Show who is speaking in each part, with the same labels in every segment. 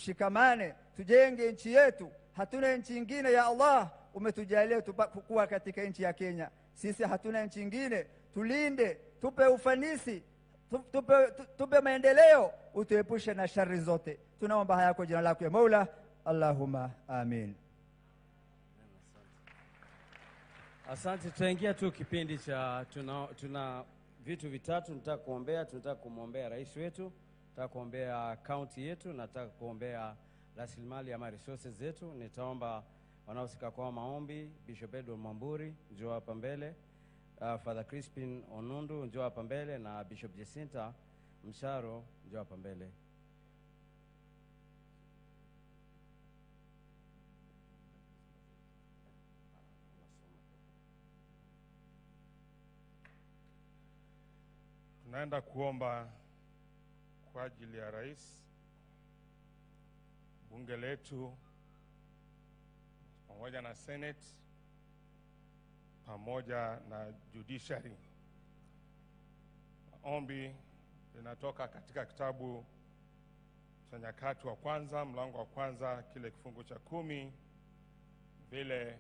Speaker 1: Shikamane, tujenge nchi yetu. Hatuna nchi nyingine ya Allah, umetujalia kuwa katika nchi ya Kenya. Sisi hatuna nchi nyingine, tulinde, tupe ufanisi, tupe maendeleo, utuepushe na shari zote. Tunaomba haya kwa jina lako ya Mola, Allahumma amin.
Speaker 2: Asante. Tutaingia tu kipindi cha tuna vitu vitatu nataka kuombea. Tunataka kumwombea rais wetu, nataka kuombea county yetu, na nataka kuombea rasilimali ama resources zetu. Nitaomba wanaohusika kwa maombi, Bishop Edward Mwamburi njoo hapa mbele, Father Crispin Onundu njoo hapa mbele, na Bishop Jacinta Msharo njoo hapa mbele.
Speaker 3: Tunaenda kuomba kwa ajili ya rais, bunge letu pamoja na Senate pamoja na judiciary. Ombi linatoka katika kitabu cha Nyakati wa kwanza mlango wa kwanza kile kifungu cha 10, vile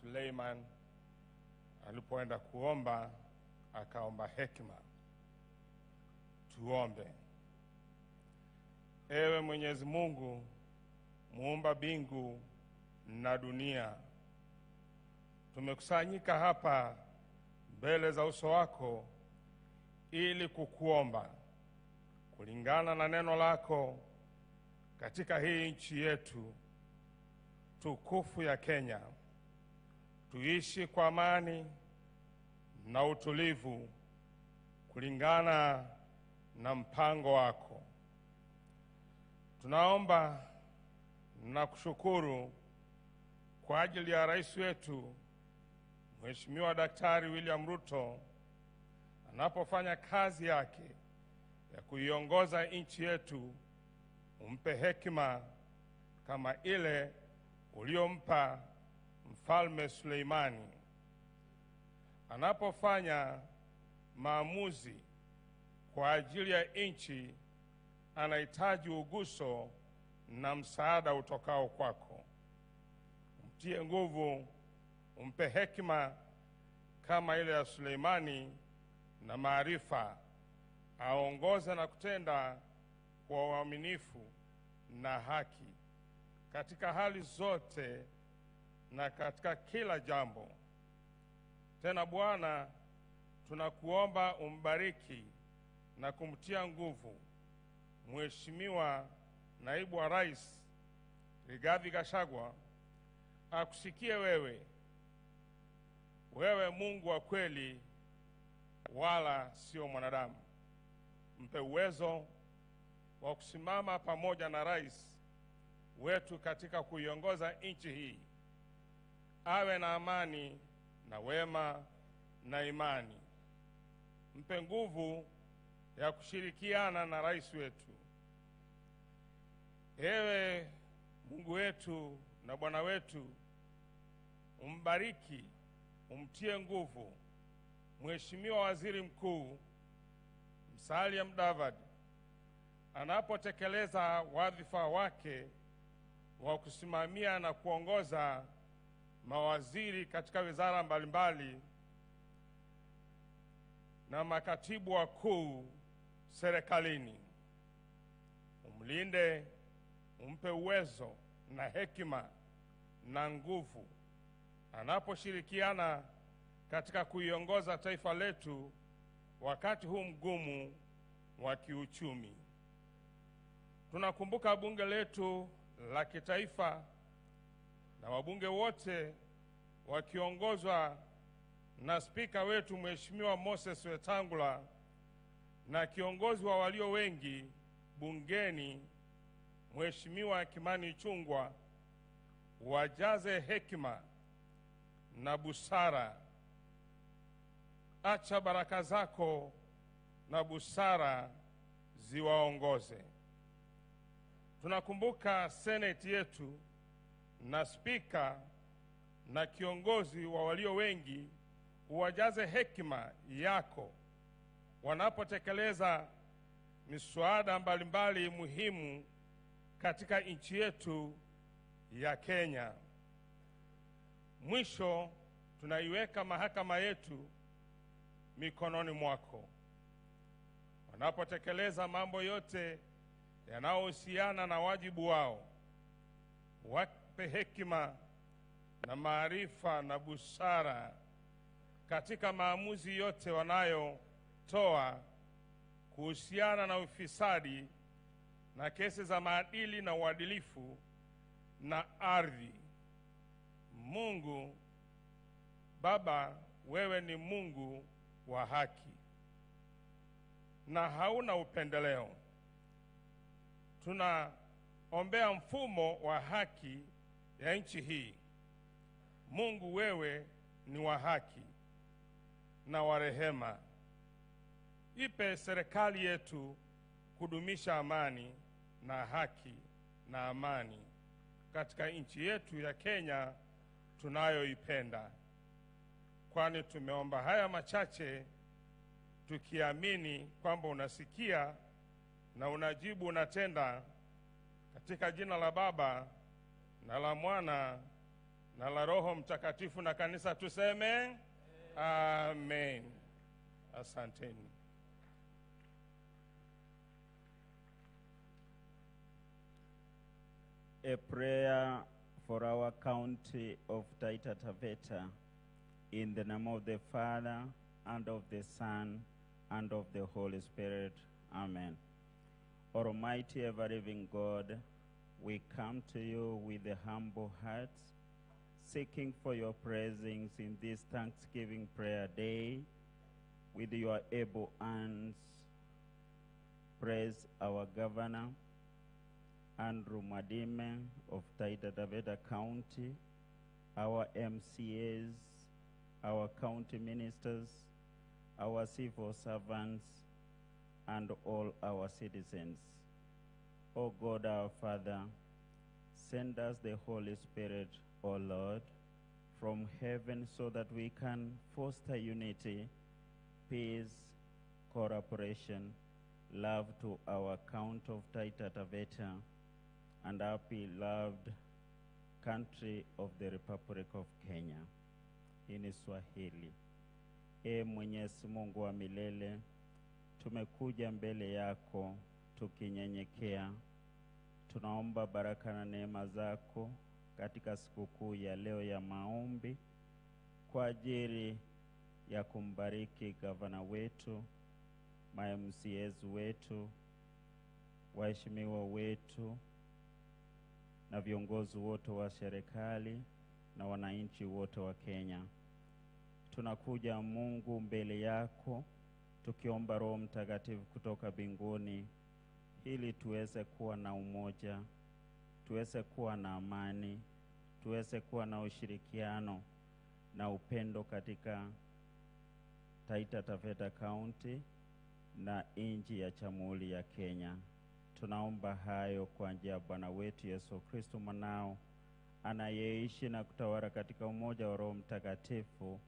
Speaker 3: Suleiman alipoenda kuomba akaomba hekima. Tuombe. Ewe Mwenyezi Mungu, muumba mbingu na dunia, tumekusanyika hapa mbele za uso wako ili kukuomba kulingana na neno lako katika hii nchi yetu tukufu ya Kenya. Tuishi kwa amani na utulivu kulingana na mpango wako. Tunaomba na kushukuru kwa ajili ya rais wetu Mheshimiwa Daktari William Ruto anapofanya kazi yake ya kuiongoza nchi yetu. Umpe hekima kama ile uliompa Mfalme Suleimani. Anapofanya maamuzi kwa ajili ya nchi, anahitaji uguso na msaada utokao kwako. Mtie nguvu, umpe hekima kama ile ya Suleimani na maarifa, aongoze na kutenda kwa uaminifu na haki katika hali zote na katika kila jambo. Tena Bwana, tunakuomba umbariki na kumtia nguvu Mheshimiwa Naibu wa Rais Rigathi Gachagua, akusikie wewe Mungu wa kweli wala sio mwanadamu. Mpe uwezo wa kusimama pamoja na rais wetu katika kuiongoza nchi hii. Awe na amani na wema na imani. Mpe nguvu ya kushirikiana na rais wetu. Ewe Mungu wetu na Bwana wetu, umbariki, umtie nguvu Mheshimiwa Waziri Mkuu Musalia Mudavadi anapotekeleza wadhifa wake wa kusimamia na kuongoza mawaziri katika wizara mbalimbali na makatibu wakuu serikalini. Umlinde, umpe uwezo na hekima na nguvu anaposhirikiana katika kuiongoza taifa letu wakati huu mgumu wa kiuchumi. Tunakumbuka bunge letu la kitaifa na wabunge wote wakiongozwa na spika wetu Mheshimiwa Moses Wetangula na kiongozi wa walio wengi bungeni Mheshimiwa Kimani Ichung'wah. Wajaze hekima na busara. Acha baraka zako na busara ziwaongoze. Tunakumbuka Senate yetu na spika na kiongozi wa walio wengi. Uwajaze hekima yako wanapotekeleza miswada mbalimbali muhimu katika nchi yetu ya Kenya. Mwisho, tunaiweka mahakama yetu mikononi mwako. Wanapotekeleza mambo yote yanayohusiana na wajibu wao, wape hekima na maarifa na busara katika maamuzi yote wanayotoa kuhusiana na ufisadi na kesi za maadili na uadilifu na ardhi. Mungu Baba, wewe ni Mungu wa haki na hauna upendeleo. Tunaombea mfumo wa haki ya nchi hii. Mungu, wewe ni wa haki na wa rehema. Ipe serikali yetu kudumisha amani na haki na amani katika nchi yetu ya Kenya tunayoipenda. Kwani tumeomba haya machache tukiamini kwamba unasikia na unajibu, unatenda, katika jina la Baba na la Mwana na la Roho Mtakatifu, na kanisa tuseme amen. Asanteni.
Speaker 4: A prayer for our county of Taita Taveta, in the name of the Father, and of the Son, and of the Holy Spirit. Amen. Almighty ever-living God, we come to you with a humble heart, seeking for your presence in this Thanksgiving prayer day. With your able hands, praise our Governor, Andrew Mwadime of Taita Taveta County, our MCAs, our county ministers, our civil servants, and all our citizens. O God our Father, send us the Holy Spirit, O Lord, from heaven, so that we can foster unity, peace, cooperation, love to our count of Taita Taveta, and our beloved country of the Republic of Kenya. In Swahili. Mwenyezi Mungu wa milele, tumekuja mbele yako tukinyenyekea. Tunaomba baraka na neema zako katika sikukuu ya leo ya maombi, kwa ajili ya kumbariki gavana wetu, ma-MCAs wetu, waheshimiwa wetu, na viongozi wote wa serikali na wananchi wote wa Kenya. Tunakuja Mungu mbele yako tukiomba Roho Mtakatifu kutoka mbinguni, ili tuweze kuwa na umoja, tuweze kuwa na amani, tuweze kuwa na ushirikiano na upendo katika Taita Taveta County na nchi ya Jamhuri ya Kenya. Tunaomba hayo kwa njia ya Bwana wetu Yesu Kristo mwanao, anayeishi na kutawala katika umoja wa Roho Mtakatifu,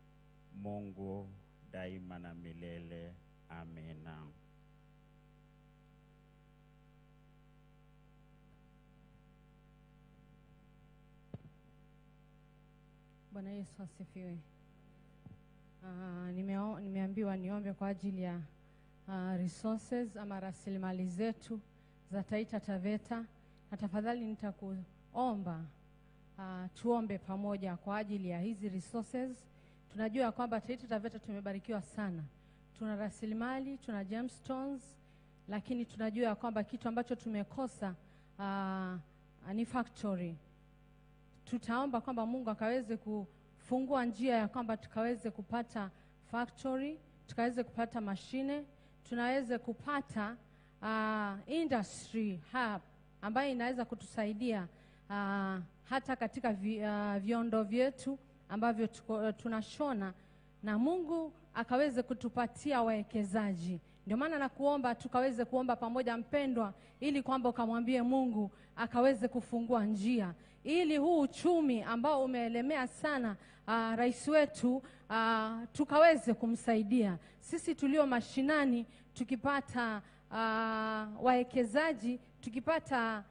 Speaker 4: Mungu daima na milele. Amina.
Speaker 5: Bwana Yesu asifiwe. Nimeambiwa niombe kwa ajili ya resources ama rasilimali zetu za Taita Taveta. Na tafadhali nitakuomba tuombe pamoja kwa ajili ya hizi resources. Tunajua kwamba Taita Taveta tumebarikiwa sana. Tuna rasilimali, tuna gemstones, lakini tunajua kwamba kitu ambacho tumekosa ni factory. Tutaomba kwamba Mungu akaweze kufungua njia ya kwamba tukaweze kupata factory, tukaweze kupata mashine, tunaweze kupata industry hub ambayo inaweza kutusaidia hata katika viondo vyetu ambavyo tunashona, na Mungu akaweze kutupatia wawekezaji. Ndio maana nakuomba tukaweze kuomba pamoja mpendwa, ili kwamba ukamwambie Mungu akaweze kufungua njia, ili huu uchumi ambao umeelemea sana rais wetu tukaweze kumsaidia. Sisi tulio mashinani tukipata wawekezaji, tukipata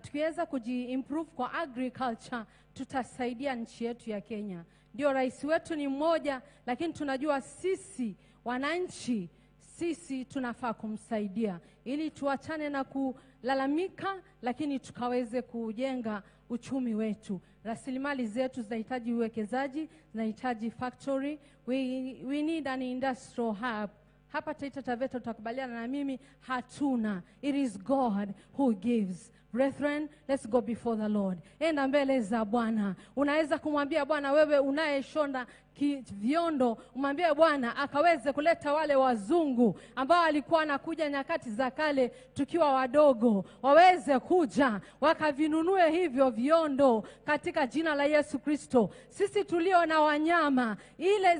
Speaker 5: tukiweza kujiimprove kwa agriculture, tutasaidia nchi yetu ya Kenya. Ndio rais wetu ni mmoja, lakini tunajua sisi wananchi, sisi tunafaa kumsaidia ili tuachane na kulalamika, lakini tukaweze kujenga uchumi wetu. Rasilimali zetu zinahitaji uwekezaji, zinahitaji factory. We need an industrial hub. Hapa Taita Taveta utakubaliana na mimi, hatuna. It is God who gives. Brethren, let's go before the Lord. Enda mbele za Bwana. Unaweza kumwambia Bwana, wewe unayeshonda viondo, umwambie Bwana akaweze kuleta wale wazungu ambao walikuwa wanakuja nyakati za kale tukiwa wadogo, waweze kuja wakavinunue hivyo viondo katika jina la Yesu Kristo. Sisi tulio na wanyama,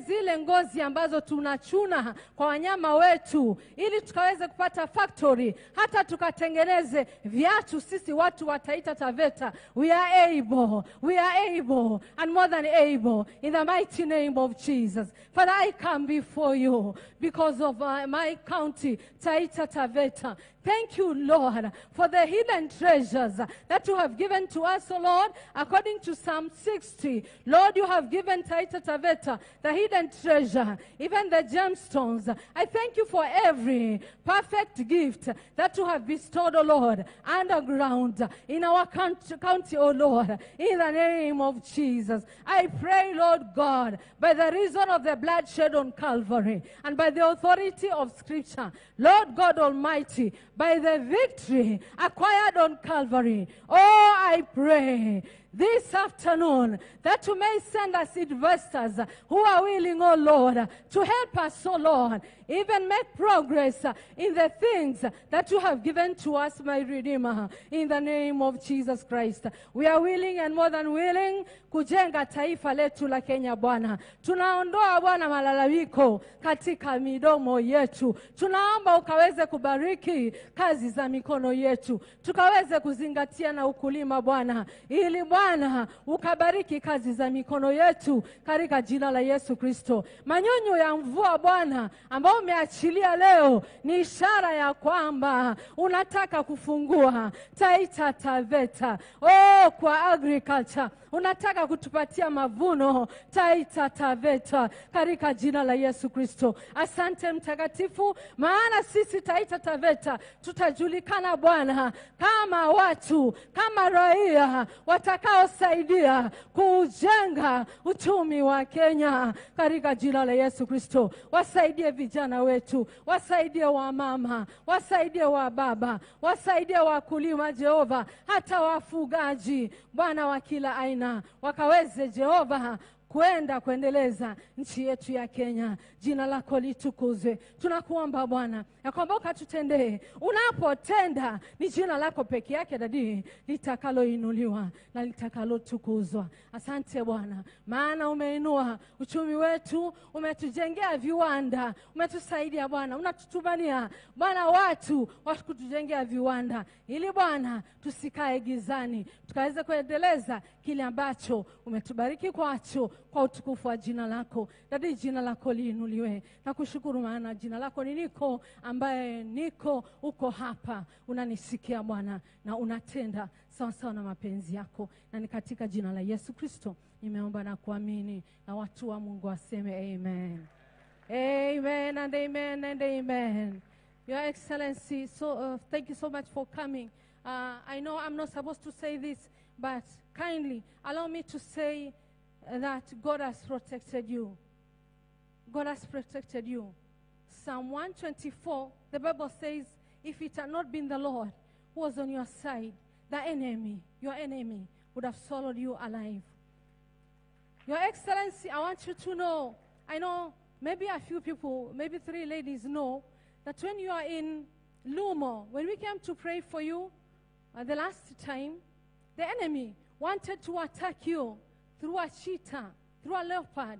Speaker 5: zile ngozi ambazo tunachuna kwa wanyama wetu, ili tukaweze kupata factory, hata tukatengeneze viatu. Sisi watu wa Taita Taveta, we are able and more than able, in the mighty name of Jesus. Father, I come before you because of my county, Taita Taveta. Thank you, Lord, for the hidden treasures that you have given to us, O Lord, according to Psalm 60. Lord, you have given Taita Taveta the hidden treasure, even the gemstones. I thank you for every perfect gift that you have bestowed, O Lord, underground in our county, O Lord, in the name of Jesus. I pray, Lord God, by the reason of the blood shed on Calvary and by the authority of Scripture, Lord God Almighty, by the victory acquired on Calvary, oh, I pray this afternoon that you may send us investors who are willing, oh Lord, to help us, oh Lord, even make progress in the things that you have given to us, my Redeemer, in the name of Jesus Christ. We are willing and more than willing kujenga taifa letu la Kenya, Bwana. Tunaondoa, Bwana, malalamiko katika midomo yetu. Tunaomba ukaweze kubariki kazi za mikono yetu, tukaweze kuzingatia na ukulima, Bwana, ili Bwana ukabariki kazi za mikono yetu katika jina la Yesu Kristo. Manyunyu ya mvua, Bwana, ambao umeachilia leo, ni ishara ya kwamba unataka kufungua Taita Taveta, oh, kwa agriculture. Unataka kutupatia mavuno Taita Taveta katika jina la Yesu Kristo. Asante Mtakatifu, maana sisi Taita Taveta tutajulikana, Bwana, kama watu, kama raia watakaosaidia kujenga uchumi wa Kenya katika jina la Yesu Kristo. Wasaidie vijana wetu, wasaidie wamama, wasaidie wababa, wasaidie wakulima, Jehova, hata wafugaji, Bwana, wa kila aina, wakaweze, Jehova, kuendeleza nchi yetu ya Kenya. Jina lako litukuzwe. Tunakuomba, Bwana, ya kwamba ukatutendee. Unapotenda, ni jina lako peke yake, Dadi, litakaloinuliwa na litakalotukuzwa. Asante, Bwana, maana umeinua uchumi wetu, umetujengea viwanda, umetusaidia, Bwana, unatutubania, Bwana, watu kutujengea viwanda, ili, Bwana, tusikae gizani, tukaweze kuendeleza kile ambacho umetubariki kwacho, kwa utukufu wa jina lako. Dadi, jina lako liinuliwe. Na kushukuru, maana jina lako ni niko, ambaye niko uko hapa, unanisikia, Bwana, na unatenda sawa sawa na mapenzi yako. Na ni katika jina la Yesu Kristo nimeomba na kuamini, na watu wa Mungu waseme amen. Amen and amen and amen. Your Excellency, thank you so much for coming. I know I'm not supposed to say this, but kindly allow me to say that God has protected you. God has protected you. Psalm 124, the Bible says, if it had not been the Lord who was on your side, the enemy, your enemy, would have swallowed you alive. Your Excellency, I want you to know, I know maybe a few people, maybe 3 ladies know, that when you are in Lumo, when we came to pray for you the last time, the enemy wanted to attack you through a cheetah, through a leopard.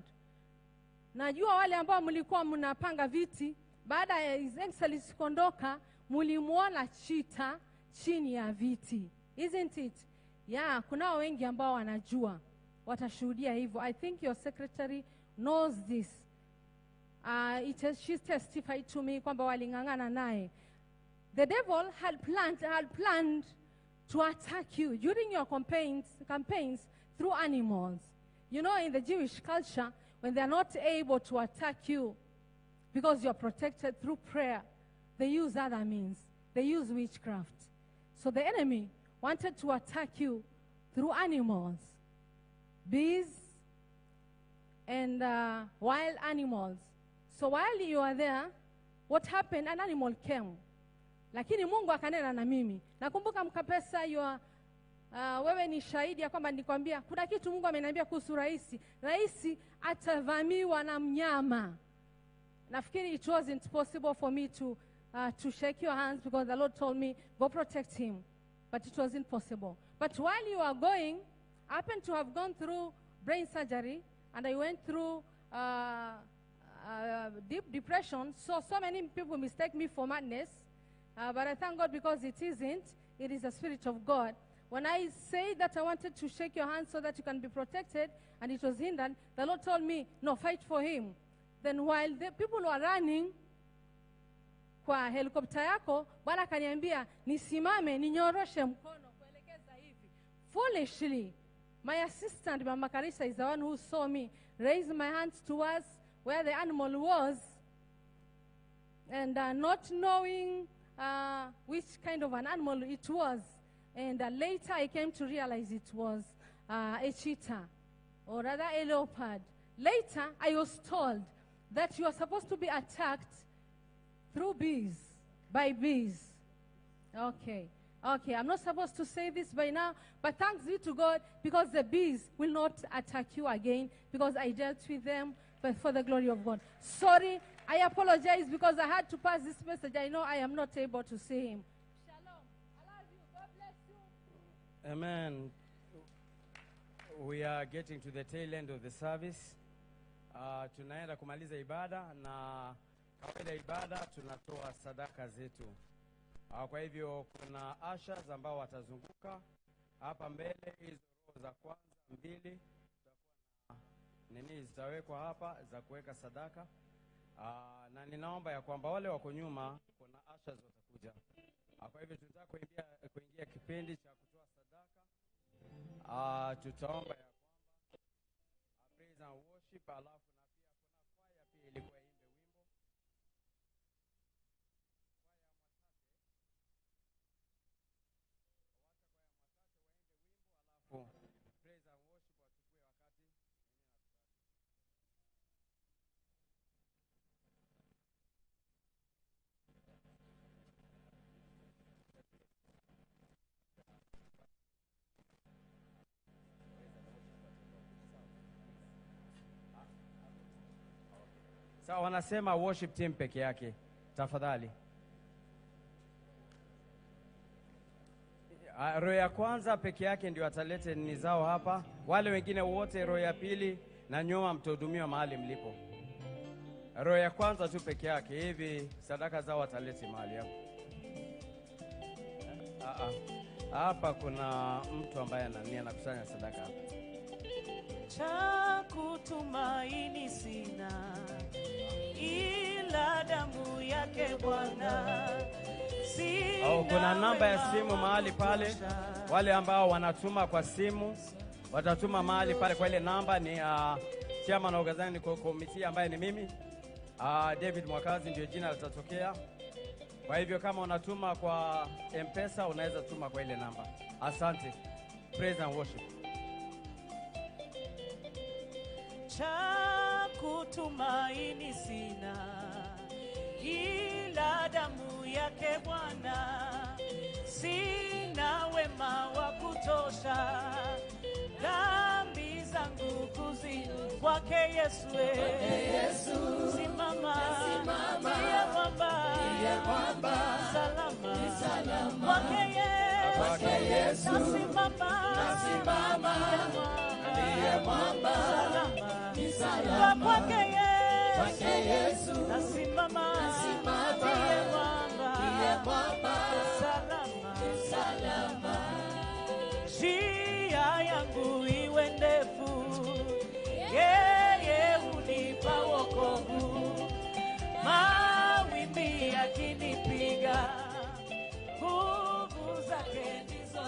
Speaker 5: Najua wale ambao mlikuwa mnapanga viti, baada ya His Excellency kondoka, mulimuona cheetah chini ya viti. Isn't it? Yeah, kuna wengi ambao wanajua, watashuhudia hivyo. I think your secretary knows this. She testified to me kwamba walingangana naye. The devil had planned to attack you during your campaigns through animals. You know, in the Jewish culture, when they are not able to attack you because you are protected through prayer, they use other means. They use witchcraft. So the enemy wanted to attack you through animals, bees, and wild animals. So while you are there, what happened? An animal came. Lakini Mungu akanena na mimi. Nakumbuka Mkapesa wewe ni shahidi ya kwamba nikwambia kuna kitu Mungu ameniambia kuhusu rais. Rais atavamiwa na mnyama. Nafikiri it wasn't possible for me to shake your hands because the Lord told me, go protect him. But it wasn't possible. But while you are going, I happened to have gone through brain surgery, and I went through deep depression. So many people mistake me for madness. But I thank God because it isn't. It is the Spirit of God. When I say that I wanted to shake your hand so that you can be protected, and it was hindered, the Lord told me, no, fight for him. Then while the people were running kwa helikopta yako, Bwana kaniambia, nisimame, ninyoroshe mkono, kuelekeza hivi. Foolishly, my assistant, Mama Karisa, is the one who saw me raise my hands towards where the animal was, and not knowing which kind of an animal it was. And later I came to realize it was a cheetah, or rather a leopard. Later I was told that you are supposed to be attacked through bees, by bees. Okay, I'm not supposed to say this by now, but thanks be to God because the bees will not attack you again because I dealt with them, but for the glory of God. Sorry, I apologize because I had to pass this message. I know I am not able to see him. Shalom. I love you. God bless you.
Speaker 2: Amen. We are getting to the tail end of the service. Tunaenda kumaliza ibada, na kawaida ibada tunatoa sadaka zetu. Kwa hivyo kuna ushers ambao watazunguka hapa mbele. Hizo roho za kwanza mbili zitawekwa hapa za kuweka sadaka. Na ninaomba ya kwamba wale wako nyuma kuna ushers watakuja. Kwa hivyo tunataka kuingia kipindi cha kutoa sadaka. Tutaomba ya kwamba praise and worship, alafu na pia kuna kwaya pia ilikuwa imbe wimbo. Wacha kwaya machache waimbe wimbo, alafu praise and worship wachukue wakati. Sawa, wanasema worship team peke yake. Tafadhali. Roho ya kwanza peke yake ndio atalete nini zao hapa. Wale wengine wote roho ya pili na nyuma mtahudumiwa mahali mlipo. Roho ya kwanza tu peke yake, hivi sadaka zao atalete mahali hapo. Hapa kuna mtu ambaye anakusanya sadaka hapa.
Speaker 6: Cha kutumaini sina ila damu yake Bwana.
Speaker 2: Kuna namba ya simu mahali pale. Wale ambao wanatuma kwa simu watatuma mahali pale kwa ile namba. Ni chairman organizing committee ambaye ni mimi, David Mwakazi ndio jina litatokea. Kwa hivyo kama unatuma kwa M-Pesa unaweza tuma kwa ile namba. Asante. Praise and worship.
Speaker 6: Cha kutumaini sina ila damu yake Bwana. Sina wema wa kutosha, dhambi zangu kuzini kwake Yesu. Simama, ndiye mwamba, salama kwake Yesu. Nasimama, ndiye mwamba, salama kwake Yesu. Nasimama, ndiye mwamba, salama. Njia yangu iwe ndefu, yeye hunipa wokovu. Mawimbi yakinipiga, nguvu zake ndizo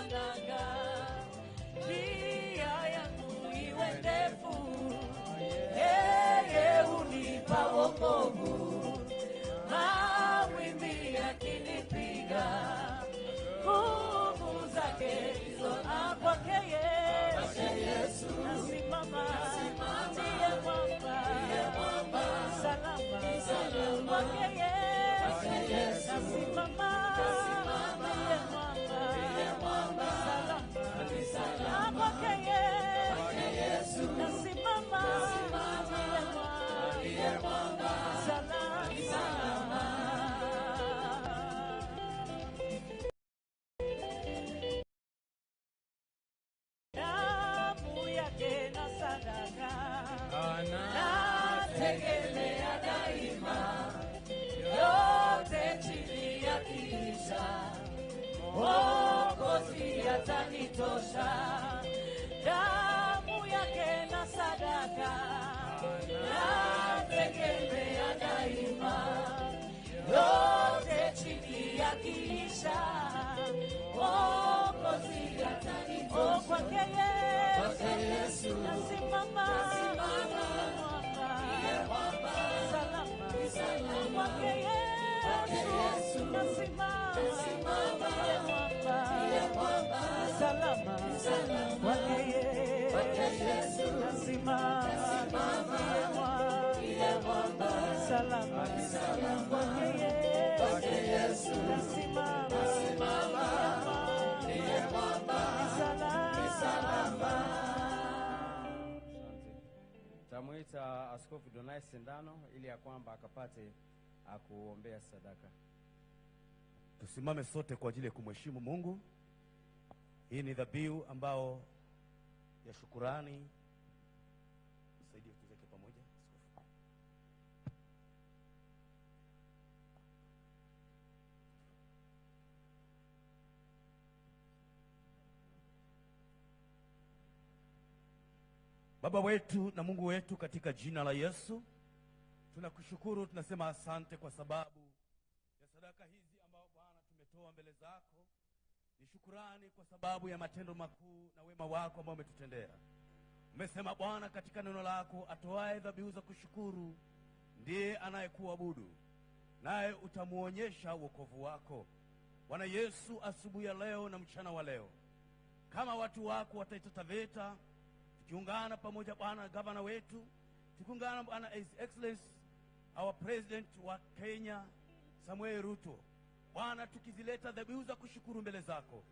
Speaker 6: nasimama ndiye mwamba salama kwake Yesu nasimama ndiye mwamba salama.
Speaker 2: Tamuita Askofu Donai Sindano ili ya kwamba akapate akuombea sadaka.
Speaker 7: Tusimame sote kwa ajili ya kumheshimu Mungu. Hii ni dhabihu ambao ya shukurani. Tusaidie tuweke pamoja. Baba wetu na Mungu wetu, katika jina la Yesu tunakushukuru, tunasema asante kwa sababu ya sadaka hizi ambao Bwana tumetoa mbele zako. Ni shukurani kwa sababu ya matendo makuu na wema wako ambao umetutendea. Umesema Bwana katika neno lako, atoae dhabihu za kushukuru ndiye anayekuabudu, naye utamuonyesha wokovu wako. Bwana Yesu, asubuhi ya leo na mchana wa leo, kama watu wako wa Taita Taveta, tukiungana pamoja Bwana gavana wetu, tukiungana Bwana His Excellency our President wa Kenya Samuel Ruto, Bwana tukizileta dhabihu za kushukuru mbele zako,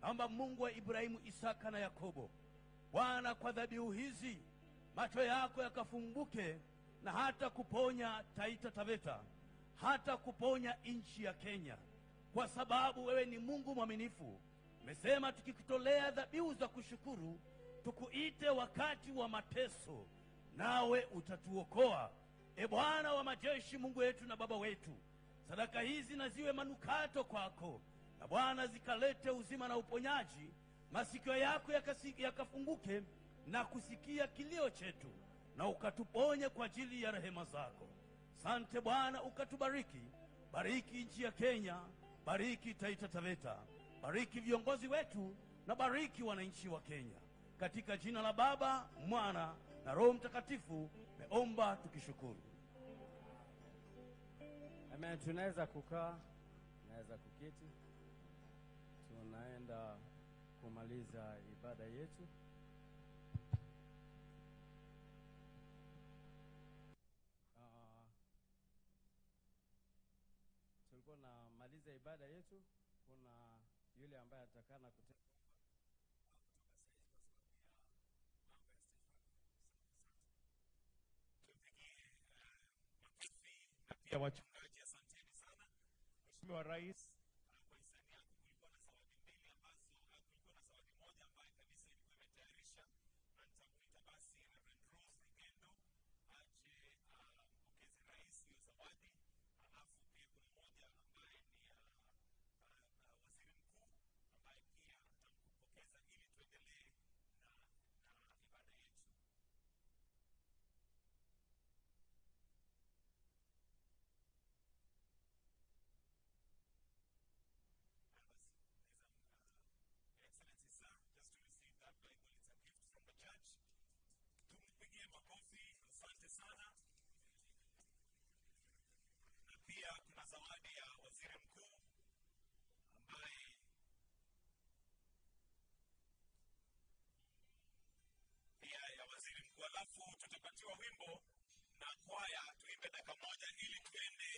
Speaker 7: naomba Mungu wa Ibrahimu, Isaka na Yakobo, Bwana kwa dhabihu hizi macho yako yakafumbuke na hata kuponya Taita Taveta, hata kuponya nchi ya Kenya, kwa sababu wewe ni Mungu mwaminifu. Umesema tukikutolea dhabihu za kushukuru tukuite wakati wa mateso, nawe utatuokoa. Bwana wa majeshi, Mungu wetu na Baba wetu, sadaka hizi na ziwe manukato kwako, na Bwana zikalete uzima na uponyaji. Masikio yako yakafunguke na kusikia kilio chetu, na ukatuponye kwa ajili ya rehema zako. Sante Bwana, ukatubariki. Bariki nchi ya Kenya, bariki Taita Taveta, bariki viongozi wetu na bariki wananchi wa Kenya. Katika jina la Baba, Mwana na Roho Mtakatifu meomba tukishukuru.
Speaker 2: Amen. Tunaweza kukaa, tunaweza kuketi. Tunaenda kumaliza ibada yetu. Tulikuwa na maliza ibada yetu. Kuna yule ambaye atakana kutoka
Speaker 3: pia wachungaji. Asanteni sana Mheshimiwa Rais. Kwa hisani yako kulikuwa na zawadi mbili ambazo kulikuwa na zawadi moja ambayo kanisa ilikuwa imetayarisha, na nitamuita basi Reverend Rose Rugendo aje mpokeze rais hiyo zawadi. Alafu pia kuna moja ambaye ni waziri mkuu ambaye pia atampokeza ili tuendelee na ibada yetu. Tumpigie makofi. Asante sana. Na pia kuna zawadi ya waziri mkuu ambaye pia ya waziri mkuu. Alafu tutapatiwa wimbo na kwaya, tuimbe dakika moja ili tuende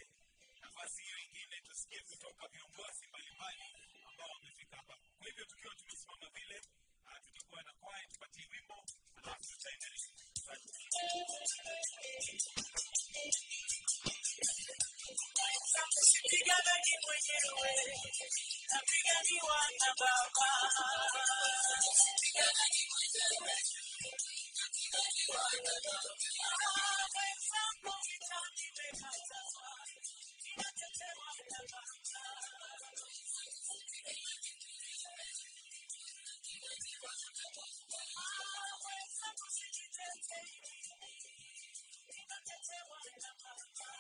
Speaker 3: nafasi hiyo ingine tusikie kutoka viongozi mbalimbali ambao wamefika hapa. Kwa hivyo tukiwa tumesimama vile, tutakuwa na kwaya tupatie wimbo, alafu tutaendelea.
Speaker 6: Piganaji mwenyewe napiganiwa na Baba. Piganaji mwenyewe napiganiwa na Baba. Wenzangu vitani wekatazwa, ninatetewa na Baba. Wenzangu sijitetei, ninatetewa na Baba.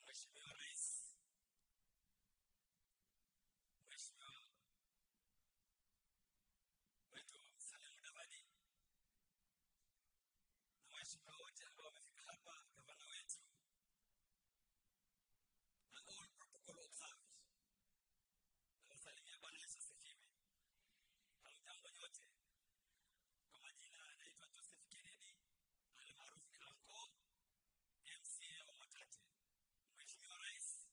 Speaker 6: Mheshimiwa Rais, Mheshimiwa wetu Salim Mudavadi, na waheshimiwa wote ambao wamefika hapa, gavana wetu, na all protocol observed. Nawasalimia Bwana Yesu asifiwe. Hamjambo nyote. Kwa majina anaitwa Joseph Kennedy, almaarufu Anko, MCA wa Mwatate. Mheshimiwa Rais,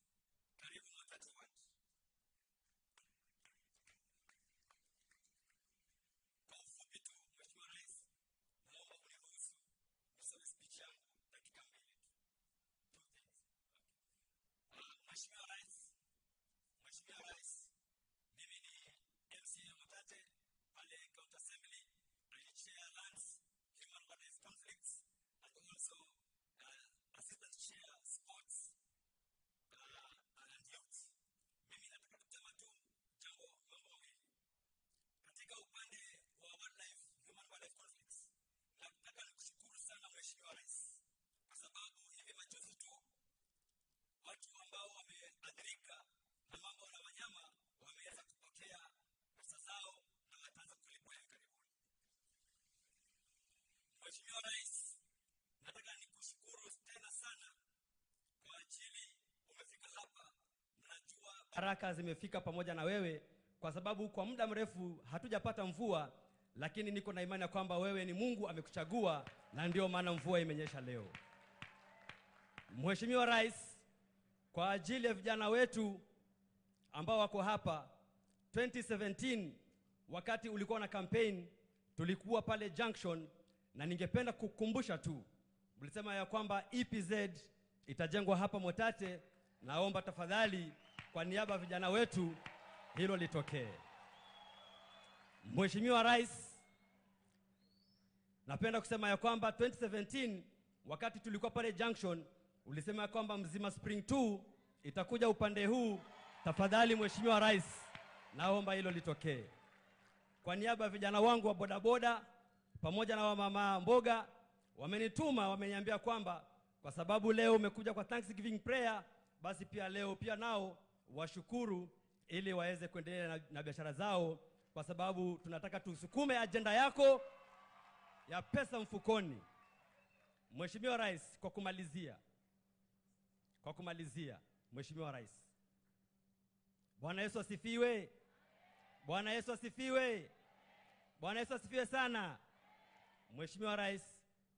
Speaker 6: karibu Mwatate watu. Kwa ufupi tu, Mheshimiwa Rais, naomba uniruhusu nisome speech yangu dakika 2 tu. Two things. Mheshimiwa Rais, mimi ni MCA wa Mwatate pale County Assembly. I chair lands, human rights conflicts, and also assistant chair sports and youth. Mimi nataka kusema tu mambo mawili. Katika upande wa wildlife, human wildlife conflicts, nataka nikushukuru sana Mheshimiwa Rais, kwa sababu hivi majuzi tu watu ambao wameathirika na mambo na wanyama wameweza kupokea pesa zao na wataanza kulipwa hivi karibuni. Mheshimiwa Rais, nataka nikushukuru tena sana kwa ajili umefika hapa. Najua
Speaker 2: baraka zimefika pamoja na wewe, kwa sababu kwa muda mrefu hatujapata mvua, lakini niko na imani kwamba wewe ni Mungu amekuchagua, na ndio maana mvua imenyesha leo. Mheshimiwa Rais, kwa ajili ya vijana wetu ambao wako hapa, 2017 wakati ulikuwa na campaign, tulikuwa pale Junction, na ningependa kukumbusha tu, ulisema ya kwamba EPZ itajengwa hapa Mwatate. Naomba tafadhali kwa niaba ya vijana wetu hilo litokee. Mheshimiwa Rais, napenda kusema ya kwamba 2017 wakati tulikuwa pale Junction, ulisema ya kwamba Mzima Spring 2 itakuja upande huu. Tafadhali Mheshimiwa Rais, naomba hilo litokee. Kwa niaba ya vijana wangu wa bodaboda pamoja na wamama mboga, wamenituma, wameniambia kwamba kwa sababu leo umekuja kwa Thanksgiving prayer, basi pia leo pia nao washukuru ili waweze kuendelea na biashara zao, kwa sababu tunataka tusukume ajenda yako ya pesa mfukoni. Mheshimiwa Rais, kwa kumalizia, Mheshimiwa Rais, Bwana Yesu asifiwe. Bwana Yesu asifiwe. Bwana Yesu asifiwe sana. Mheshimiwa Rais,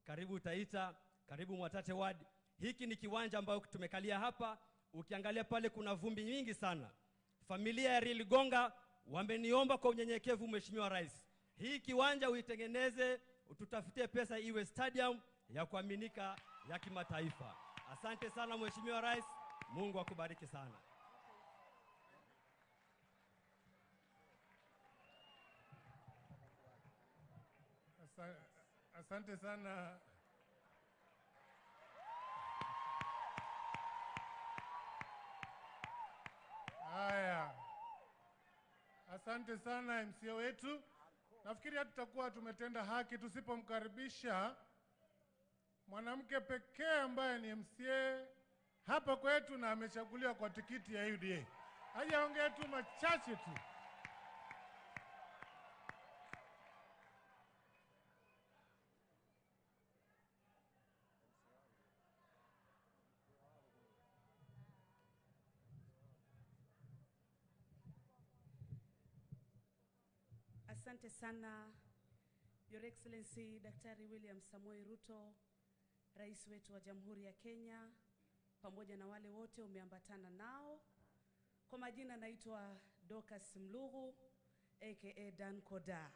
Speaker 2: karibu Taita, karibu Mwatate Ward. Hiki ni kiwanja ambayo tumekalia hapa. Ukiangalia pale kuna vumbi nyingi sana. Familia ya Riligonga wameniomba kwa unyenyekevu, Mheshimiwa Rais, hii kiwanja uitengeneze, ututafutie pesa iwe stadium ya kuaminika ya kimataifa. Asante sana Mheshimiwa Rais, Mungu akubariki sana.
Speaker 3: Asante sana. Haya, asante sana MCA wetu. Nafikiri tutakuwa tumetenda haki tusipomkaribisha mwanamke pekee ambaye ni MCA hapa kwetu na amechaguliwa kwa tikiti ya UDA. Aje aongee tu machache tu.
Speaker 8: Asante sana Your Excellency Daktari William Samoei Ruto, Rais wetu wa Jamhuri ya Kenya, pamoja na wale wote umeambatana nao. Kwa majina naitwa Dorcas Mlugu aka Dan Koda.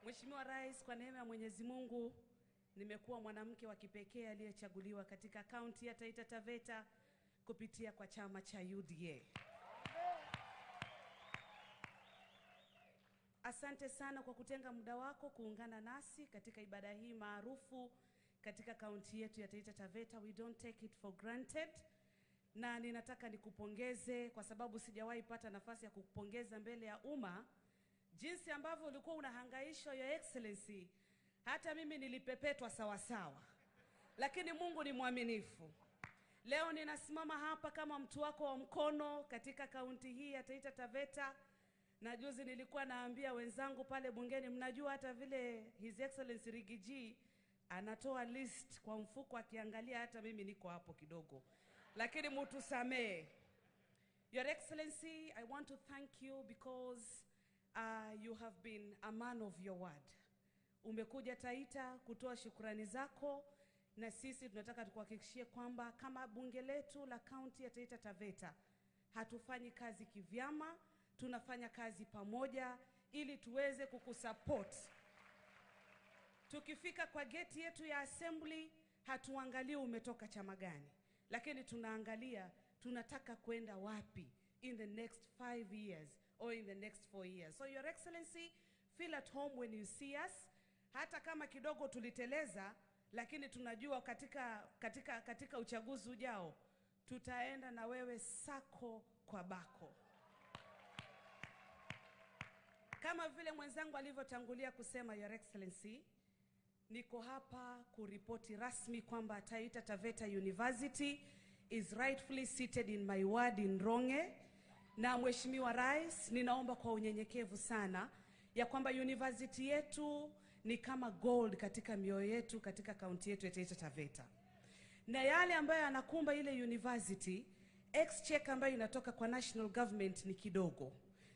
Speaker 8: Mheshimiwa Rais, kwa neema ya Mwenyezi Mungu nimekuwa mwanamke wa kipekee aliyechaguliwa katika kaunti ya Taita Taveta kupitia kwa chama cha UDA. Asante sana kwa kutenga muda wako kuungana nasi katika ibada hii maarufu katika kaunti yetu ya Taita Taveta. We don't take it for granted. Na ninataka nikupongeze kwa sababu sijawahi pata nafasi ya kukupongeza mbele ya umma, jinsi ambavyo ulikuwa unahangaishwa Your Excellency Hata mimi nilipepetwa sawa sawa. Lakini Mungu ni mwaminifu. Leo ninasimama hapa kama mtu wako wa mkono katika kaunti hii ya Taita Taveta. Na juzi nilikuwa naambia wenzangu pale bungeni, mnajua hata vile His Excellency Rigiji anatoa list kwa mfuko akiangalia, hata mimi niko hapo kidogo. Lakini mtusamee. Your Excellency, I want to thank you because you have been a man of your word. Umekuja Taita kutoa shukrani zako, na sisi tunataka tukuhakikishie kwamba kama bunge letu la kaunti ya Taita Taveta hatufanyi kazi kivyama, tunafanya kazi pamoja ili tuweze kukusupport. Tukifika kwa gate yetu ya assembly, hatuangalii umetoka chama gani, lakini tunaangalia tunataka kwenda wapi in the next 5 years or in the next 4 years. So Your Excellency, feel at home when you see us. Hata kama kidogo tuliteleza, lakini tunajua katika uchaguzi ujao tutaenda na wewe sako kwa bako. Kama vile mwenzangu alivyotangulia kusema, Your Excellency, niko hapa kuripoti rasmi kwamba Taita Taveta University is rightfully seated in my ward in Ronge. Na Mheshimiwa Rais, ninaomba kwa unyenyekevu sana ya kwamba university yetu ni kama gold katika mioyo yetu katika kaunti yetu ya Taita Taveta. Na yale ambayo yanakumba ile university, exchequer ambayo inatoka kwa national government ni kidogo.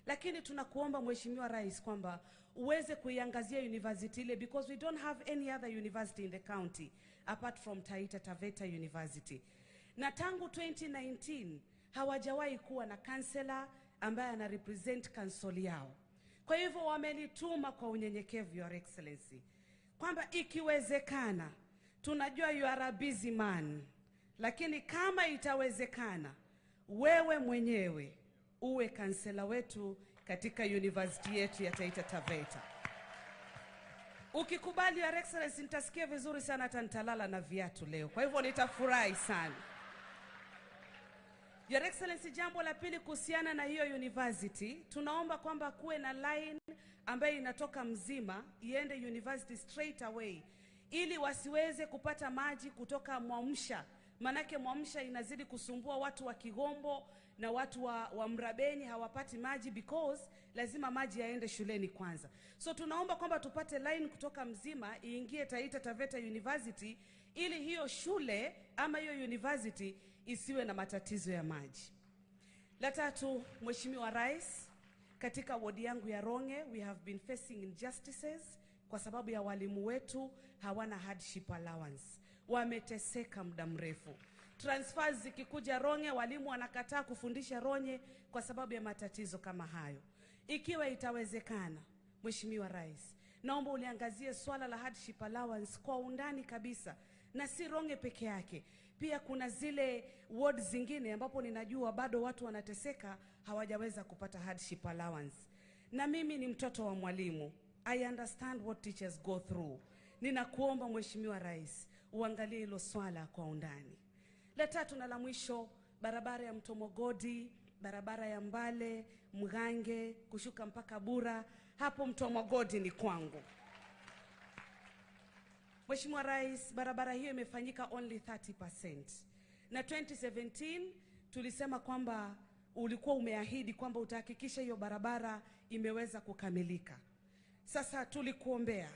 Speaker 8: Lakini tunakuomba Mheshimiwa Rais kwamba uweze kuiangazia university ile, because we don't have any other university in the county apart from Taita Taveta University. Na tangu 2019 hawajawahi kuwa na kansela ambaye ana represent kansoli yao. Kwa hivyo wamelituma kwa unyenyekevu, Your Excellency, kwamba ikiwezekana, tunajua you are a busy man, lakini kama itawezekana, wewe mwenyewe uwe kansela wetu katika university yetu ya Taita Taveta. Ukikubali, Your Excellency, nitasikia vizuri sana, hata nitalala na viatu leo. Kwa hivyo nitafurahi sana. Your Excellency, jambo la pili kuhusiana na hiyo university, tunaomba kwamba kuwe na line ambayo inatoka Mzima iende university straight away, ili wasiweze kupata maji kutoka Mwamsha. Manake Mwamsha inazidi kusumbua watu wa Kigombo na watu wa Mrabeni hawapati maji, because lazima maji yaende shuleni kwanza. So tunaomba kwamba tupate line kutoka Mzima iingie Taita Taveta University, ili hiyo shule ama hiyo university isiwe na matatizo ya maji. La tatu, Mheshimiwa Rais, katika wodi yangu ya Ronge we have been facing injustices kwa sababu ya walimu wetu hawana hardship allowance. Wameteseka muda mrefu. Transfers zikikuja Ronge, walimu wanakataa kufundisha Ronge kwa sababu ya matatizo kama hayo. Ikiwa itawezekana, Mheshimiwa Rais, naomba uliangazie swala la hardship allowance kwa undani kabisa, na si Ronge peke yake. Pia kuna zile ward zingine ambapo ninajua bado watu wanateseka, hawajaweza kupata hardship allowance. Na mimi ni mtoto wa mwalimu. I understand what teachers go through. Ninakuomba Mheshimiwa Rais, uangalie hilo swala kwa undani. La tatu na la mwisho, barabara ya Mtomogodi, barabara ya Mbale, Mgange, kushuka mpaka Bura, hapo Mtomogodi ni kwangu. Mheshimiwa Rais, barabara hiyo imefanyika only 30%. Na 2017 tulisema kwamba ulikuwa umeahidi kwamba utahakikisha hiyo barabara imeweza kukamilika. Sasa tulikuombea,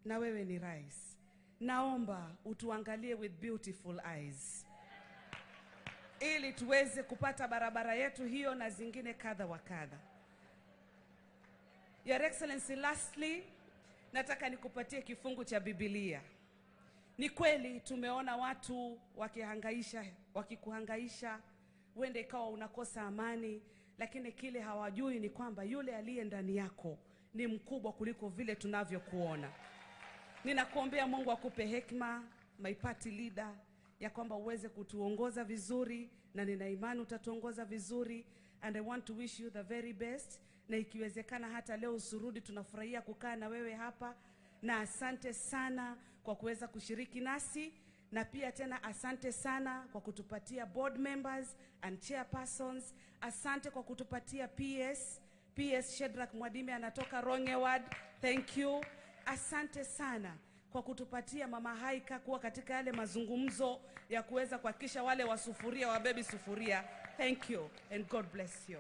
Speaker 8: na wewe ni rais, naomba utuangalie with beautiful eyes, ili tuweze kupata barabara yetu hiyo na zingine kadha wa kadha. Your Excellency, lastly, nataka nikupatie kifungu cha Biblia. Ni kweli tumeona watu wakikuhangaisha, wende ikawa unakosa amani, lakini kile hawajui ni kwamba yule aliye ndani yako ni mkubwa kuliko vile tunavyokuona. Ninakuombea Mungu akupe hekima, my party leader, ya kwamba uweze kutuongoza vizuri, na nina imani utatuongoza vizuri, and I want to wish you the very best. Na ikiwezekana hata leo usurudi, tunafurahia kukaa na wewe hapa, na asante sana kwa kuweza kushiriki nasi, na pia tena asante sana kwa kutupatia board members and chairpersons. Asante kwa kutupatia PS Shedrack Mwadime anatoka Ronge Ward. Thank you. asante sana kwa kutupatia Mama Haika kuwa katika yale mazungumzo ya kuweza kuhakikisha wale wasufuria wabebi sufuria. Thank you and God bless you.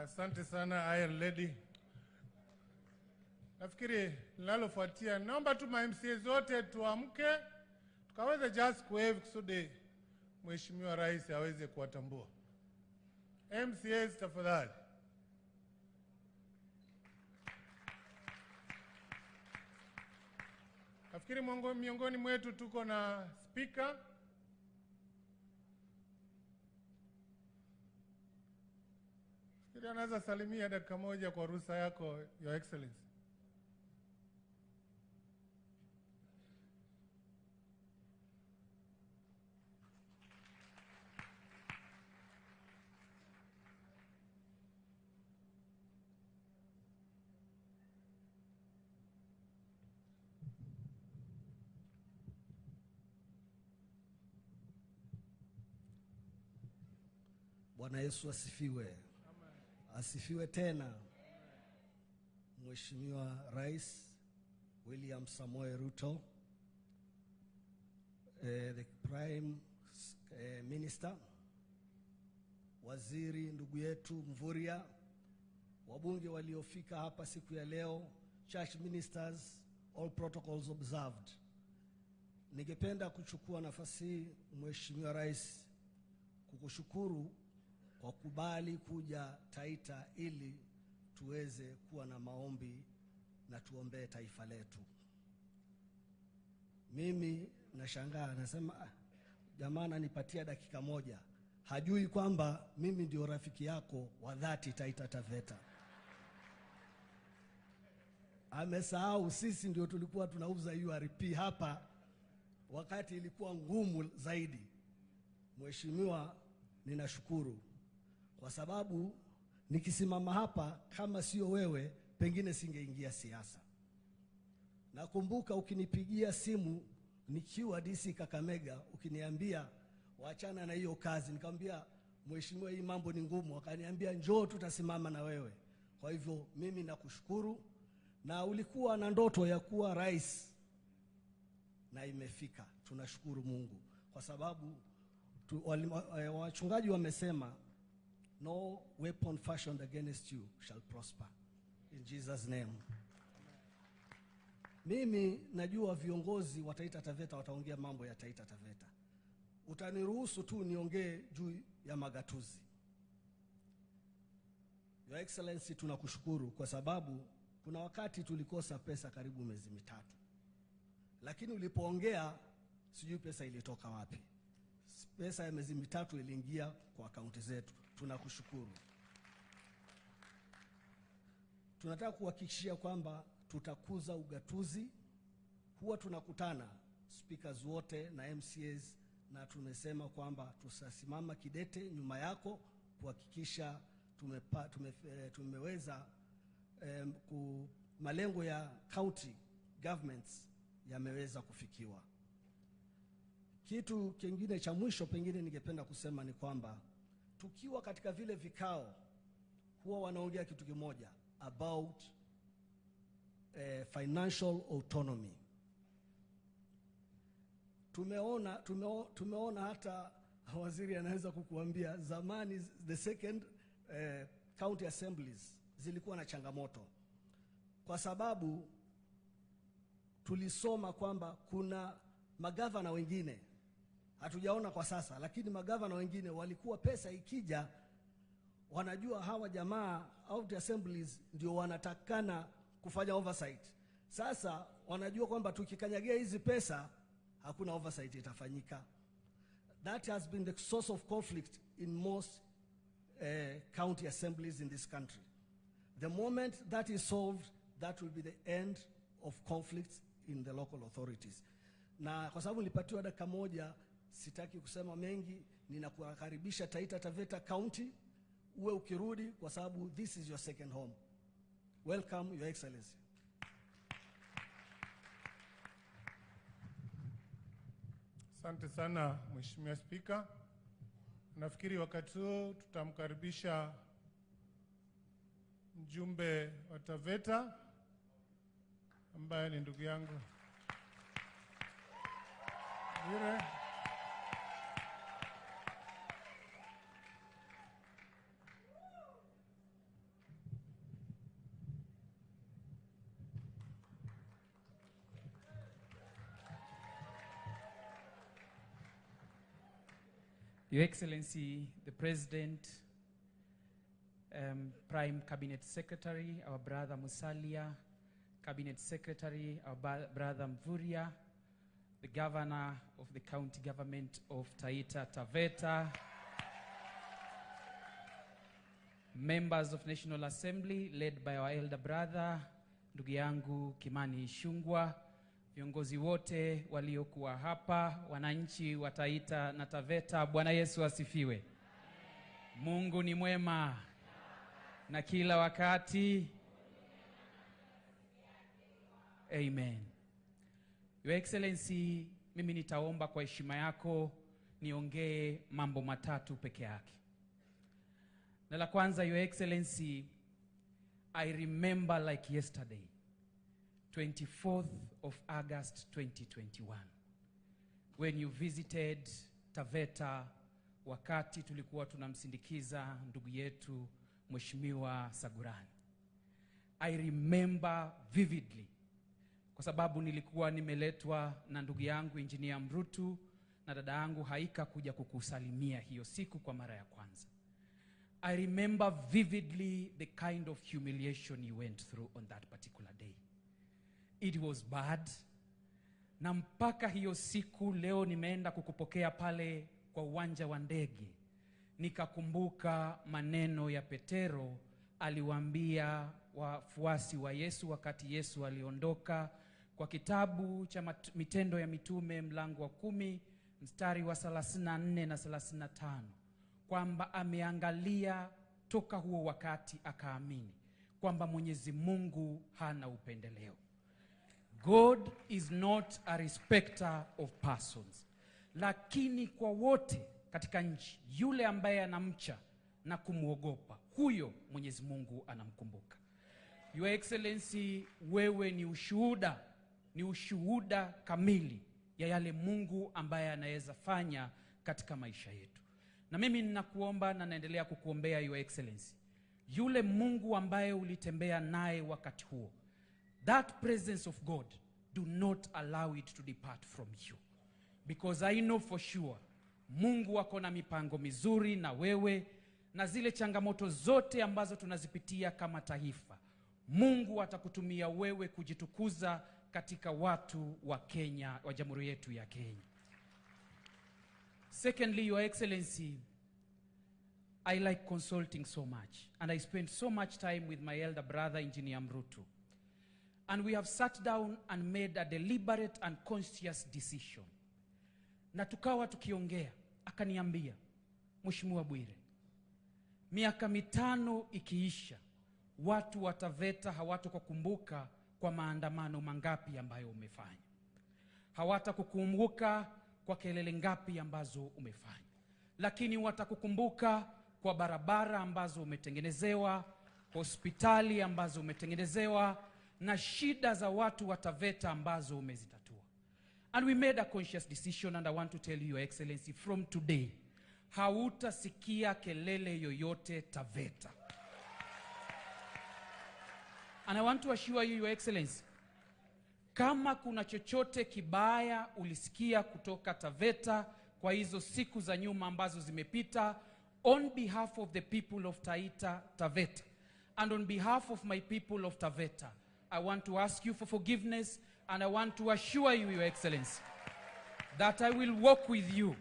Speaker 3: Asante sana Iron Lady. Nafikiri linalofuatia, naomba tu MCA zote tuamke tukaweze just kuwave kusudi Mheshimiwa Rais aweze kuwatambua. MCAs tafadhali. Nafikiri miongoni mwetu tuko na speaker. Nafikiri anaweza salimia dakika moja kwa ruhusa yako, Your Excellency.
Speaker 9: Bwana Yesu asifiwe. Asifiwe tena. Mheshimiwa Rais William Samoei Ruto, the Prime Minister, Waziri ndugu yetu Mvurya, wabunge waliofika hapa siku ya leo, church ministers, all protocols observed. Ningependa kuchukua nafasi hii Mheshimiwa Rais kukushukuru kwa kubali kuja Taita ili tuweze kuwa na maombi na tuombee taifa letu. Mimi nashangaa, nasema jamaa nipatia dakika moja, hajui kwamba mimi ndio rafiki yako wa dhati Taita Taveta. Amesahau sisi ndio tulikuwa tunauza URP hapa wakati ilikuwa ngumu zaidi. Mheshimiwa, ninashukuru kwa sababu nikisimama hapa kama sio wewe pengine singeingia siasa. Nakumbuka ukinipigia simu nikiwa DC Kakamega ukiniambia waachana na hiyo kazi, nikamwambia Mheshimiwa, hii mambo ni ngumu. Akaniambia njoo tutasimama na wewe. Kwa hivyo mimi nakushukuru, na ulikuwa na ndoto ya kuwa rais na imefika. Tunashukuru Mungu kwa sababu wachungaji wamesema no weapon fashioned against you shall prosper in Jesus name. Mimi najua viongozi wa Taita Taveta wataongea mambo ya Taita Taveta. Utaniruhusu tu niongee juu ya magatuzi. Your Excellency, tunakushukuru kwa sababu kuna wakati tulikosa pesa karibu miezi mitatu. Lakini ulipoongea sijui pesa ilitoka wapi. Pesa ya miezi mitatu iliingia kwa akaunti zetu. Tunakushukuru. Tunataka kuhakikishia kwamba tutakuza ugatuzi. Huwa tunakutana speakers wote na MCAs na tumesema kwamba tutasimama kidete nyuma yako kuhakikisha tumeweza malengo ya county governments yameweza kufikiwa. Kitu kingine cha mwisho pengine ningependa kusema ni kwamba tukiwa katika vile vikao huwa wanaongea kitu kimoja about financial autonomy. Tumeona hata waziri anaweza kukuambia zamani the second county assemblies zilikuwa na changamoto kwa sababu tulisoma kwamba kuna magavana wengine, hatujaona kwa sasa, lakini magavana wengine walikuwa pesa ikija wanajua hawa jamaa out assemblies ndio wanatakana kufanya oversight. Sasa wanajua kwamba tukikanyagia hizi pesa hakuna oversight itafanyika. That has been the source of conflict in most county assemblies in this country. The moment that is solved, that will be the end of conflicts in the local authorities. Na kwa sababu nilipatiwa dakika moja, sitaki kusema mengi, ninakukaribisha Taita Taveta County, uwe ukirudi kwa sababu this is your second home. Welcome, Your Excellency.
Speaker 3: Asante sana Mheshimiwa Speaker.
Speaker 10: Nafikiri wakati huu tutamkaribisha mjumbe wa Taveta ambaye ni ndugu yangu Bwire.
Speaker 11: Your Excellency, the President, Prime Cabinet Secretary, our brother Musalia, Cabinet Secretary, our brother Mvuria, the Governor of the County Government of Taita Taveta, members of National Assembly led by our elder brother, ndugu yangu Kimani Ichung'wah, viongozi wote waliokuwa hapa, wananchi wa Taita na Taveta, Bwana Yesu asifiwe. Mungu ni mwema na kila wakati. Amen. Your Excellency, mimi nitaomba kwa heshima yako niongee mambo matatu peke yake. Na la kwanza, Your Excellency, I remember like yesterday, 24th of August 2021, when you visited Taveta wakati tulikuwa tunamsindikiza ndugu yetu Mheshimiwa Sagurani. I remember vividly, kwa sababu nilikuwa nimeletwa na ndugu yangu Engineer Ruto na dada yangu Haika kuja kukusalimia hiyo siku kwa mara ya kwanza. I remember vividly the kind of humiliation you went through on that particular day. It was bad. Na mpaka hiyo siku leo nimeenda kukupokea pale kwa uwanja wa ndege, nikakumbuka maneno ya Petero aliwaambia wafuasi wa Yesu wakati Yesu aliondoka, kwa kitabu cha Mitendo ya Mitume mlango wa 10 mstari wa 34 na 35, kwamba ameangalia toka huo wakati akaamini kwamba Mwenyezi Mungu hana upendeleo. God is not a respecter of persons. Lakini kwa wote katika nchi, yule ambaye anamcha na kumuogopa, huyo Mwenyezi Mungu anamkumbuka. Your Excellency, wewe ni ushuhuda kamili ya yale Mungu ambaye anaweza fanya katika maisha yetu. Na mimi ninakuomba na naendelea kukuombea, Your Excellency, yule Mungu ambaye ulitembea naye wakati huo, that presence of God, do not allow it to depart from you. Because I know for sure, Mungu wako na mipango mizuri na wewe, na zile changamoto zote ambazo tunazipitia kama taifa, Mungu atakutumia wewe kujitukuza katika watu wa Kenya, wa jamhuri yetu ya Kenya. Secondly, Your Excellency, I like consulting so much, and I spent so much time with my elder brother, Engineer Ruto. And we have sat down and made a deliberate and conscious decision. Na tukawa tukiongea, akaniambia, Mheshimiwa Bwire, miaka 5 ikiisha, watu wa Taveta hawatakukumbuka kwa maandamano mangapi ambayo umefanya. Hawatakukumbuka kwa kelele ngapi ambazo umefanya. Lakini watakukumbuka kwa barabara ambazo umetengenezewa, hospitali ambazo umetengenezewa, na shida za watu wa Taveta ambazo umezitatua. And we made a conscious decision, and I want to tell you, Your Excellency, from today, hautasikia kelele yoyote Taveta. And I want to assure you, Your Excellency, kama kuna chochote kibaya ulisikia kutoka Taveta kwa hizo siku za nyuma ambazo zimepita, on behalf of the people of Taita Taveta, and on behalf of my people of Taveta, I want to ask you for forgiveness, and I want to assure you, Your Excellency, that I will walk with you.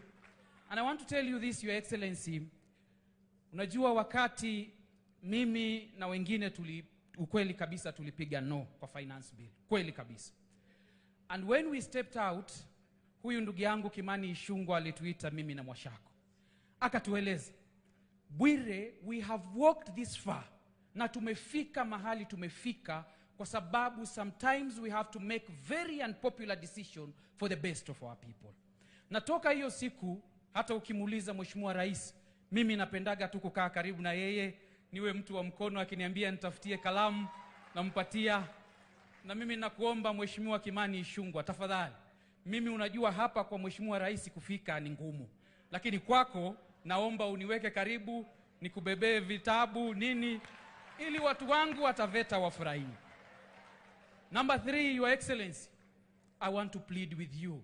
Speaker 11: And I want to tell you this, Your Excellency, unajua wakati mimi na wengine ukweli kabisa tulipiga no kwa finance bill, kweli kabisa. And when we stepped out, huyu ndugu yangu Kimani Ichung'wah alituita mimi na Mwashako, akatueleza, Bwire, we have walked this far, na tumefika mahali tumefika kwa sababu sometimes we have to make very unpopular decision for the best of our people. Na toka hiyo siku, hata ukimuuliza Mheshimiwa Rais, Mimi napendaga tu kukaa karibu na yeye, niwe mtu wa mkono, akiniambia nitafutie kalamu nampatia. Na mimi nakuomba Mheshimiwa Kimani Ichung'wah, tafadhali. Mimi unajua hapa kwa Mheshimiwa Rais kufika ni ngumu. Lakini kwako naomba uniweke karibu, nikubebee vitabu nini, ili watu wangu wa Taveta wafurahi. Number 3, Your Excellency, I want to plead with you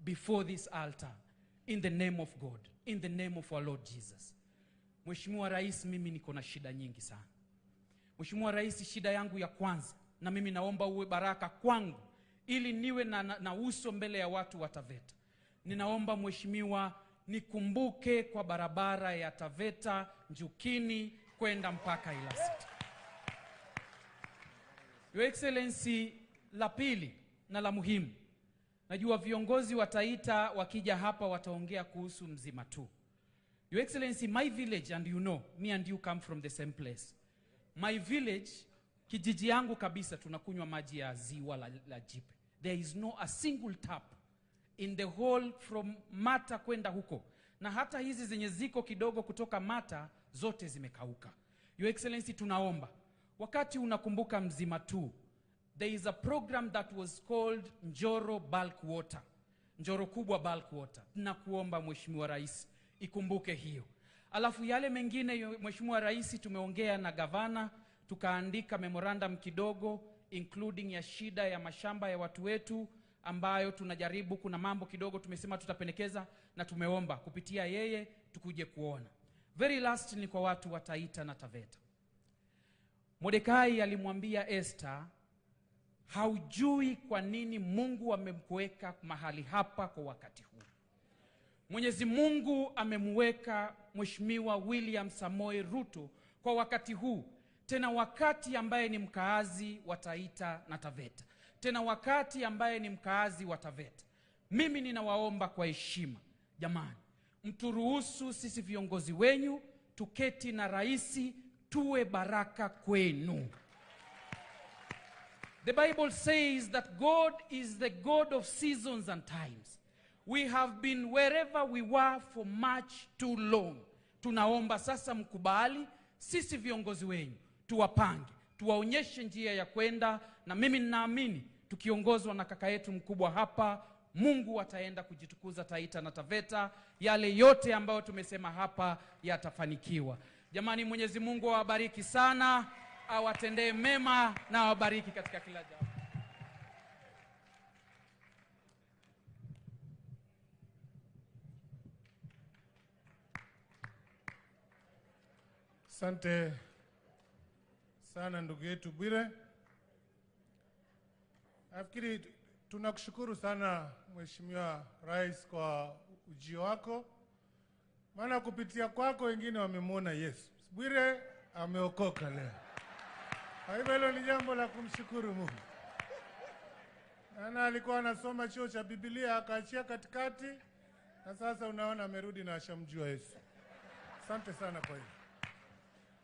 Speaker 11: before this altar, in the name of God, in the name of our Lord Jesus. Mheshimiwa Rais, mimi niko na shida nyingi sana. Mheshimiwa Rais, shida yangu ya kwanza, na mimi naomba uwe baraka kwangu, ili niwe na uso mbele ya watu wa Taveta. Ninaomba Mheshimiwa, nikumbuke kwa barabara ya Taveta Njukini kwenda mpaka Ilasiti. Your Excellency, la pili na la muhimu, najua viongozi wa Taita wakija hapa wataongea kuhusu Mzima tu. Your Excellency, my village, and you know, me and you come from the same place. My village, kijiji yangu kabisa, tunakunywa maji ya ziwa la Jipe. There is no a single tap in the whole from Mata kwenda huko. Na hata hizi zenye ziko kidogo kutoka Mata, zote zimekauka. Your Excellency, tunaomba, wakati unakumbuka Mzima tu, there is a program that was called Njoro Bulk Water. Njoro kubwa bulk water. Tunakuomba Mheshimiwa Rais, ikumbuke hiyo. Alafu yale mengine Mheshimiwa Rais, tumeongea na gavana, tukaandika memorandum kidogo, including ya shida ya mashamba ya watu wetu, ambayo tunajaribu, kuna mambo kidogo tumesema tutapendekeza, na tumeomba kupitia yeye tukuje kuona. Very last ni kwa watu wa Taita na Taveta. Mordekai alimwambia Esther, haujui kwa nini Mungu amemkuweka mahali hapa kwa wakati huu. Mwenyezi Mungu amemweka Mheshimiwa William Samoei Ruto kwa wakati huu, tena wakati ambaye ni mkaazi wa Taita na Taveta, tena wakati ambaye ni mkaazi wa Taveta. Mimi ninawaomba kwa heshima, jamani, mturuhusu sisi viongozi wenyu tuketi na raisi, tuwe baraka kwenu. The Bible says that God is the God of seasons and times. We have been wherever we were for much too long. Tunaomba sasa mkubali, sisi viongozi wenyu tuwapange, tuwaonyeshe njia ya kwenda, na mimi ninaamini tukiongozwa na kaka yetu mkubwa hapa, Mungu ataenda kujitukuza Taita na Taveta. Yale yote ambayo tumesema hapa yatafanikiwa. Jamani, Mwenyezi Mungu awabariki sana, awatendee mema na awabariki katika kila jambo.
Speaker 10: Asante sana ndugu yetu Bwire. Nafikiri tunakushukuru sana Mheshimiwa Rais kwa ujio wako. Maana kupitia kwako wengine wamemwona Yesu. Bwire ameokoka leo. Kwa hivyo hilo ni jambo la kumshukuru Mungu. Ana alikuwa anasoma chuo cha Biblia akaachia katikati, na sasa unaona amerudi na ashamjua Yesu. Asante sana kwa hiyo.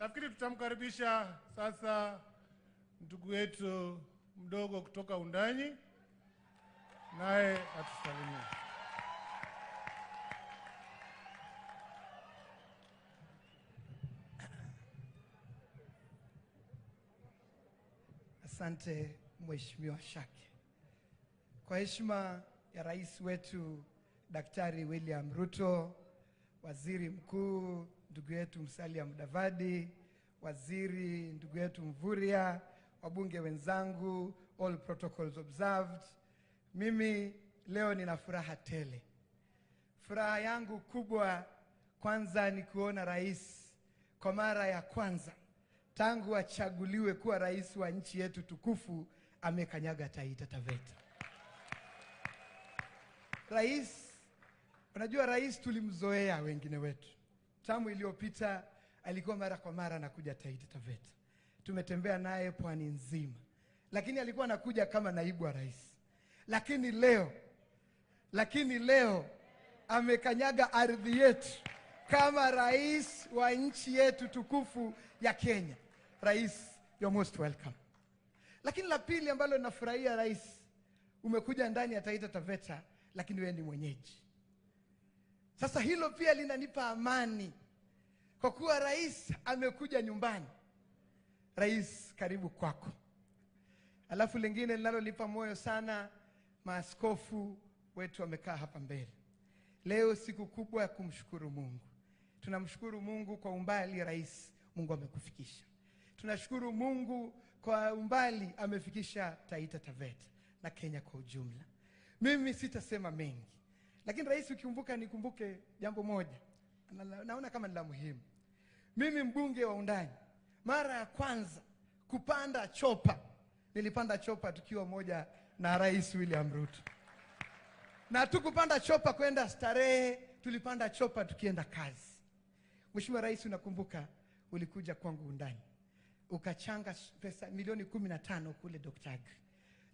Speaker 10: Nafikiri tutamkaribisha sasa ndugu yetu mdogo kutoka Undanyi, naye atusalimie.
Speaker 1: Asante Mheshimiwa Shake. Kwa heshima ya rais wetu Daktari William Ruto, waziri mkuu ndugu yetu Musalia Mudavadi, waziri ndugu yetu Mvurya, wabunge wenzangu, all protocols observed, mimi leo nina furaha tele. Furaha yangu kubwa kwanza ni kuona rais kwa mara ya kwanza tangu achaguliwe kuwa rais wa nchi yetu tukufu amekanyaga Taita Taveta. Rais, unajua rais tulimzoea wengine wetu. Tamu iliyopita alikuwa mara kwa mara anakuja Taita Taveta. Tumetembea naye pwani nzima. Lakini alikuwa anakuja kama naibu wa rais. Lakini leo amekanyaga ardhi yetu kama rais wa nchi yetu tukufu ya Kenya. Rais, you're most welcome. Lakini la pili ambalo nafurahia rais, umekuja ndani ya Taita Taveta, lakini wewe ni mwenyeji. Sasa hilo pia linanipa amani
Speaker 12: Kwa kuwa rais amekuja nyumbani, rais karibu kwako. Alafu lingine linalolipa moyo sana, maaskofu wetu wamekaa hapa mbele. Leo siku kubwa ya kumshukuru Mungu. Tunamshukuru Mungu kwa umbali rais Mungu amekufikisha. Tunashukuru Mungu kwa umbali amefikisha Taita Taveta na Kenya kwa ujumla. Mimi sitasema mengi, lakini rais ukikumbuka nikumbuke jambo moja. Naona kama ni la muhimu. Mimi mbunge wa Undani, mara ya kwanza kupanda chopa, nilipanda chopa tukiwa moja na Rais William Ruto. Na tukupanda chopa kwenda starehe, tulipanda chopa tukienda kazi. Mheshimiwa Rais, unakumbuka ulikuja kwangu Undani, ukachanga pesa milioni 15 kule P.A.G.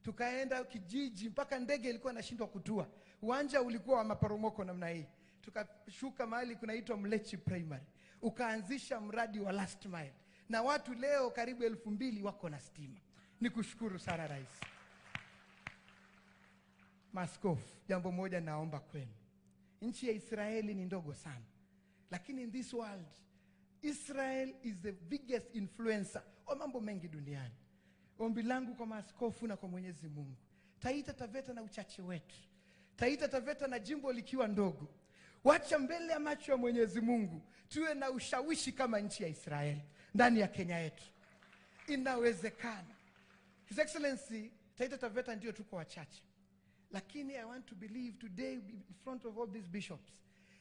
Speaker 12: Tukaenda kijiji mpaka ndege ilikuwa inashindwa kutua. Uwanja ulikuwa wa maporomoko namna hii. Tukashuka mahali kunaitwa Mlechi Primary. Ukaanzisha mradi wa last mile. Na watu leo karibu 2,000 wako na stima. Nikushukuru sana rais. Maaskofu, jambo moja naomba kwenu. Nchi ya Israeli ni ndogo sana. Lakini in this world, Israel is the biggest influencer wa mambo mengi duniani. Ombi langu kwa maaskofu na kwa Mwenyezi Mungu, Taita Taveta na uchache wetu, Taita Taveta na jimbo likiwa ndogo, wacha mbele ya macho ya Mwenyezi Mungu tuwe na ushawishi kama nchi ya Israeli ndani ya Kenya yetu. Inawezekana. His Excellency, Taita Taveta ndio tuko wachache, lakini I want to believe today in front of all these bishops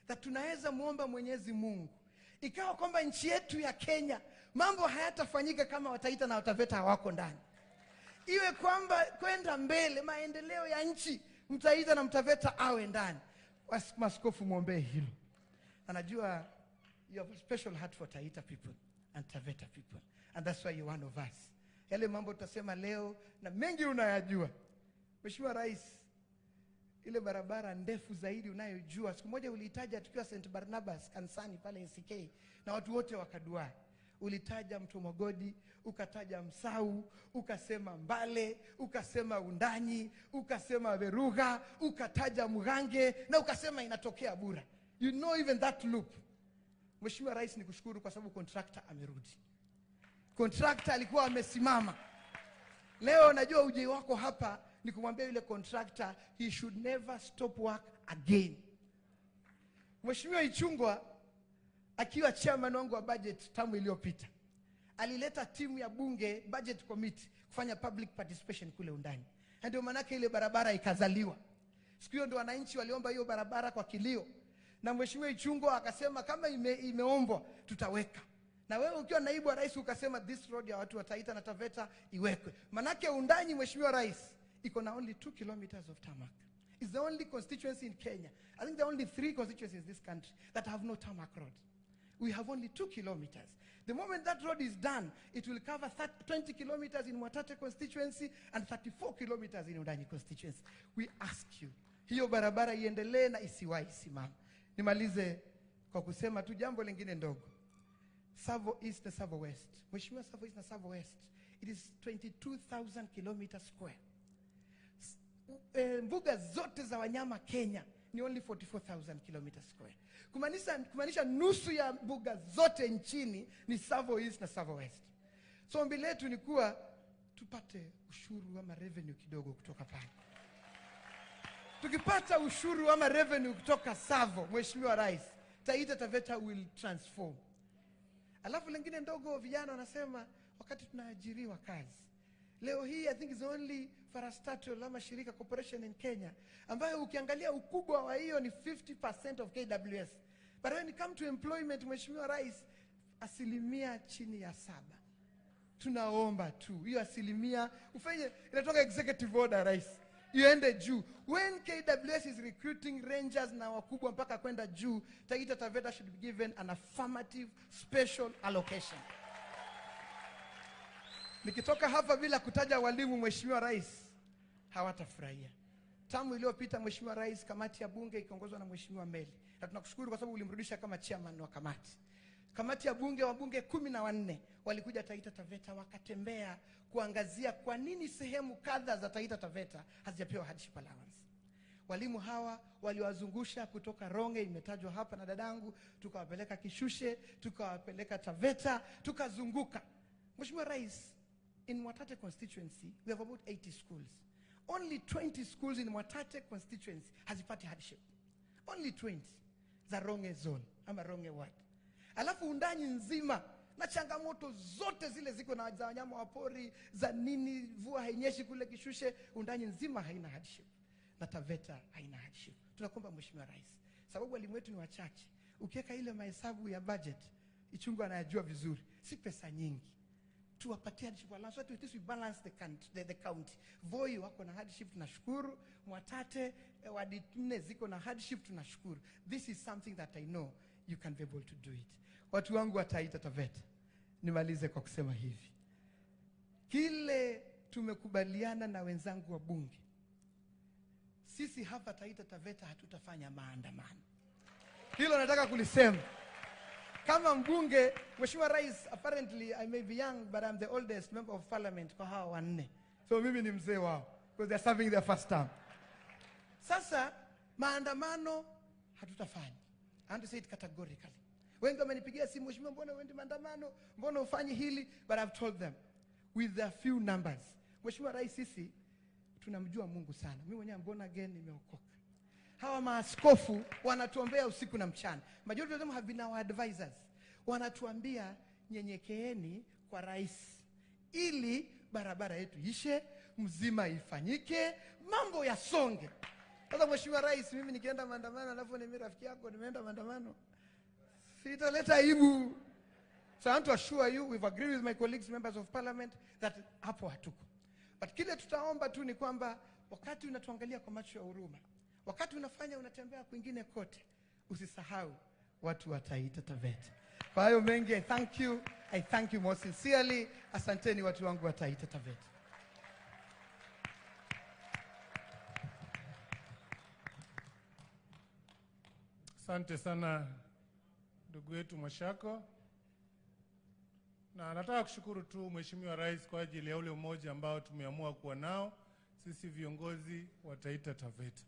Speaker 12: that tunaweza muomba Mwenyezi Mungu ikawa kwamba nchi yetu ya Kenya mambo hayatafanyika kama Wataita na Wataveta hawako ndani. Iwe kwamba kwenda mbele maendeleo ya nchi Mtaita na Mtaveta awe ndani. Maaskofu muombe hilo. Anajua you have a special heart for Taita people and Taveta people, and that's why you're one of us. Yale mambo tutasema leo na mengi unayajua. Mheshimiwa Rais, ile barabara ndefu zaidi unayojua, siku moja ulitaja tukiwa St. Barnabas kanisani pale NCK na watu wote wakadua. Ulitaja Mto Mogodi, ukataja Msau, ukasema Mbale, ukasema Undanyi, ukasema Veruga, ukataja Mugange na ukasema inatokea Bura. You know even that loop. Mheshimiwa Rais, nikushukuru kwa sababu contractor amerudi. Contractor alikuwa amesimama. Leo najua uje wako hapa ni kumwambia yule contractor he should never stop work again. Mheshimiwa Ichungwa akiwa chairman wangu wa budget tamu iliyopita, alileta timu ya bunge budget committee kufanya public participation kule Undani. Ndio manake ile barabara ikazaliwa. Siku hiyo ndio wananchi waliomba hiyo barabara kwa kilio. Na Mheshimiwa Ichungwa akasema kama imeombwa tutaweka. Na wewe ukiwa naibu wa rais ukasema this road ya watu wa Taita na Taveta iwekwe. Manake Undani, Mheshimiwa Rais, iko na only 2 kilometers of tarmac. It's the only constituency in Kenya. I think there are only 3 constituencies in this country that have no tarmac road. We have only 2 kilometers. The moment that road is done, it will cover 20 kilometers in Mwatate constituency and 34 kilometers in Undani constituency. We ask you, hiyo barabara iendelee na isiwahi simama. Nimalize kwa kusema tu jambo lingine ndogo. Savo East na Savo West. Mheshimiwa, Savo East na Savo West, it is 22,000 kilometers square. Mbuga zote za wanyama Kenya ni only 44,000 kilometers square. Kumaanisha nusu ya mbuga zote nchini ni Savo East na Savo West. So ombi letu ni kuwa tupate ushuru ama revenue kidogo kutoka pale. Tukipata ushuru ama revenue kutoka Savo, Mheshimiwa Rais, Taita Taveta will transform. Alafu lingine ndogo, vijana wanasema wakati tunaajiriwa kazi. Leo hii I think is only parastatal ama shirika corporation in Kenya ambayo ukiangalia ukubwa wa hiyo ni 50% of KWS. But when it come to employment, Mheshimiwa Rais, asilimia chini ya 7. Tunaomba tu hiyo asilimia ufanye, inatoka executive order Rais, iende juu. When KWS is recruiting rangers na wakubwa mpaka kwenda juu, Taita Taveta should be given an affirmative special allocation. Nikitoka hapa bila kutaja walimu, Mheshimiwa Rais, hawatafurahia. Tamu iliyopita, Mheshimiwa Rais, kamati ya bunge ikiongozwa na Mheshimiwa Meli, na tunakushukuru kwa sababu ulimrudisha kama chairman wa kamati. Kamati ya bunge, wabunge 14 walikuja Taita Taveta, wakatembea kuangazia kwa nini sehemu kadha za Taita Taveta hazijapewa hardship allowance. Walimu hawa waliwazungusha kutoka Ronge, imetajwa hapa na dadangu, tukawapeleka Kishushe, tukawapeleka Taveta, tukazunguka. Mheshimiwa Rais, in Mwatate constituency, we have about 80 schools. Only 20 schools in Mwatate constituency hazipati hardship. Only 20 za Ronge zone ama Ronge ward. Alafu Undanyi nzima na changamoto zote zile ziko na za wanyama wa pori, za nini, mvua hainyeshi kule Kishushe, Undanyi nzima haina hardship. Na Taveta haina hardship. Tunakuomba Mheshimiwa Rais, sababu walimu wetu ni wachache, ukiweka ile mahesabu ya budget, Ichungu anayajua vizuri, si pesa nyingi. Tuwapatie hardship allowance, so at least we balance the county. Voi wako na hardship, tunashukuru. Mwatate wadi 4 ziko na hardship, tunashukuru. This is something that I know you can be able to do it. Watu wangu wa Taita Taveta, nimalize kwa kusema hivi. Kile tumekubaliana na wenzangu wa bunge, sisi hapa Taita Taveta hatutafanya maandamano. Hilo nataka kulisema. Kama mbunge, Mheshimiwa Rais, apparently I may be young, but I'm the oldest member of parliament kwa hawa wanne. So mimi ni mzee wao, because they're serving their first term. Sasa, maandamano hatutafanya. I want to say it categorically. Wengi wamenipigia simu, Mheshimiwa, mbona uendi maandamano? Mbona ufanye hili? But I've told them, with their few numbers. Mheshimiwa Rais, sisi tunamjua Mungu sana. Mimi mwenyewe born again, nimeokoka. Hawa maaskofu wanatuombea usiku na mchana. Majority of them have been our advisors. Wanatuambia nyenyekeeni kwa rais, ili barabara yetu ishe, mzima ifanyike, mambo yasonge. Sasa Mheshimiwa Rais, mimi nikienda maandamano alafu ni rafiki yako nimeenda maandamano, sitaleta aibu. So I want to assure you, we've agreed with my colleagues, members of parliament, that hapo hatuko. But kile tutaomba tu ni kwamba wakati unatuangalia kwa macho ya huruma, wakati unatembea kwingine kote, usisahau watu wa Taita Taveta. Kwa hayo mengi, I thank you most sincerely. Asanteni watu wangu wa Taita Taveta.
Speaker 10: Asante sana ndugu wetu Mashako. Na nataka kushukuru tu Mheshimiwa Rais kwa ajili ya ule umoja ambao tumeamua kuwa nao sisi viongozi wa Taita Taveta.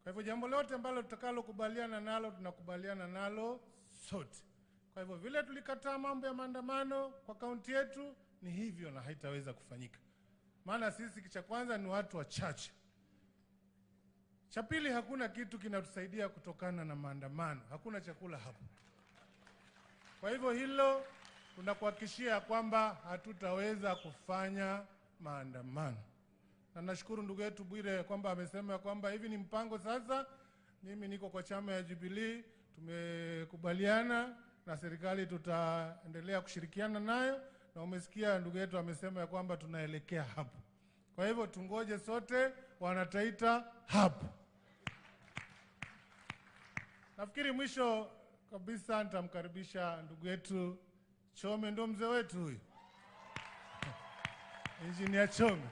Speaker 10: Kwa hivyo jambo lote ambalo tutakalokubaliana nalo, tunakubaliana nalo sote. Kwa hivyo vile tulikataa mambo ya maandamano kwa kaunti yetu, ni hivyo na haitaweza kufanyika. Maana sisi cha kwanza ni watu wachache. Cha pili, hakuna kitu kinatusaidia kutokana na maandamano. Hakuna chakula hapo. Kwa hivyo hilo tunakuhakikishia kwamba hatutaweza kufanya maandamano. Na nashukuru ndugu yetu Bwire kwamba amesema kwamba hivi ni mpango sasa. Mimi niko kwa chama ya Jubilee, tumekubaliana na serikali tutaendelea kushirikiana nayo, na umesikia ndugu yetu amesema kwamba tunaelekea hapo. Kwa hivyo tungoje sote wanataita hapo. Nafikiri mwisho kabisa nitamkaribisha ndugu yetu Chome, ndo mzee wetu huyu. Engineer Chome.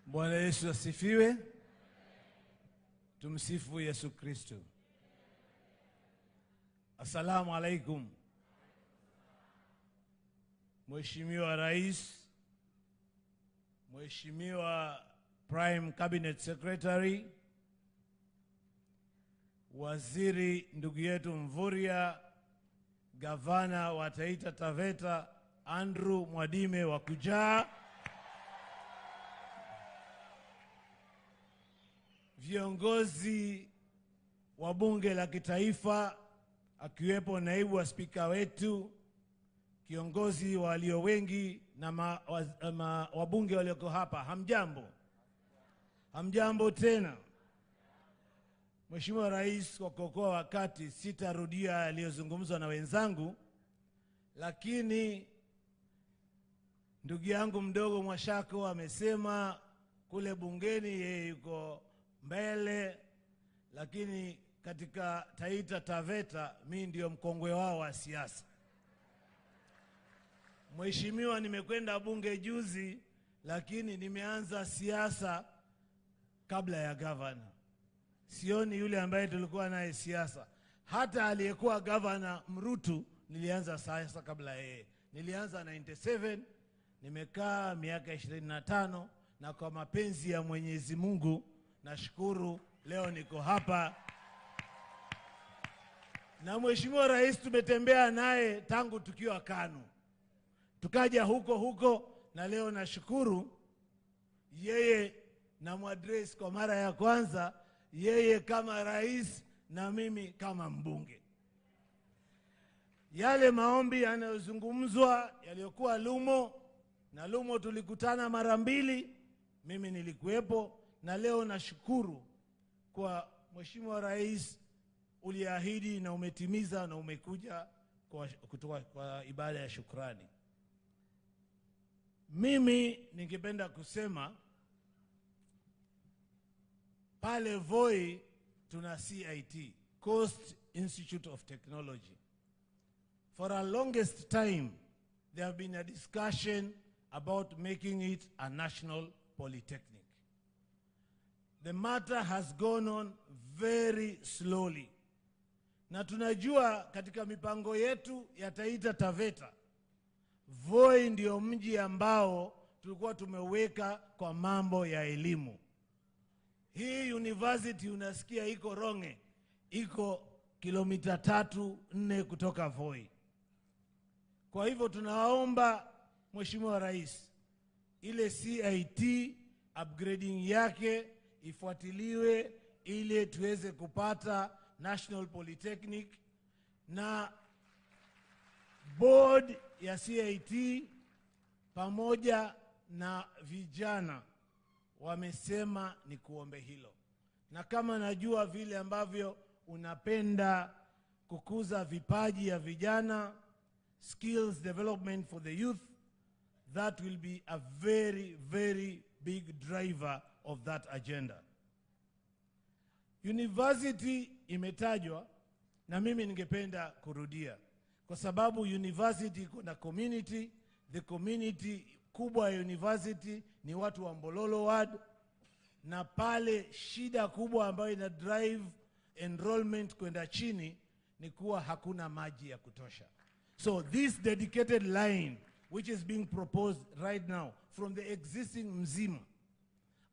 Speaker 13: Bwana Yesu asifiwe. Tumsifu Yesu Kristo. Assalamu alaikum. Mheshimiwa Rais, Mheshimiwa Prime Cabinet Secretary, Waziri ndugu yetu Mvurya, Gavana wa Taita Taveta Andrew Mwadime wa kujaa, viongozi wa bunge la kitaifa akiwepo naibu wa spika wetu, kiongozi walio wengi na wabunge walioko hapa, hamjambo. Hamjambo tena. Mheshimiwa Rais, kwa kuokoa wakati sitarudia yaliyozungumzwa na wenzangu, lakini ndugu yangu mdogo Mwashako amesema kule bungeni yeye yuko mbele, lakini katika Taita Taveta mimi ndio mkongwe wao wa siasa. Mheshimiwa, nimekwenda bunge juzi, lakini nimeanza siasa kabla ya gavana. Sioni yule ambaye tulikuwa naye siasa. Hata aliyekuwa gavana Ruto nilianza siasa kabla yeye. Nilianza 97, nimekaa miaka 25, na kwa mapenzi ya Mwenyezi Mungu nashukuru leo niko hapa. Na Mheshimiwa Rais tumetembea naye tangu tukiwa KANU. Tukaja huko na leo nashukuru yeye na mwadresi kwa mara ya kwanza, yeye kama rais na mimi kama mbunge. Yale maombi yanayozungumzwa yaliyokuwa Lumo, na Lumo tulikutana mara 2, mimi nilikuwepo, na leo nashukuru kwa Mheshimiwa Rais uliahidi na umetimiza na umekuja kutoka kwa ibada ya shukrani. Mimi ningependa kusema pale Voi tuna CIT, Coast Institute of Technology. For a longest time there have been a discussion about making it a national polytechnic. The matter has gone on very slowly. Na tunajua katika mipango yetu ya Taita Taveta, Voi ndio mji ambao tulikuwa tumeweka kwa mambo ya elimu. Hii university unasikia iko Ronge, iko kilomita 3-4 kutoka Voi. Kwa hivyo tunaomba Mheshimiwa Rais, ile CIT upgrading yake ifuatiliwe ili tuweze kupata National Polytechnic, na board ya CIT pamoja na vijana wamesema ni kuombe hilo. Na kama najua vile ambavyo unapenda kukuza vipaji ya vijana, skills development for the youth, that will be a very, very big driver of that agenda. University imetajwa, na mimi ningependa kurudia, kwa sababu university kuna community. The community kubwa ya university ni watu wa Mbololo ward, na pale shida kubwa ambayo ina drive enrollment kwenda chini ni kuwa hakuna maji ya kutosha. So this dedicated line which is being proposed right now from the existing Mzima,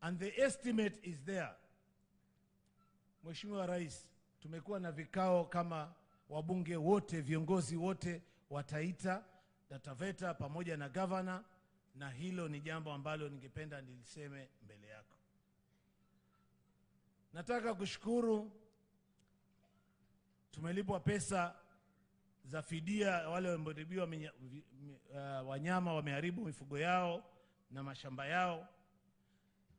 Speaker 13: and the estimate is there. Mheshimiwa Rais, tumekuwa na vikao kama wabunge wote, viongozi wote wa Taita na Taveta pamoja na governor, na hilo ni jambo ambalo ningependa niliseme mbele yako. Nataka kushukuru, tumelipwa pesa za fidia wale wameharibiwa wanyama wameharibu mifugo yao na mashamba yao.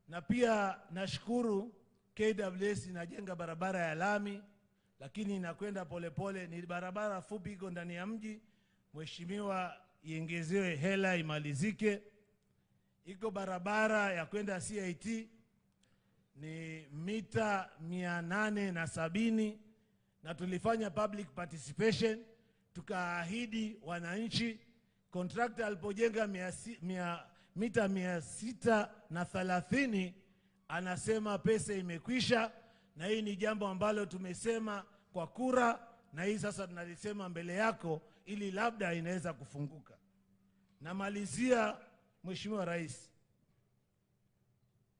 Speaker 13: Na pia nashukuru KWS inajenga barabara ya lami, lakini inakwenda polepole, ni barabara fupi iko ndani ya mji. Mheshimiwa, iengezewe hela imalizike. Iko barabara ya kwenda CIT ni mita 870, na tulifanya public participation, tukaahidi wananchi. Contractor alipojenga mita 630 anasema pesa imekwisha, na hii ni jambo ambalo tumesema kwa kura, na hii sasa tunalisema mbele yako ili labda inaweza kufunguka. Namalizia, Mheshimiwa Rais,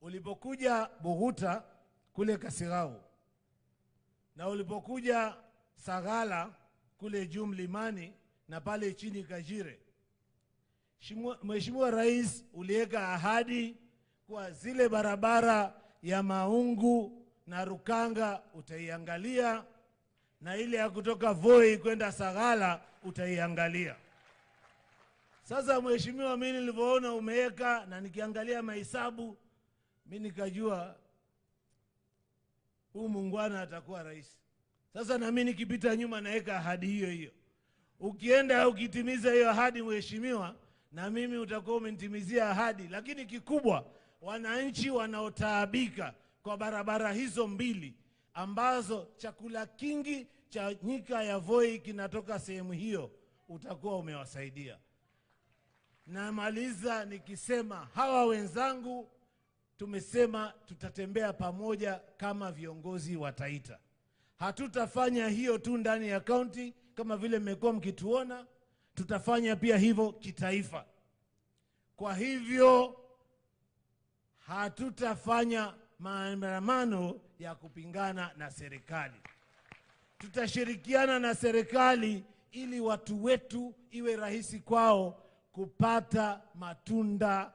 Speaker 13: ulipokuja Buhuta kule Kasigau na ulipokuja Sagala kule juu mlimani na pale chini Kajire, Mheshimiwa Rais uliweka ahadi kwa zile barabara ya Maungu na Rukanga utaiangalia, na ile ya kutoka Voi kwenda Sagala utaiangalia. Sasa Mheshimiwa, mimi nilivyoona umeweka na nikiangalia mahesabu, mimi nikajua huyu muungwana atakuwa rais. Sasa na mimi nikipita nyuma naweka ahadi hiyo hiyo. Ukienda ukitimiza hiyo ahadi Mheshimiwa, na mimi utakuwa umenitimizia ahadi. Lakini kikubwa, wananchi wanaotaabika kwa barabara hizo mbili ambazo chakula kingi cha nyika ya Voi kinatoka sehemu hiyo, utakuwa umewasaidia. Namaliza nikisema hawa wenzangu tumesema tutatembea pamoja kama viongozi wa Taita. Hatutafanya hiyo tu ndani ya kaunti kama vile mmekuwa mkituona, tutafanya pia hivyo kitaifa. Kwa hivyo hatutafanya maandamano ya kupingana na serikali. Tutashirikiana na serikali ili watu wetu iwe rahisi kwao kupata matunda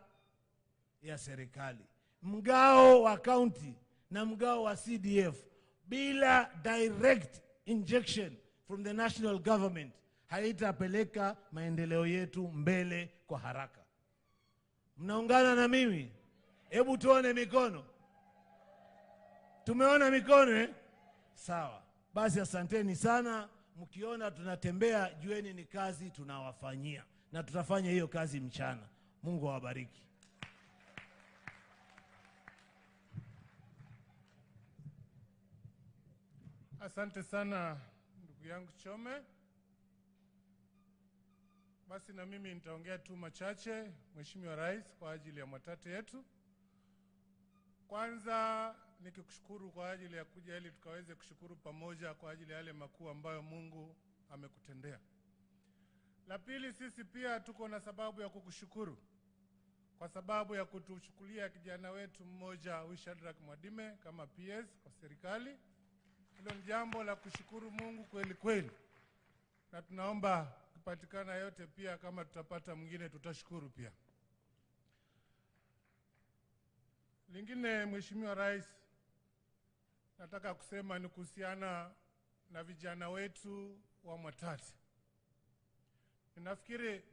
Speaker 13: ya serikali. Mgao wa county na mgao wa CDF bila direct injection from the national government haitapeleka maendeleo yetu mbele kwa haraka. Mnaungana na mimi? Hebu tuone mikono. Tumeona mikono eh? Sawa. Basi asanteni sana. Mkiona tunatembea, jueni ni kazi tunawafanyia, na tutafanya hiyo kazi mchana. Mungu awabariki.
Speaker 10: Asante sana ndugu yangu Chome. Basi na mimi nitaongea tu machache, Mheshimiwa Rais, kwa ajili ya Mwatate yetu. Kwanza nikikushukuru kwa ajili ya kuja ili tukaweze kushukuru pamoja kwa ajili ya yale makuu ambayo Mungu amekutendea. La pili, sisi pia tuko na sababu ya kukushukuru kwa sababu ya kutuchukulia kijana wetu mmoja Shadrack Mwadime kama PS kwa serikali. Hilo ni jambo la kushukuru Mungu kweli kweli. Na tunaomba kupatikana yote pia, kama tutapata mwingine tutashukuru pia. Lingine, Mheshimiwa Rais, nataka kusema ni kuhusiana na vijana wetu wa Mwatate. Ninafikiri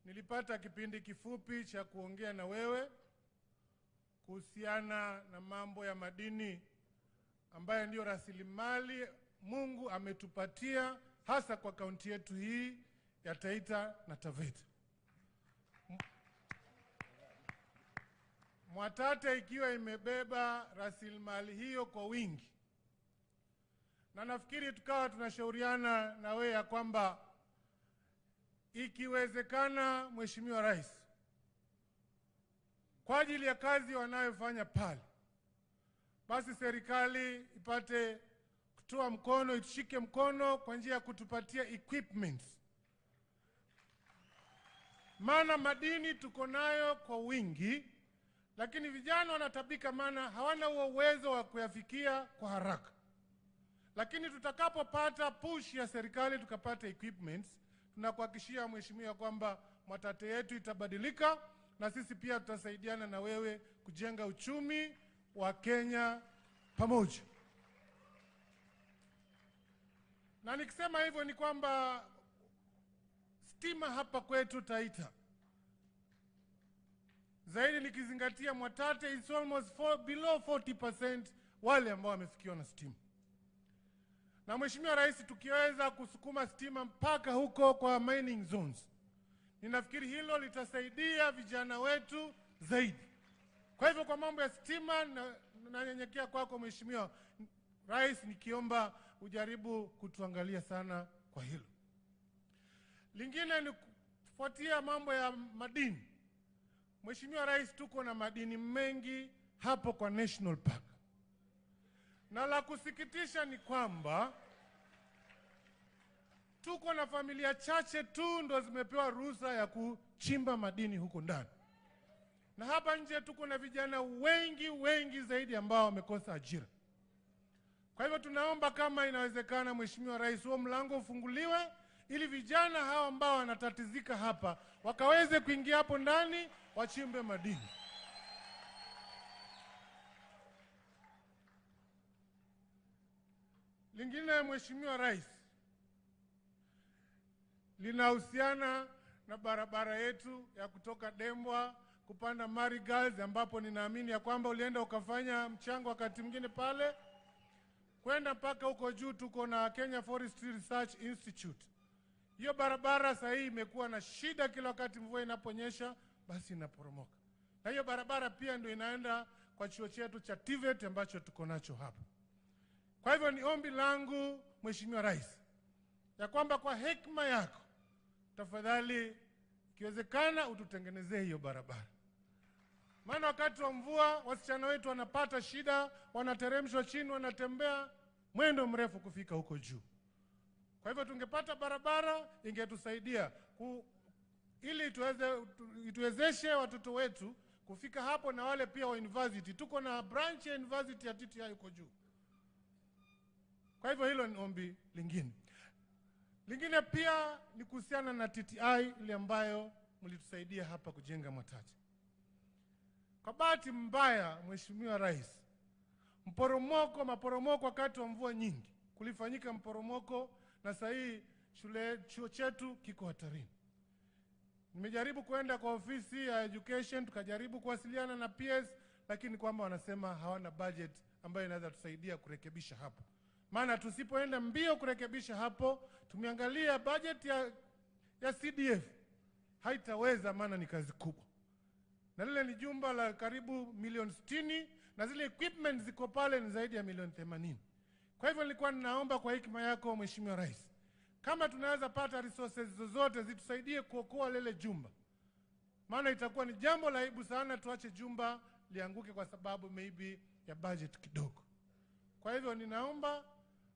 Speaker 10: nilipata kipindi kifupi cha kuongea na wewe kuhusiana na mambo ya madini ambayo ndio rasilimali Mungu ametupatia hasa kwa kaunti yetu hii ya Taita na Taveta. Mwatate ikiwa imebeba rasilimali hiyo kwa wingi. Na nafikiri tukawa tunashauriana na wewe ya kwamba ikiwezekana, Mheshimiwa Rais, kwa ajili ya kazi wanayofanya pale, basi serikali ipate kutoa mkono, itushike mkono kwa njia ya kutupatia equipments. Maana madini tuko nayo kwa wingi, lakini vijana wanatabika maana hawana uwezo wa kuyafikia kwa haraka. Lakini tutakapopata push ya serikali tukapata equipments, tunakuhakikishia Mheshimiwa kwamba Mwatate yetu itabadilika, na sisi pia tutasaidiana na wewe kujenga uchumi wa Kenya pamoja. Na nikisema hivyo ni kwamba stima hapa kwetu Taita, zaidi nikizingatia Mwatate is almost below 40% wale ambao wamefikiwa na stima. Na Mheshimiwa Rais, tukiweza kusukuma stima mpaka huko kwa mining zones, ninafikiri hilo litasaidia vijana wetu zaidi. Kwa hivyo kwa mambo ya stima nanyenyekea kwako Mheshimiwa Rais, nikiomba ujaribu kutuangalia sana kwa hilo. Lingine ni kufuatia mambo ya madini. Mheshimiwa Rais, tuko na madini mengi hapo kwa National Park. Na la kusikitisha ni kwamba tuko na familia chache tu ndo zimepewa ruhusa ya kuchimba madini huko ndani. Na hapa nje tuko na vijana wengi zaidi ambao wamekosa ajira. Kwa hivyo tunaomba kama inawezekana, Mheshimiwa Rais, huo mlango ufunguliwe ili vijana hao ambao wanatatizika hapa wakaweze kuingia hapo ndani wachimbe madini. Lingine, Mheshimiwa Rais, linahusiana na barabara yetu ya kutoka Dembwa kupanda Marigold, ambapo ninaamini ya kwamba ulienda ukafanya mchango wakati mwingine pale kwenda mpaka huko juu. Tuko na Kenya Forestry Research Institute. Hiyo barabara sasa hii imekuwa na shida, kila wakati mvua inaponyesha basi inaporomoka. Na hiyo barabara pia ndio inaenda kwa chuo chetu cha Taveta ambacho tuko nacho hapa. Kwa hivyo ni ombi langu Mheshimiwa Rais ya kwamba kwa hekima yako tafadhali ikiwezekana ututengenezee hiyo barabara. Maana wakati wa mvua wasichana wetu wanapata shida, wanateremshwa chini, wanatembea mwendo mrefu kufika huko juu. Kwa hivyo tungepata barabara ingetusaidia ili ituwezeshe watoto wetu kufika hapo, na wale pia wa university. Tuko na branch ya university ya TTI huko juu. Kwa hivyo hilo ni ombi lingine. Lingine pia ni kuhusiana na TTI ile ambayo mlitusaidia hapa kujenga Mwatate. Kwa bahati mbaya, Mheshimiwa Rais, maporomoko wakati wa mvua nyingi, kulifanyika mporomoko, na sasa hii chuo chetu kiko hatarini. Nimejaribu kwenda kwa ofisi ya education, tukajaribu kuwasiliana na PS, lakini kwamba wanasema hawana budget ambayo inaweza tusaidia kurekebisha hapo. Maana tusipoenda mbio kurekebisha hapo, tumeangalia budget ya CDF haitaweza, maana ni kazi kubwa. Na lile ni jumba la karibu milioni 60, na zile equipment ziko pale ni zaidi ya milioni 80. Kwa hivyo nilikuwa ninaomba kwa hekima yako Mheshimiwa Rais, kama tunaweza pata resources zozote zitusaidie kuokoa lile jumba. Maana itakuwa ni jambo la aibu sana tuache jumba lianguke kwa sababu maybe ya budget kidogo. Kwa hivyo ninaomba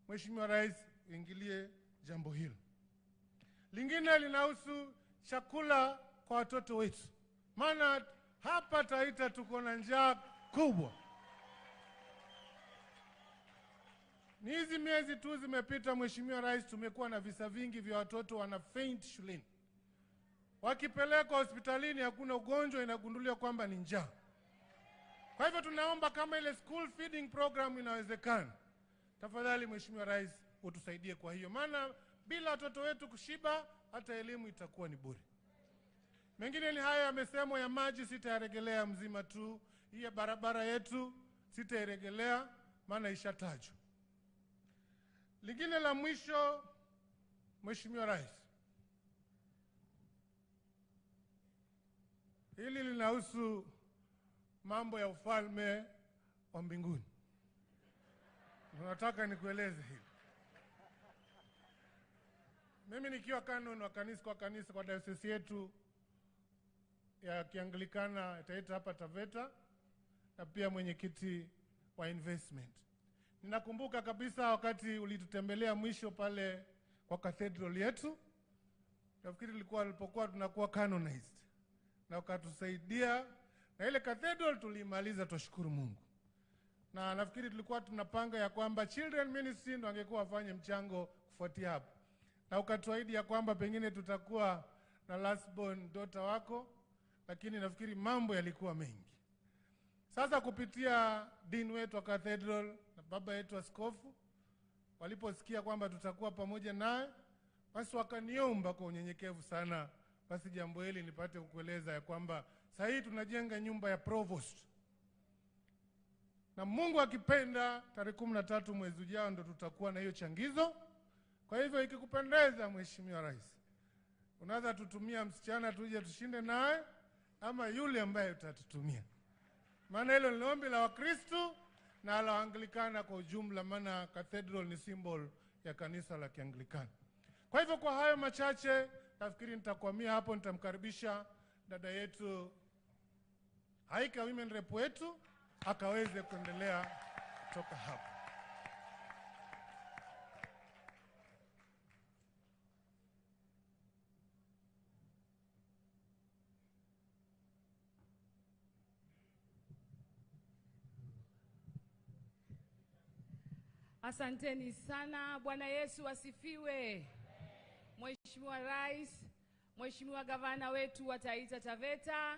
Speaker 10: Mheshimiwa Rais uingilie jambo hilo. Lingine linahusu chakula kwa watoto wetu. Maana hapa Taita tuko na njaa kubwa. Ni hizi miezi tu zimepita Mheshimiwa Rais, tumekuwa na visa vingi vya watoto wana faint shuleni. Wakipelekwa hospitalini hakuna ugonjwa, inagunduliwa kwamba ni njaa. Kwa hivyo tunaomba kama ile school feeding program inawezekana, tafadhali Mheshimiwa Rais utusaidie kwa hiyo. Maana bila watoto wetu kushiba hata elimu itakuwa ni bure. Mengine ni haya yamesemwa ya maji, sitayarejelea mzima tu. Hii ya barabara yetu sitayarejelea maana ishatajwa. Lingine la mwisho Mheshimiwa Rais, hili linahusu mambo ya ufalme wa mbinguni. Nataka nikueleze hili. Mimi nikiwa canon wa kanisa kwa diocese yetu ya Kianglikana Taita hapa Taveta, na pia mwenyekiti wa investment. Ninakumbuka kabisa wakati ulitutembelea mwisho pale kwa cathedral yetu. Nafikiri ilikuwa alipokuwa tunakuwa canonized, na ukatusaidia, na ile cathedral tulimaliza, tushukuru Mungu. Na nafikiri tulikuwa tunapanga ya kwamba children ministry ndio angekuwa afanye mchango kufuatia hapo. Na ukatuahidi ya kwamba pengine tutakuwa na last born daughter wako, lakini nafikiri mambo yalikuwa mengi. Sasa kupitia dean wetu wa cathedral na baba yetu askofu, waliposikia kwamba tutakuwa pamoja naye, basi wakaniomba kwa unyenyekevu sana, basi jambo hili nipate kukueleza ya kwamba sasa hii tunajenga nyumba ya provost. Na Mungu akipenda tarehe 13 mwezi ujao ndo tutakuwa na hiyo changizo. Kwa hivyo ikikupendeza Mheshimiwa Rais, unaweza tutumia msichana tuje tushinde naye, ama yule ambaye utatutumia. Maana hilo ni ombi la Wakristo na la Anglikana kwa ujumla, maana cathedral ni symbol ya kanisa la Kianglikana. Kwa hivyo kwa hayo machache nafikiri nitakwamia hapo. Nitamkaribisha dada yetu Haika, women rep wetu, akaweze kuendelea kutoka hapo.
Speaker 14: Asanteni sana. Bwana Yesu asifiwe. Mheshimiwa Rais, Mheshimiwa Gavana wetu wa Taita Taveta,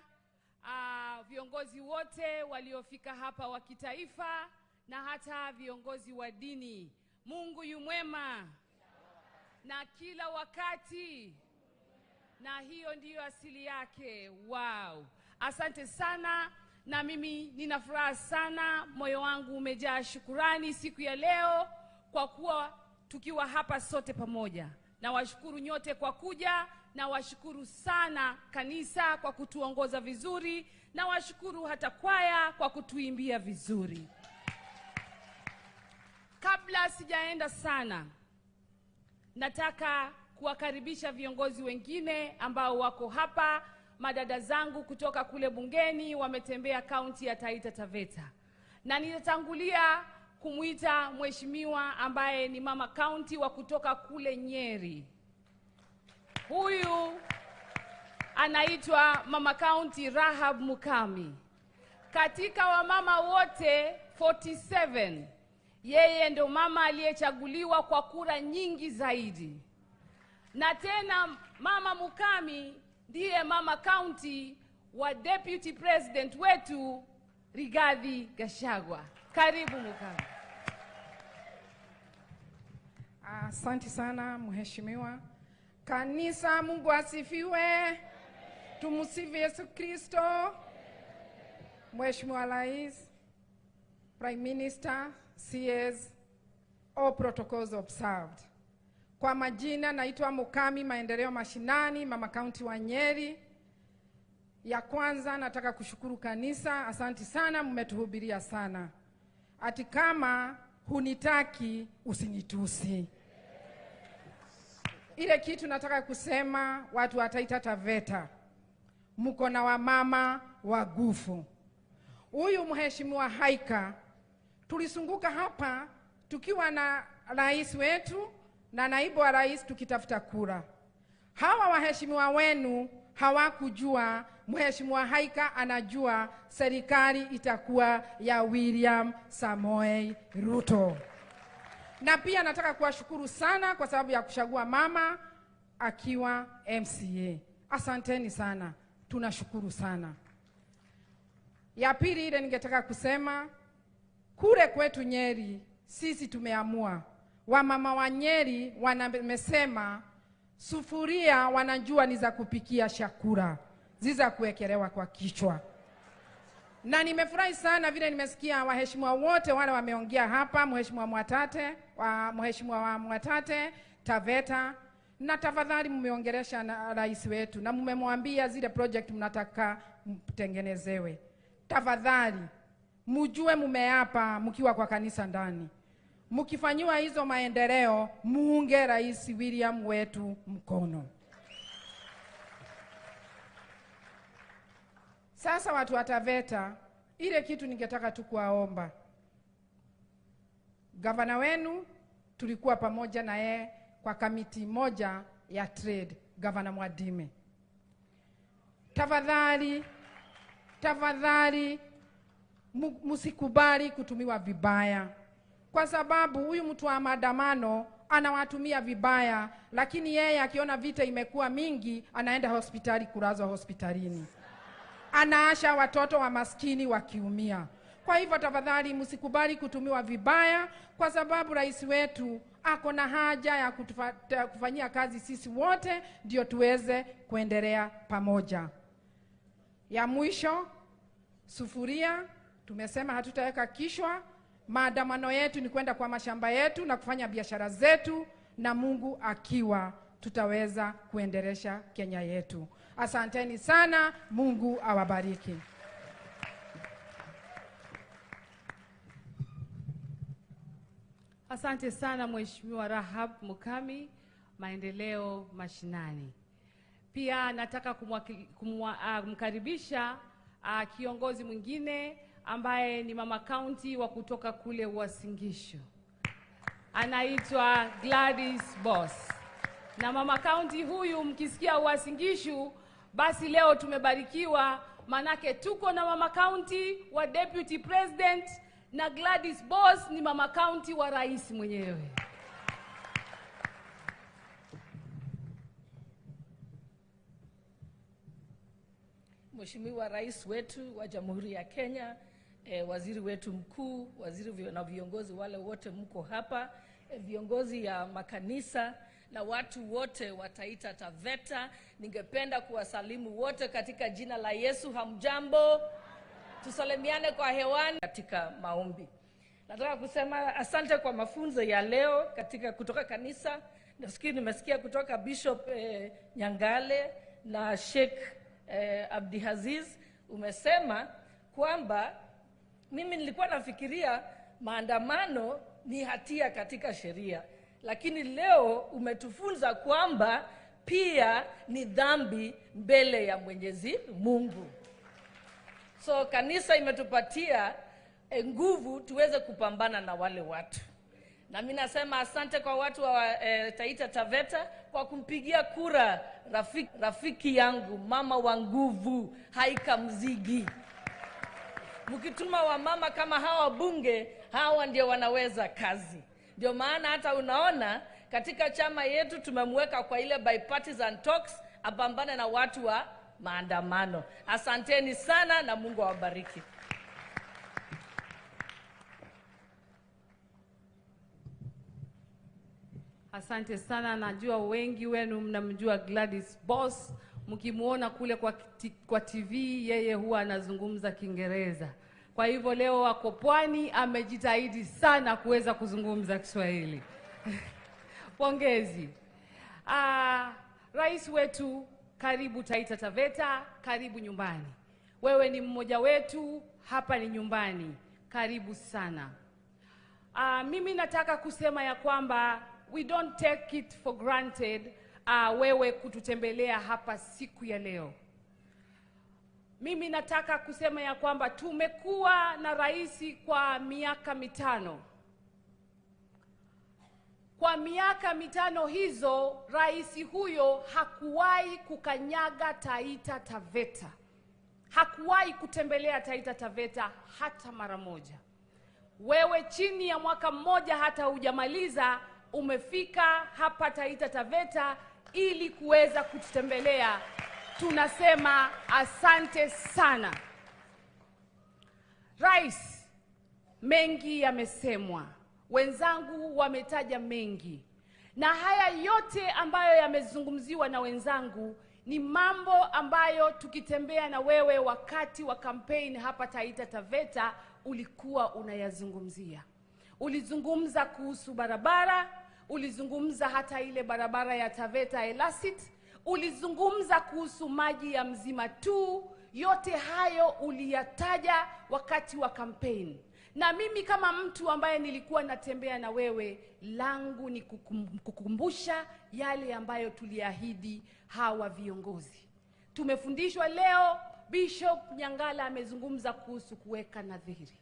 Speaker 14: viongozi wote waliofika hapa wa kitaifa na hata viongozi wa dini. Mungu yu mwema na kila wakati, na hiyo ndiyo asili yake. Wow. Asante sana. Na mimi nina furaha sana, moyo wangu umejaa shukurani siku ya leo kwa kuwa tukiwa hapa sote pamoja. Na washukuru nyote kwa kuja, na washukuru sana kanisa kwa kutuongoza vizuri, na washukuru hata kwaya kwa kutuimbia vizuri. Kabla sijaenda sana, nataka kuwakaribisha viongozi wengine ambao wako hapa madada zangu kutoka kule bungeni wametembea kaunti ya Taita Taveta. Na nitatangulia kumuita mheshimiwa ambaye ni mama kaunti wa kutoka kule Nyeri. Huyu anaitwa mama kaunti Rahab Mukami. Katika wamama wote 47, yeye ndo mama aliyechaguliwa kwa kura nyingi zaidi. Na tena mama Mukami ndiye mama kaunti wa deputy president wetu Rigathi Gachagua. Karibu Mukami.
Speaker 15: Asante sana mheshimiwa. Kanisa, Mungu asifiwe. Tumsifu Yesu Kristo. Mheshimiwa Rais, Prime Minister, CS, all protocols observed. Kwa majina naitwa Mukami, maendeleo mashinani, mama kaunti wa Nyeri. Ya kwanza nataka kushukuru kanisa, asante sana, mmetuhubiria sana. Ati kama hunitaki usinitusi. Ile kitu nataka kusema, watu wa Taita Taveta, mko na wamama wagufu. Huyu mheshimiwa Haika, tulisunguka hapa tukiwa na rais wetu na naibu wa rais tukitafuta kura. Hawa waheshimiwa wenu hawakujua mheshimiwa Haika anajua serikali itakuwa ya William Samoei Ruto. Na pia nataka kuwashukuru sana kwa sababu ya kuchagua mama akiwa MCA. Asanteni sana. Tunashukuru sana. Ya pili ile ningetaka kusema, kule kwetu Nyeri sisi tumeamua. Wamama wa Nyeri wamesema sufuria wanajua ni za kupikia chakula, ziza kuwekelewa kwa kichwa. Na nimefurahi sana vile nimesikia waheshimiwa wote wale wameongea hapa, mheshimiwa Mwatate, Taveta, na tafadhali mmeongelesha na rais wetu na mmemwambia zile project mnataka mtengenezewe. Tafadhali mjue mmeapa mkiwa kwa kanisa ndani. Mkifanywa hizo maendeleo, muunge Rais William wetu mkono. Sasa watu wa Taveta, ile kitu ningetaka tu kuwaomba. Gavana wenu tulikuwa pamoja na yeye kwa kamiti moja ya trade, Gavana Mwadime. Tafadhali musikubali kutumiwa vibaya. Kwa sababu huyu mtu wa maandamano anawatumia vibaya, lakini yeye akiona vita imekuwa mingi anaenda hospitali kulazwa hospitalini. Anaasha watoto wa maskini wakiumia. Kwa hivyo tafadhali msikubali kutumiwa vibaya, kwa sababu rais wetu ako na haja ya kufanyia kazi sisi wote ndio tuweze kuendelea pamoja. Ya mwisho, sufuria tumesema hatutaweka kishwa. Maandamano yetu ni kwenda kwa mashamba yetu na kufanya biashara zetu, na Mungu akiwa tutaweza kuendelesha Kenya yetu. Asanteni sana, Mungu awabariki.
Speaker 14: Asante sana Mheshimiwa Rahab Mukami, maendeleo mashinani. Pia nataka kumkaribisha kiongozi mwingine ambaye ni mama kaunti wa kutoka kule Uasin Gishu. Anaitwa Gladys Boss. Na mama kaunti huyu mkisikia Uasin Gishu, basi leo tumebarikiwa, manake tuko na mama kaunti wa deputy president na Gladys Boss ni mama kaunti wa rais mwenyewe.
Speaker 16: Mheshimiwa Rais wetu wa Jamhuri ya Kenya, waziri wetu mkuu, waziri na viongozi wale wote mko hapa, viongozi ya makanisa na watu wote wa Taita Taveta, ningependa kuwasalimu wote katika jina la Yesu. Hamjambo? Tusalimiane kwa hewani katika maombi. Nataka kusema asante kwa mafunzo ya leo kutoka kanisa. Nafikiri nimesikia kutoka Bishop Nyangale na Sheikh Abdihaziz, umesema kwamba mimi nilikuwa nafikiria maandamano ni hatia katika sheria, lakini leo umetufunza kwamba pia ni dhambi mbele ya Mwenyezi Mungu. So kanisa imetupatia nguvu tuweze kupambana na wale watu. Na mimi nasema asante kwa watu wa Taita Taveta kwa kumpigia kura rafiki yangu, mama wa nguvu, Haika Mzigi. Mkituma wa mama kama hawa bunge, hawa ndio wanaweza kazi. Ndio maana hata unaona katika chama yetu tumemweka kwa ile bipartisan talks apambane na watu wa maandamano. Asanteni sana na Mungu awabariki.
Speaker 14: Asante sana. Najua wengi wenu mnamjua Gladys Boss. Mkimuona kule kwa TV, yeye huwa anazungumza Kiingereza. Kwa hivyo leo wako Pwani, amejitahidi sana kuweza kuzungumza Kiswahili. Pongezi. Rais wetu, karibu Taita Taveta, karibu nyumbani. Wewe ni mmoja wetu, hapa ni nyumbani. Karibu sana. Mimi nataka kusema ya kwamba we don't take it for granted wewe kututembelea hapa siku ya leo. Mimi nataka kusema ya kwamba tumekuwa na rais kwa miaka 5. Kwa miaka 5 hizo, rais huyo hakuwahi kukanyaga Taita Taveta. Hakuwahi kutembelea Taita Taveta hata mara moja. Wewe chini ya mwaka mmoja hata hujamaliza, umefika hapa Taita Taveta ili kuweza kututembelea. Tunasema asante sana. Rais, mengi yamesemwa. Wenzangu wametaja mengi. Na haya yote ambayo yamezungumziwa na wenzangu ni mambo ambayo tukitembea na wewe wakati wa campaign hapa Taita Taveta ulikuwa unayazungumzia. Ulizungumza kuhusu barabara, ulizungumza hata ile barabara ya Taveta Elasit, ulizungumza kuhusu maji ya Mzima tu. Yote hayo uliyataja wakati wa campaign. Na mimi kama mtu ambaye nilikuwa natembea na wewe, langu ni kukumbusha yale ambayo tuliahidi hawa viongozi. Tumefundishwa leo, Bishop Nyangala amezungumza kuhusu kuweka nadhiri.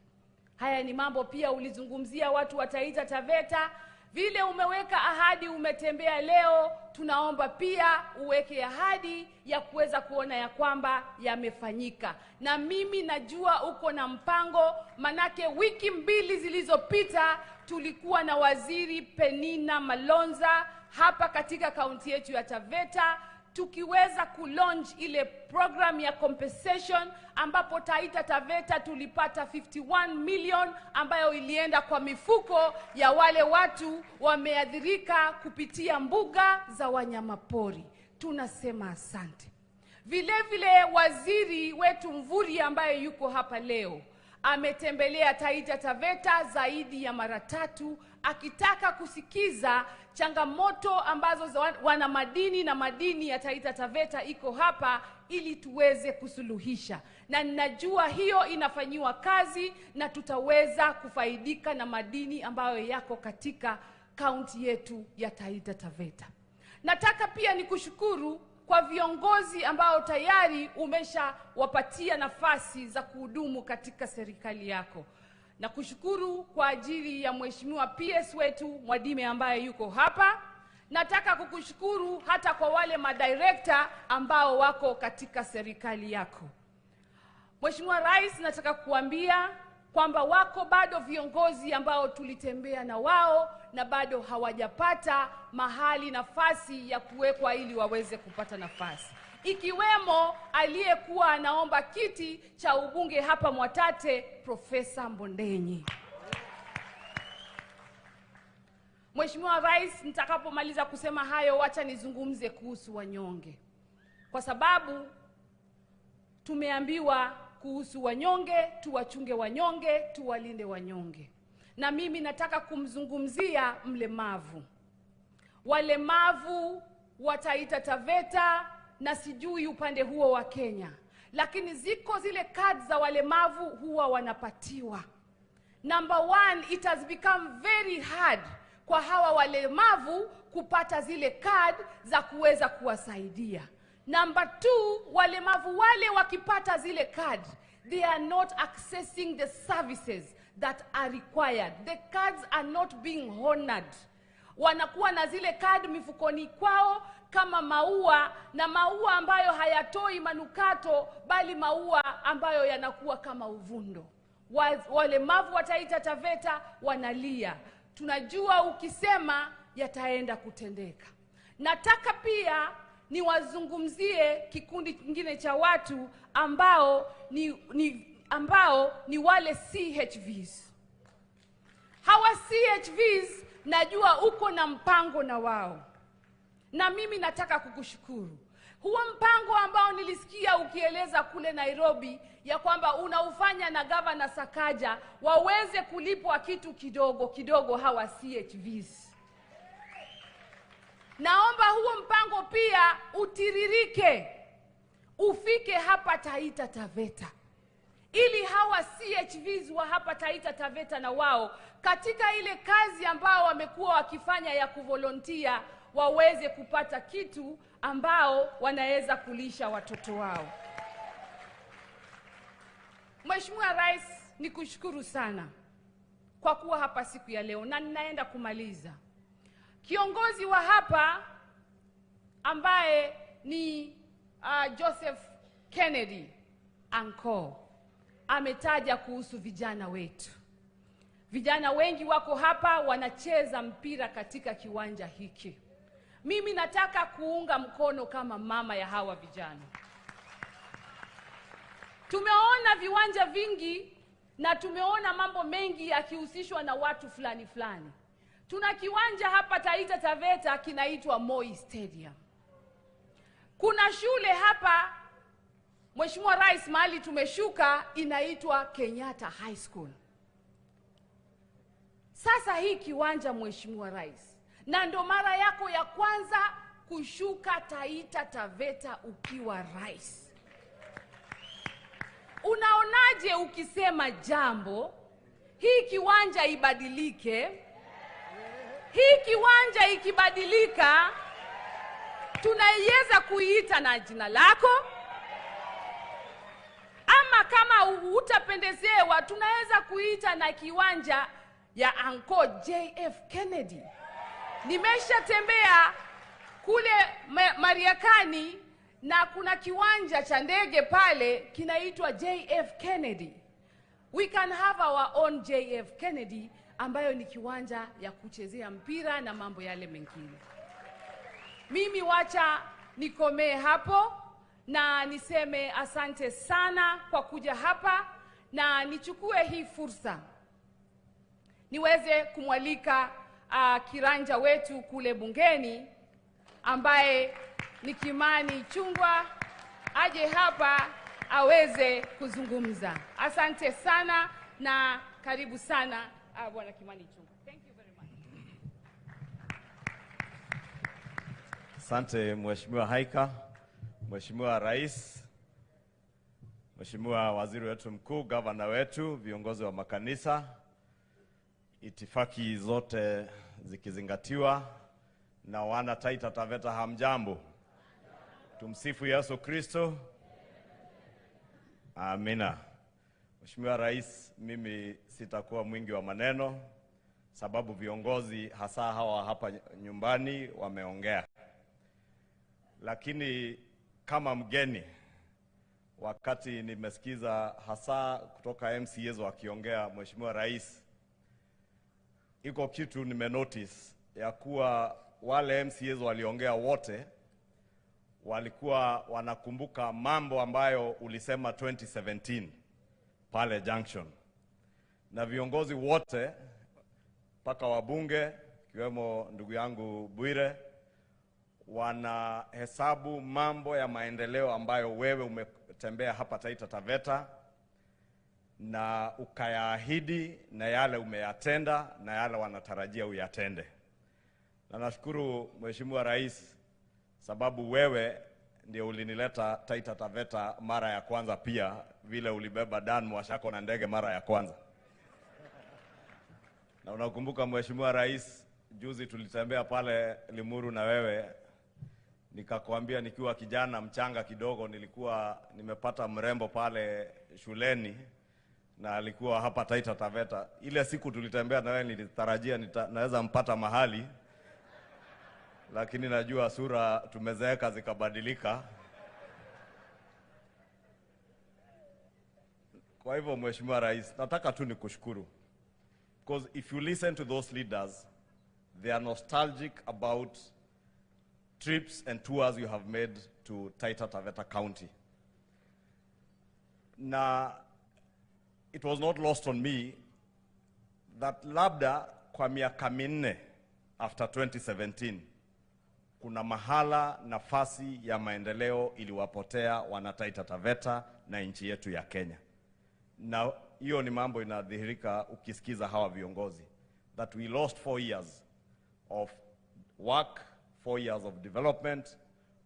Speaker 14: Haya ni mambo pia ulizungumzia watu wa Taita Taveta. Vile umeweka ahadi, umetembea leo, tunaomba pia uweke ahadi ya kuweza kuona ya kwamba yamefanyika. Na mimi najua uko na mpango, manake wiki 2 zilizopita tulikuwa na waziri Penina Malonza hapa katika kaunti yetu ya Taveta, tukiweza kulaunch ile program ya compensation ambapo Taita Taveta tulipata 51 million ambayo ilienda kwa mifuko ya wale watu wameadhirika kupitia mbuga za wanyamapori. Tunasema asante. Vile vile waziri wetu Mvuri ambaye yuko hapa leo ametembelea Taita Taveta zaidi ya mara 3 akitaka kusikiza changamoto ambazo wana madini na madini ya Taita Taveta iko hapa ili tuweze kusuluhisha. Na ninajua hiyo inafanyiwa kazi na tutaweza kufaidika na madini ambayo yako katika kaunti yetu ya Taita Taveta. Nataka pia nikushukuru kwa viongozi ambao tayari umeshawapatia nafasi za kuhudumu katika serikali yako. Na kushukuru kwa ajili ya Mheshimiwa PS wetu Mwadime ambaye yuko hapa. Nataka kukushukuru hata kwa wale madirector ambao wako katika serikali yako. Mheshimiwa Rais, nataka kuambia kwamba wako bado viongozi ambao tulitembea na wao na bado hawajapata mahali nafasi ya kuwekwa ili waweze kupata nafasi. Ikiwemo aliyekuwa anaomba kiti cha ubunge hapa Mwatate, Profesa Mbondenyi. Mheshimiwa Rais, nitakapomaliza kusema hayo, wacha nizungumze kuhusu wanyonge. Kwa sababu tumeambiwa kuhusu wanyonge, tuwachunge wanyonge, tuwalinde wanyonge. Na mimi nataka kumzungumzia mlemavu. Walemavu wa Taita Taveta na sijui upande huo wa Kenya, lakini ziko zile cards za walemavu huwa wanapatiwa. Number 1, it has become very hard kwa hawa walemavu kupata zile card za kuweza kuwasaidia. Number 2, walemavu wale wakipata zile card, they are not accessing the services that are required. The cards are not being honored. Wanakuwa na zile card mifukoni kwao kama maua, na maua ambayo hayatoi manukato bali maua ambayo yanakuwa kama uvundo. Walemavu wa Taita Taveta wanalia. Tunajua ukisema yataenda kutendeka. Nataka pia niwazungumzie kikundi kingine cha watu ambao ni wale CHVs. Hawa CHVs najua uko na mpango na wao. Na mimi nataka kukushukuru. Huo mpango ambao nilisikia ukieleza kule Nairobi ya kwamba unaufanya na Governor Sakaja waweze kulipwa kitu kidogo kidogo hawa CHVs. Naomba huo mpango pia utiririke, ufike hapa Taita Taveta, ili hawa CHVs wa hapa Taita Taveta na wao katika ile kazi ambao wamekuwa wakifanya ya kuvolunteer waweze kupata kitu ambao wanaweza kulisha watoto wao. Mheshimiwa Rais, nikushukuru sana kwa kuwa hapa siku ya leo, na ninaenda kumaliza. Kiongozi wa hapa ambaye ni Joseph Kennedy Anko ametaja kuhusu vijana wetu. Vijana wengi wako hapa wanacheza mpira katika kiwanja hiki. Mimi nataka kuunga mkono kama mama ya hawa vijana. Tumeona viwanja vingi na tumeona mambo mengi yakihusishwa na watu fulani fulani. Tuna kiwanja hapa Taita Taveta kinaitwa Moi Stadium. Kuna shule hapa, Mheshimiwa Rais, mahali tumeshuka inaitwa Kenyatta High School. Sasa hii kiwanja, Mheshimiwa Rais, na ndo mara yako ya kwanza kushuka Taita Taveta ukiwa rais. Unaonaje ukisema jambo hii kiwanja ibadilike? Hii kiwanja ikibadilika, tunaiweza kuiita na jina lako, ama kama utapendezewa tunaweza kuita na kiwanja ya Anko JF Kennedy. Nimeshatembea kule Mariakani na kuna kiwanja cha ndege pale kinaitwa JF Kennedy. We can have our own JF Kennedy ambayo ni kiwanja ya kuchezea mpira na mambo yale mengine. Mimi wacha nikomee hapo na niseme asante sana kwa kuja hapa, na nichukue hii fursa niweze kumwalika kiranja wetu kule bungeni ambaye ni Kimani Chungwa aje hapa aweze kuzungumza. Asante sana na karibu sana Bwana Kimani Chungwa. Thank you very much.
Speaker 17: Asante Mheshimiwa Haika, Mheshimiwa Rais, Mheshimiwa Waziri wetu mkuu, gavana wetu, viongozi wa makanisa, itifaki zote zikizingatiwa, na wana Taita Taveta hamjambo. Tumsifu Yesu Kristo. Amina. Mheshimiwa Rais, mimi sitakuwa mwingi wa maneno sababu viongozi hasa hawa hapa nyumbani wameongea. Lakini kama mgeni, wakati nimesikiza hasa kutoka MCAs wakiongea, Mheshimiwa Rais, iko kitu nimenotice ya kuwa wale MCAs waliongea wote walikuwa wanakumbuka mambo ambayo ulisema 2017 pale Junction. Na viongozi wote mpaka wabunge kiwemo ndugu yangu Bwire wanahesabu mambo ya maendeleo ambayo wewe umetembea hapa Taita Taveta na ukayaahidi, na yale umeyatenda na yale wanatarajia uyatende. Na nashukuru Mheshimiwa Rais sababu wewe ndio ulinileta Taita Taveta mara ya kwanza, pia vile ulibeba Dan Mwashako na ndege mara ya kwanza. Na unakumbuka Mheshimiwa Rais, juzi tulitembea pale Limuru na wewe, nikakwambia nikiwa kijana mchanga kidogo nilikuwa nimepata mrembo pale shuleni na alikuwa hapa Taita Taveta. Ile siku tulitembea na wewe nilitarajia naweza mpata mahali, lakini najua sura tumezeeka zikabadilika. Kwa hivyo Mheshimiwa Rais, nataka tu nikushukuru. Because if you listen to those leaders, they are nostalgic about trips and tours you have made to Taita Taveta County. Now, it was not lost on me that labda kwa miaka minne after 2017, kuna mahala nafasi ya maendeleo iliwapotea wana Taita Taveta na nchi yetu ya Kenya. Na hiyo ni mambo inadhihirika ukisikiza hawa viongozi. That we lost 4 years of work, 4 years of development,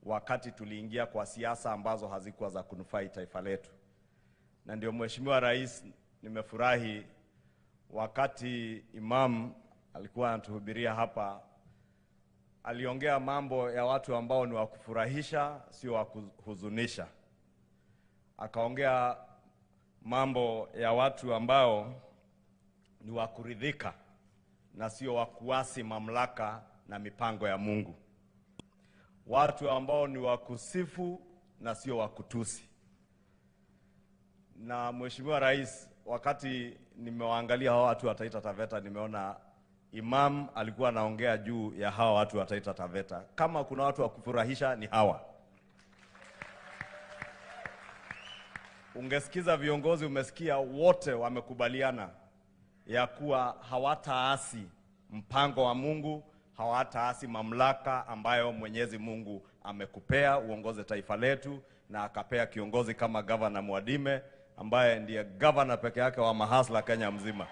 Speaker 17: wakati tuliingia kwa siasa ambazo hazikuwa za kunufai taifa letu. Na ndio Mheshimiwa Rais, nimefurahi wakati Imam alikuwa anatuhubiria hapa, aliongea mambo ya watu ambao ni wa kufurahisha, sio wa kuhuzunisha. Akaongea mambo ya watu ambao ni wa kuridhika na sio wa kuasi mamlaka na mipango ya Mungu. Watu ambao ni wa kusifu na sio wa kutusi. Na Mheshimiwa Rais, wakati nimewaangalia hawa watu wa Taita Taveta, nimeona Imam alikuwa anaongea juu ya hawa watu wa Taita Taveta. Kama kuna watu wa kufurahisha ni hawa. Ungesikiza viongozi, umesikia wote wamekubaliana ya kuwa hawataasi mpango wa Mungu, hawataasi mamlaka ambayo Mwenyezi Mungu amekupea uongoze taifa letu, na akapea kiongozi kama Governor Mwadime ambaye ndiye governor peke yake wa mahasla Kenya mzima.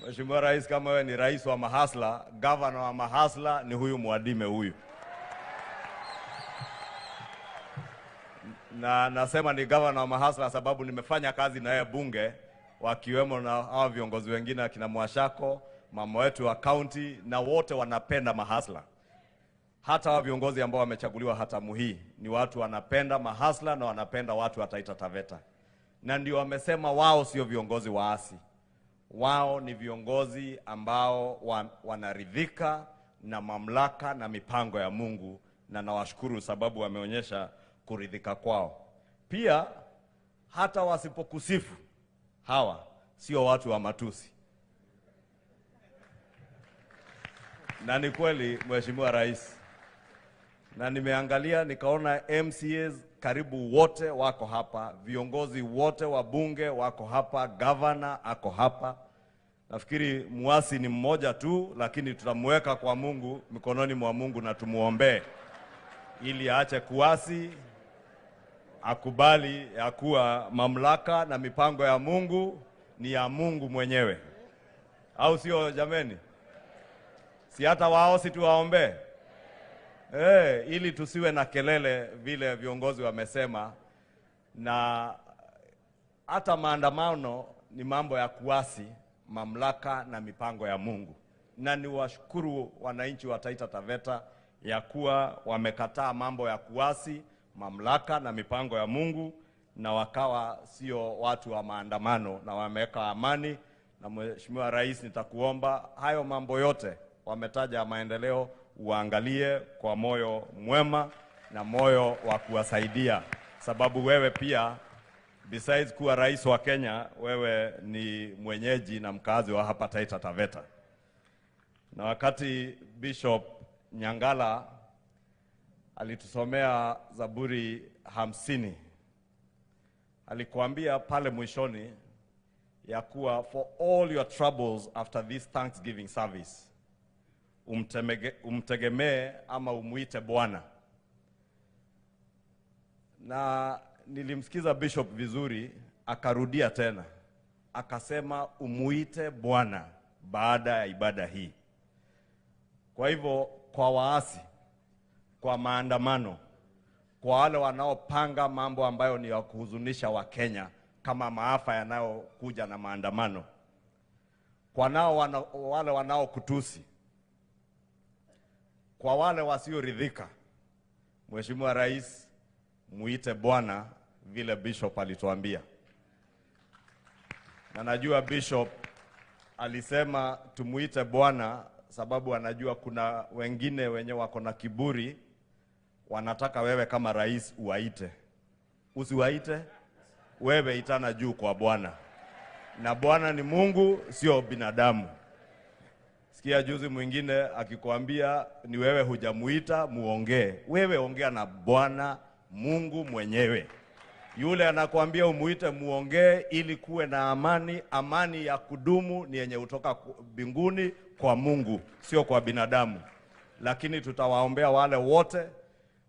Speaker 17: Mheshimiwa Rais, kama wewe ni rais wa mahasla, governor wa mahasla ni huyu Mwadime huyu. Na nasema ni governor wa mahasla sababu nimefanya kazi na yeye bunge, wakiwemo na hawa viongozi wengine akina Mwashako, mama wetu wa county, na wote wanapenda mahasla. Hata wa viongozi ambao wamechaguliwa hatamu hii ni watu wanapenda mahasla na wanapenda watu wa Taita Taveta. Na ndio wamesema wao sio viongozi waasi. Wao ni viongozi ambao wanaridhika na mamlaka na mipango ya Mungu, na nawashukuru sababu wameonyesha kuridhika kwao. Pia hata wasipokusifu, hawa sio watu wa matusi. Na ni kweli Mheshimiwa Rais, na nimeangalia nikaona MCAs karibu wote wako hapa, viongozi wote wa bunge wako hapa, governor ako hapa. Nafikiri muasi ni mmoja tu, lakini tutamweka kwa Mungu, mikononi mwa Mungu, na tumuombe ili aache kuasi, akubali ya kuwa mamlaka na mipango ya Mungu ni ya Mungu mwenyewe. Au sio jameni? Si hata wao si tuwaombe? Ili tusiwe na kelele vile viongozi wamesema, na hata maandamano ni mambo ya kuasi mamlaka na mipango ya Mungu. Na niwashukuru wananchi wa Taita Taveta ya kuwa wamekataa mambo ya kuasi mamlaka na mipango ya Mungu, na wakawa sio watu wa maandamano, na wameweka amani. Na Mheshimiwa Rais, nitakuomba hayo mambo yote wametaja maendeleo uangalie kwa moyo mwema na moyo wa kuwasaidia, sababu wewe pia besides kuwa rais wa Kenya, wewe ni mwenyeji na mkazi wa hapa Taita Taveta. Na wakati Bishop Nyangala alitusomea Zaburi 50, alikuambia pale mwishoni ya kuwa for all your troubles after this Thanksgiving service, umtegemee ama umuite Bwana. Na nilimsikiza Bishop vizuri, akarudia tena, akasema umuite Bwana baada ya ibada hii. Kwa hivyo kwa waasi, kwa maandamano, kwa wale wanaopanga mambo ambayo ni ya kuhuzunisha wa Kenya kama maafa yanayokuja na maandamano, kwa wale wanaokutusi, kwa wale wasioridhika, Mheshimiwa Rais, muite Bwana vile Bishop alituambia. Na najua Bishop alisema tumuite Bwana sababu anajua kuna wengine wenye wako na kiburi, wanataka wewe kama rais uwaite. Usiwaite, wewe itana juu kwa Bwana. Na Bwana ni Mungu, sio binadamu. Sikia juzi mwingine akikwambia ni wewe hujamuita muongee. Wewe ongea na Bwana Mungu mwenyewe. Yule anakuambia umuite muongee ili kuwe na amani. Amani ya kudumu ni yenye kutoka mbinguni kwa Mungu, sio kwa binadamu. Lakini tutawaombea wale wote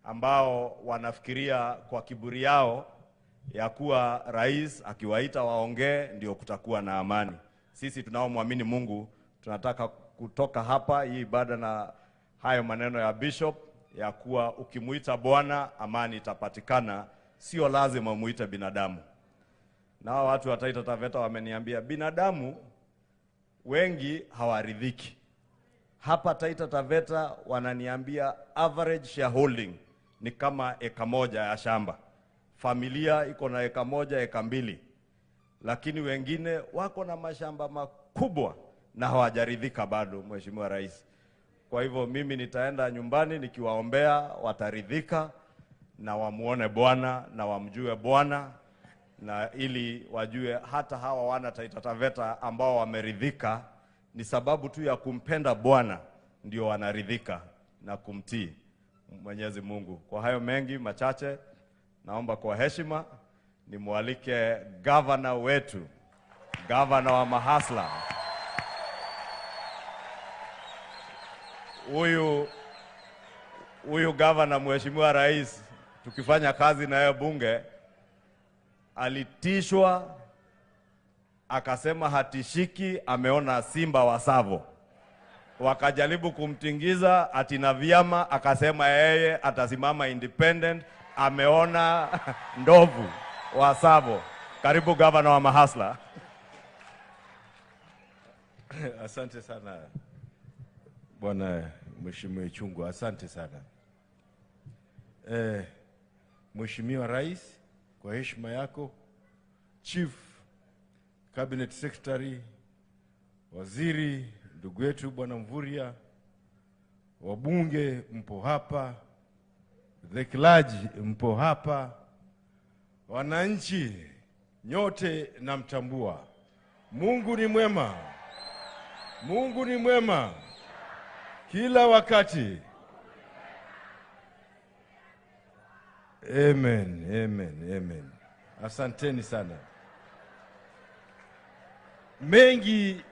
Speaker 17: ambao wanafikiria kwa kiburi yao ya kuwa rais akiwaita waongee ndio kutakuwa na amani. Sisi tunaomwamini Mungu tunataka kutoka hapa hii ibada na hayo maneno ya Bishop ya kuwa ukimuita Bwana amani itapatikana, sio lazima muite binadamu. Na watu wa Taita Taveta wameniambia binadamu wengi hawaridhiki. Hapa Taita Taveta wananiambia average shareholding ni kama eka moja ya shamba. Familia iko na eka moja, eka mbili. Lakini wengine wako na mashamba makubwa na hawajaridhika bado, Mheshimiwa Rais. Kwa hivyo mimi nitaenda nyumbani nikiwaombea wataridhika na wamuone Bwana na wamjue Bwana, na ili wajue hata hawa wana Taita Taveta ambao wameridhika ni sababu tu ya kumpenda Bwana ndio wanaridhika na kumtii Mwenyezi Mungu. Kwa hayo mengi machache, naomba kwa heshima nimwalike gavana wetu, gavana wa Mahasla. Huyu gavana, Mheshimiwa Rais, tukifanya kazi na yeye bunge, alitishwa akasema hatishiki, ameona simba wa Savo. Wakajaribu kumtingiza atina vyama, akasema yeye atasimama independent, ameona ndovu wa Savo. Karibu gavana wa Mahasla.
Speaker 18: Asante sana Bwana Mheshimiwa Chungu, asante sana. Mheshimiwa Rais, kwa heshima yako, Chief Cabinet Secretary, waziri ndugu yetu Bwana Mvuria, wabunge mpo hapa, the clergy mpo hapa, wananchi nyote namtambua. Mungu ni mwema. Mungu ni mwema kila wakati. Amen, amen, amen. Asanteni sana. Mengi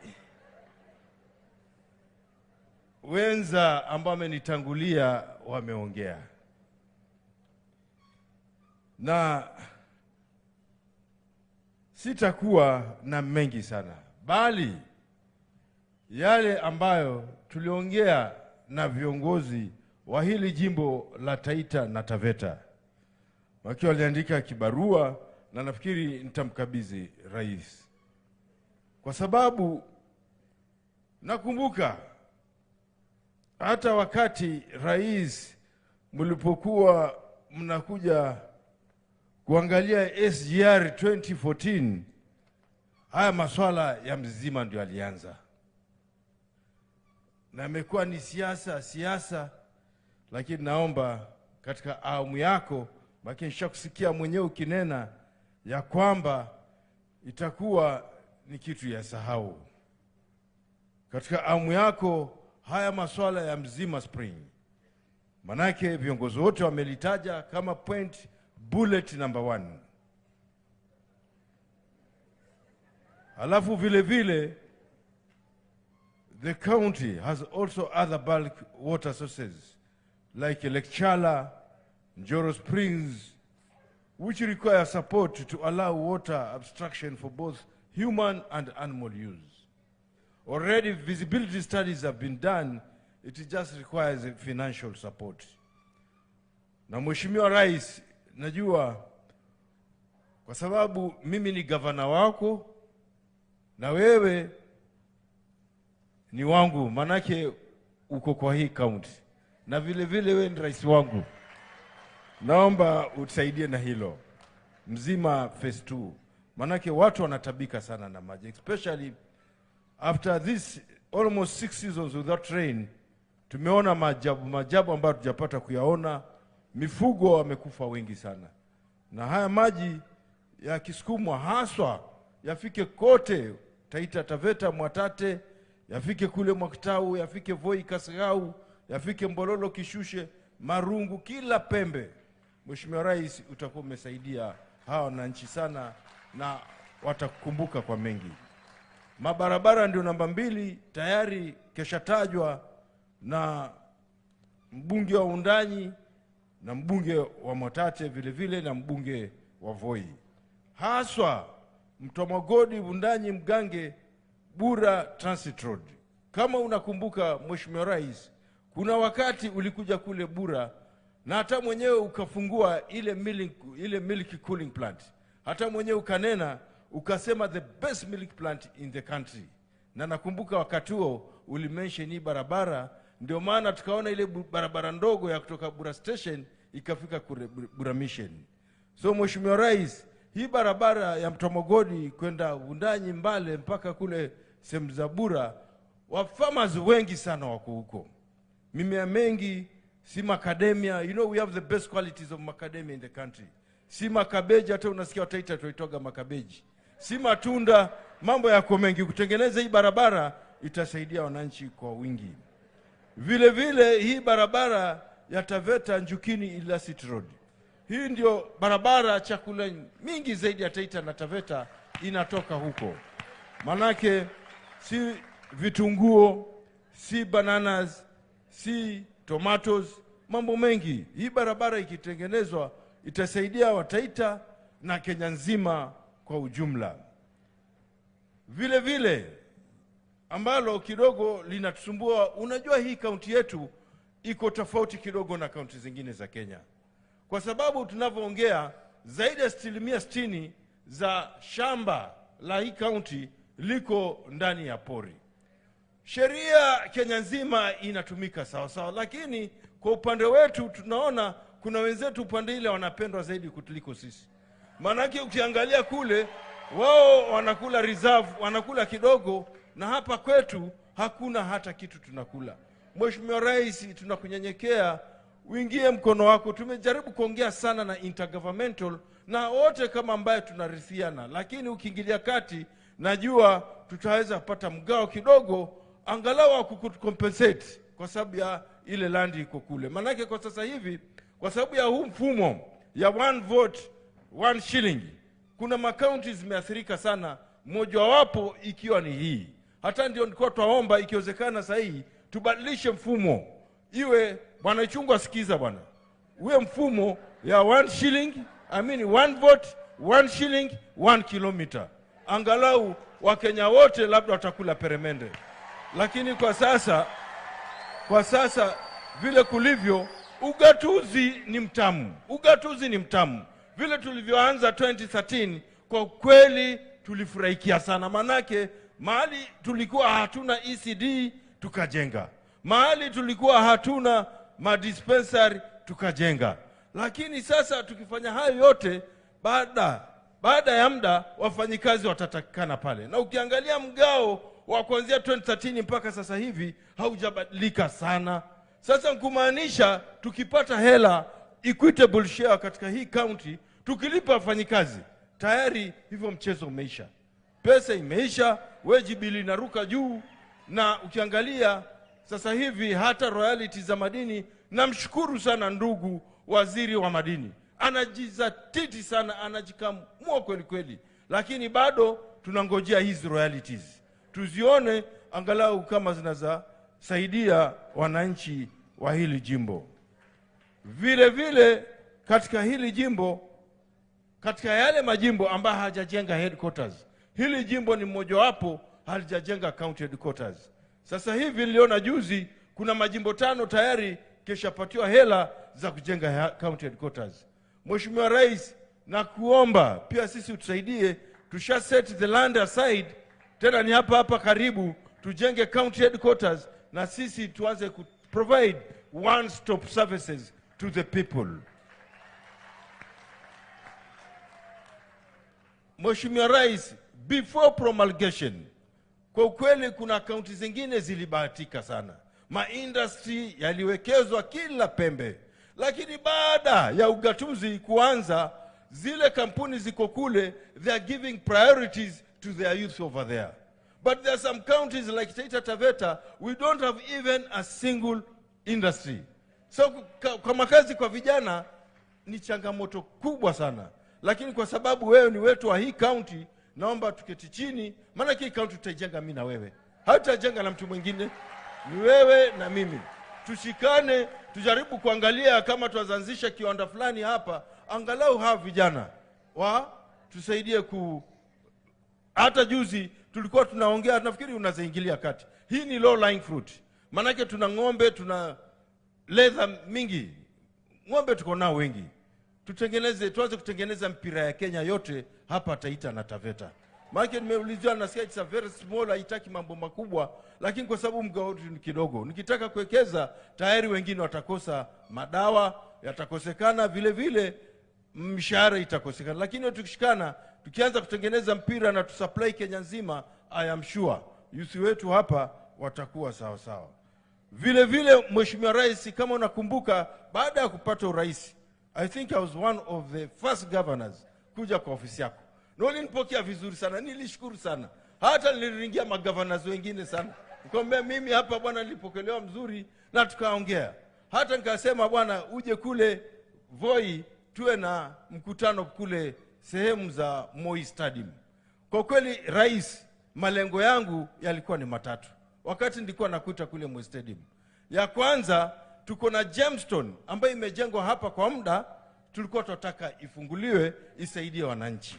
Speaker 18: wenza ambao wamenitangulia wameongea, na sitakuwa na mengi sana, bali yale ambayo tuliongea na viongozi wa hili jimbo la Taita na Taveta, wakiwa waliandika kibarua, na nafikiri nitamkabidhi rais, kwa sababu nakumbuka hata wakati rais mlipokuwa mnakuja kuangalia SGR 2014, haya maswala ya mzima ndio alianza, na imekuwa ni siasa, lakini naomba katika awamu yako, lakini nishakusikia mwenyewe ukinena ya kwamba itakuwa ni kitu ya sahau. Katika awamu yako haya maswala ya mzima spring, manake viongozi wote wamelitaja kama point bullet number 1. Alafu vile vile the county has also other bulk water sources like Lake Chala, Njoro Springs, which require support to allow water abstraction for both human and animal use. Already visibility studies have been done, it just requires financial support. Na Mheshimiwa Rais, najua kwa sababu mimi ni gavana wako na wewe ni wangu, manake uko kwa hii county, na vile vile wewe ni rais wangu. Naomba utusaidie na hilo mzima phase 2, manake watu wanatabika sana na maji, especially after this almost 6 seasons without rain. Tumeona majabu ambayo tujapata kuyaona. Mifugo wamekufa wengi sana, na haya maji yakisukumwa haswa yafike kote Taita, Taveta, Mwatate, yafike kule Mwakitau, yafike Voi, Kasarau, yafike Mbololo, Kishushe, Marungu, kila pembe. Mheshimiwa Rais, utakuwa umesaidia hawa wananchi sana na watakukumbuka kwa mengi. Mabarabara ndio namba 2 tayari keshatajwa na mbunge wa Undanyi na mbunge wa Mwatate vile vile na mbunge wa Voi. Haswa Mtomogodi, Undanyi, Mgange, Bura Transit Road. Kama unakumbuka Mheshimiwa Rais, kuna wakati ulikuja kule Bura na hata mwenyewe ukafungua ile milk cooling plant. Hata mwenyewe ukanena ukasema the best milk plant in the country. Na nakumbuka wakati huo ulimention hii barabara, ndio maana tukaona ile barabara ndogo ya kutoka Bura Station ikafika kule Bura Mission. So Mheshimiwa Rais, hii barabara ya Mtomogodi kwenda Undanyi, Mbale mpaka kule sehemu za Bura, farmers wengi sana wako huko. Mimea mengi, si macadamia, you know we have the best qualities of macadamia in the country. Si makabeji, hata unasikia Taita tuitoga makabeji. Si matunda, mambo yako mengi. Kutengeneza hii barabara itasaidia wananchi kwa wingi. Vile vile hii barabara ya Taveta, Njukini, Illicit Road. Hii ndio barabara chakula mingi zaidi ya Taita na Taveta inatoka huko. Manake si vitunguo, si bananas, si tomatoes, mambo mengi. Hii barabara ikitengenezwa itasaidia Wataita na Kenya nzima kwa ujumla. Vile vile ambalo kidogo linatusumbua, unajua hii kaunti yetu iko tofauti kidogo na kaunti zingine za Kenya. Kwa sababu tunavyoongea zaidi ya 60% za shamba la hii kaunti liko ndani ya pori. Sheria Kenya nzima inatumika sawa sawa, lakini kwa upande wetu tunaona kuna wenzetu upande ile wanapendwa zaidi kutuliko sisi. Manake ukiangalia kule wao wanakula reserve, wanakula kidogo, na hapa kwetu hakuna hata kitu tunakula. Mheshimiwa Rais, tunakunyenyekea uingie mkono wako. Tumejaribu kuongea sana na intergovernmental na wote kama ambaye tunarithiana, lakini ukiingilia kati najua tutaweza kupata mgao kidogo angalau kukucompensate kwa sababu ya ile land iko kule. Manake kwa sasa hivi kwa sababu ya huu mfumo ya 1 vote 1 shilling kuna makaunti zimeathirika sana, mmoja wapo ikiwa ni hii. Hata ndio nilikuwa tuomba ikiwezekana sahihi tubadilishe mfumo, iwe bwana Ichungwa, sikiza bwana, uwe mfumo ya 1 shilling, 1 vote 1 shilling 1 kilometer. Angalau Wakenya wote labda watakula peremende. Lakini kwa sasa vile kulivyo, ugatuzi ni mtamu. Vile tulivyoanza 2013 kwa kweli tulifurahikia sana, manake mahali tulikuwa hatuna ECD tukajenga, mahali tulikuwa hatuna madispensary tukajenga. Lakini sasa tukifanya hayo yote, baada ya muda wafanyikazi watatakikana pale. Na ukiangalia mgao wa kuanzia 2013 mpaka sasa hivi haujabadilika sana. Sasa kumaanisha tukipata hela equitable share katika hii county, tukilipa wafanyikazi tayari hivyo mchezo umeisha. Pesa imeisha, wejibili inaruka juu. Na ukiangalia sasa hivi hata royalties za madini, namshukuru sana ndugu waziri wa madini, anajizatiti sana, anajikamua kweli kweli, lakini bado tunangojea hizi royalties tuzione angalau kama zinazasaidia wananchi wa hili jimbo. Vile vile katika hili jimbo, katika yale majimbo ambayo hajajenga headquarters, hili jimbo ni mmoja wapo halijajenga county headquarters. Sasa hivi niliona juzi kuna majimbo 5 tayari keshapatiwa hela za kujenga county headquarters. Mheshimiwa Rais, na kuomba pia sisi utusaidie, tusha set the land aside, tena ni hapa karibu, tujenge county headquarters na sisi tuanze ku provide one-stop services to the people. Mheshimiwa Rais, before promulgation, kwa ukweli kuna kaunti zingine zilibahatika sana. Industry yaliwekezwa kila pembe. Lakini baada ya ugatuzi kuanza, zile kampuni ziko kule, they are giving priorities to their youth over there. But there are some counties like Taita Taveta, we don't have even a single industry. So kwa makazi kwa vijana ni changamoto kubwa sana. Lakini kwa sababu wewe ni wetu wa hii county, naomba tuketi chini, maana hii county tutaijenga mimi na wewe. Hatutajenga na mtu mwingine, ni wewe na mimi. Tushikane, tujaribu kuangalia kama tuanzisha kiwanda fulani hapa, angalau hawa vijana tusaidie hata juzi tulikuwa tunaongea, nafikiri unazaingilia kati. Hii ni low lying fruit. Manake tuna ng'ombe, tuna leather mingi. Ng'ombe tuko nao wengi. Tuanze kutengeneza mpira ya Kenya yote hapa Taita na Taveta. Manake nimeulizwa, nasikia it's a very small, haitaki mambo makubwa, lakini kwa sababu mgao ni kidogo. Nikitaka kuwekeza, tayari wengine watakosa madawa, yatakosekana, vile vile mshahara itakosekana. Lakini tukishikana, tukianza kutengeneza mpira na tusupply Kenya nzima, I am sure youth wetu hapa watakuwa sawa sawa. Vile vile Mheshimiwa Rais, kama unakumbuka, baada ya kupata urais, I think I was one of the first governors kuja kwa ofisi yako. Na ulinipokea vizuri sana, nilishukuru sana. Hata niliringia magovernors wengine sana. Nikamwambia mimi hapa bwana nilipokelewa mzuri na tukaongea. Hata nikasema bwana uje kule Voi tuwe na mkutano kule sehemu za Moi Stadium. Kwa kweli rais, malengo yangu yalikuwa ni matatu wakati nilikuwa nakuta kule Moi Stadium. Ya kwanza, tuko na gemstone ambayo imejengwa hapa kwa muda, tulikuwa tunataka ifunguliwe isaidie wananchi.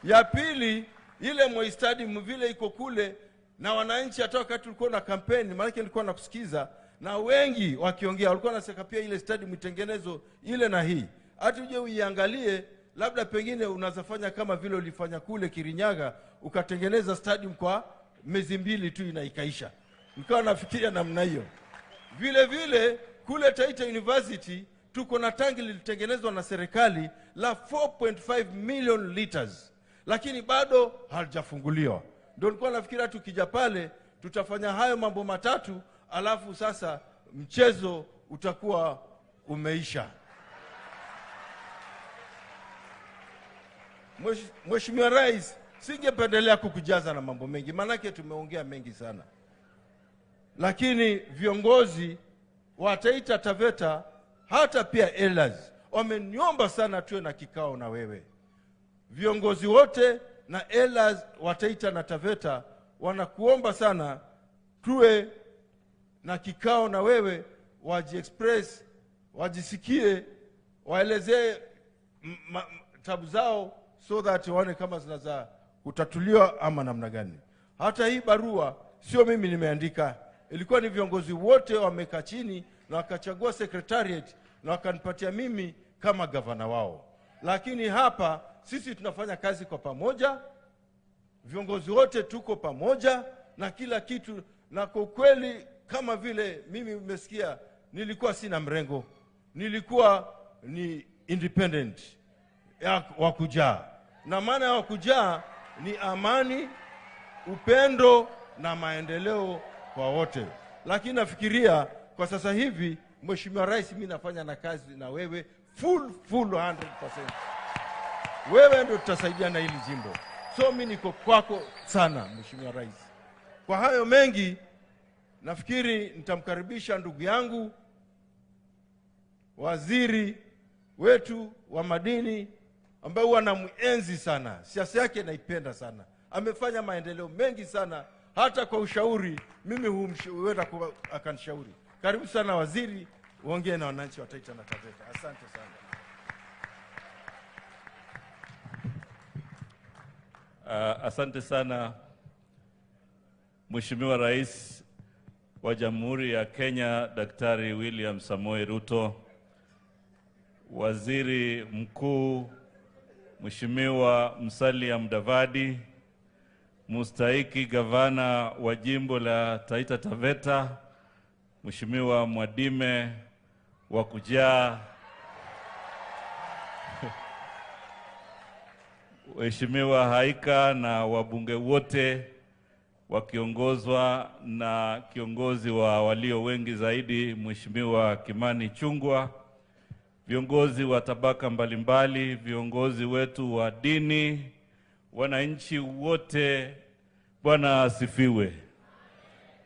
Speaker 18: Ya pili, ile Moi Stadium vile iko kule na wananchi, hata wakati tulikuwa na kampeni, maana nilikuwa nakusikiza na wengi wakiongea, walikuwa wanasema pia ile stadium itengenezo ile na hii. Hata uje uiangalie, labda pengine unazafanya kama vile ulifanya kule Kirinyaga, ukatengeneza stadium kwa miezi 2 tu na ikaisha. Nikawa nafikiria namna hiyo. Vile vile kule Taita University tuko na tangi lilitengenezwa na serikali la 4.5 million liters, lakini bado halijafunguliwa. Ndio nilikuwa nafikiria tukija pale tutafanya hayo mambo matatu, alafu sasa mchezo utakuwa umeisha. Mheshimiwa Rais, singependelea kukujaza na mambo mengi, manake tumeongea mengi sana. Lakini viongozi wa Taita Taveta, hata pia elders, wameniomba sana tuwe na kikao na wewe. Viongozi wote na elders wa Taita na Taveta wanakuomba sana tuwe na kikao na wewe, wajiexpress, wajisikie, waelezee tabu zao, so that waone kama zinaza kutatuliwa ama namna gani. Hata hii barua sio mimi nimeandika, ilikuwa ni viongozi wote wamekaa chini na wakachagua secretariat na wakanipatia mimi kama gavana wao. Lakini hapa sisi tunafanya kazi kwa pamoja, viongozi wote tuko pamoja na kila kitu. Na kwa kweli kama vile mimi umesikia, nilikuwa sina mrengo, nilikuwa ni independent wa kujaa. Na maana ya kujaa ni amani, upendo na maendeleo kwa wote. Lakini nafikiria kwa sasa hivi, Mheshimiwa Rais, mimi nafanya na kazi na wewe full 100%. Wewe ndio tutasaidia na hili jimbo. So mimi niko kwako sana Mheshimiwa Rais. Kwa hayo mengi, nafikiri nitamkaribisha ndugu yangu waziri wetu wa madini, ambaye huwa namuenzi sana. Siasa yake naipenda sana. Amefanya maendeleo mengi sana, hata kwa ushauri mimi huenda akanishauri. Karibu sana waziri, uongee na wananchi wa Taita na Taveta. Asante sana.
Speaker 19: Asante sana Mheshimiwa Rais wa Jamhuri ya Kenya Daktari William Samoei Ruto, Waziri Mkuu Mheshimiwa Musalia Mudavadi, mustahiki gavana wa jimbo la Taita Taveta, Mheshimiwa Mwadime wa kujaa, Mheshimiwa Haika na wabunge wote wakiongozwa na kiongozi wa walio wengi zaidi Mheshimiwa Kimani Chungwa, viongozi wa tabaka mbalimbali, viongozi wetu wa dini, wananchi wote, Bwana asifiwe.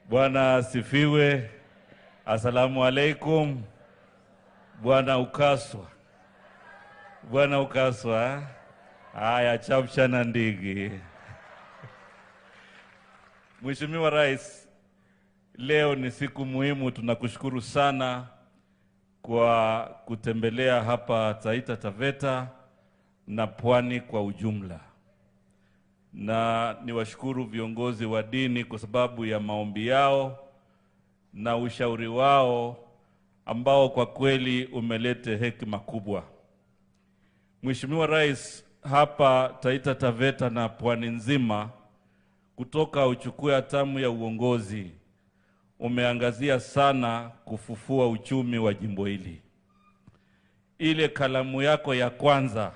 Speaker 19: Bwana asifiwe. Asalamu alaikum. Bwana ukaswa. Bwana ukaswa. Haya, chapchana ndigi. Mheshimiwa Rais, leo ni siku muhimu. Tunakushukuru sana kwa kutembelea hapa Taita Taveta na pwani kwa ujumla. Na niwashukuru viongozi wa dini kwa sababu ya maombi yao na ushauri wao ambao kwa kweli umelete hekima kubwa. Mheshimiwa Rais, hapa Taita Taveta na pwani nzima, kutoka uchukue hatamu ya uongozi, umeangazia sana kufufua uchumi wa jimbo hili. Ile kalamu yako ya kwanza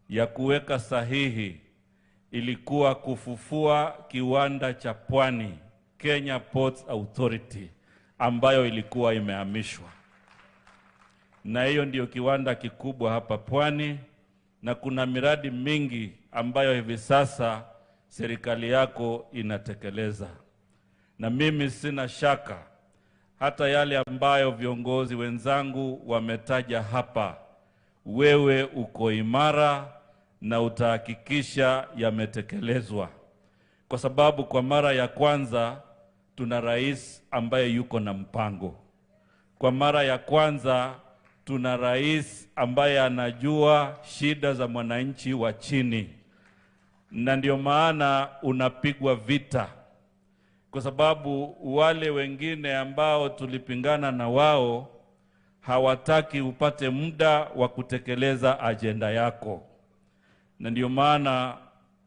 Speaker 19: ya kuweka sahihi ilikuwa kufufua kiwanda cha pwani, Kenya Ports Authority, ambayo ilikuwa imehamishwa. Na hiyo ndio kiwanda kikubwa hapa pwani, na kuna miradi mingi ambayo hivi sasa serikali yako inatekeleza. Na mimi sina shaka hata yale ambayo viongozi wenzangu wametaja hapa, wewe uko imara na utahakikisha yametekelezwa. Kwa sababu kwa mara ya kwanza tuna rais ambaye yuko na mpango. Kwa mara ya kwanza tuna rais ambaye anajua shida za mwananchi wa chini. Na ndio maana unapigwa vita. Kwa sababu wale wengine ambao tulipingana na wao hawataki upate muda wa kutekeleza ajenda yako. Na ndio maana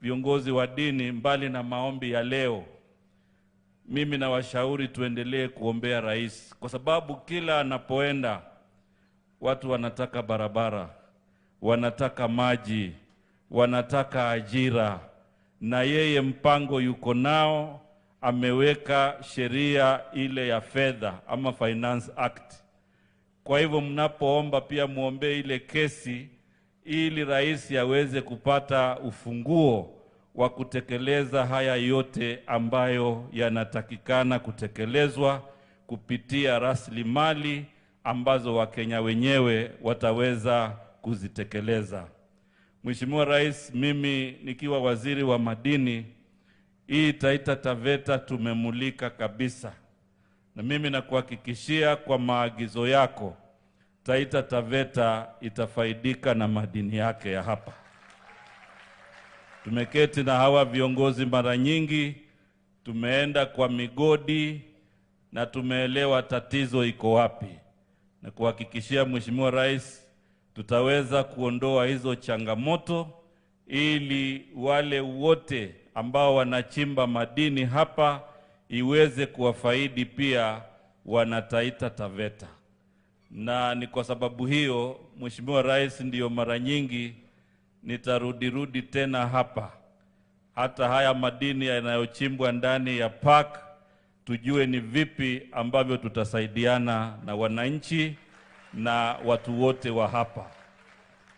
Speaker 19: viongozi wa dini, mbali na maombi ya leo, mimi na washauri tuendelee kuombea rais. Kwa sababu kila anapoenda watu wanataka barabara, wanataka maji, wanataka ajira, na yeye mpango yuko nao. Ameweka sheria ile ya fedha ama Finance Act. Kwa hivyo mnapoomba pia muombe ile kesi ili rais aweze kupata ufunguo wa kutekeleza haya yote ambayo yanatakikana kutekelezwa kupitia rasilimali ambazo Wakenya wenyewe wataweza kuzitekeleza. Mheshimiwa Rais, mimi nikiwa waziri wa madini, hii Taita Taveta tumemulika kabisa. Na mimi nakuhakikishia kwa maagizo yako, Taita Taveta itafaidika na madini yake ya hapa. Tumeketi na hawa viongozi mara nyingi, tumeenda kwa migodi na tumeelewa tatizo iko wapi. Na kuhakikishia Mheshimiwa Rais, tutaweza kuondoa hizo changamoto ili wale wote ambao wanachimba madini hapa iweze kuwafaidi pia wana Taita Taveta. Na ni kwa sababu hiyo Mheshimiwa Rais, ndiyo mara nyingi nitarudi tena hapa. Hata haya madini yanayochimbwa ndani ya P.A.G, tujue ni vipi ambavyo tutasaidiana na wananchi na watu wote wa hapa.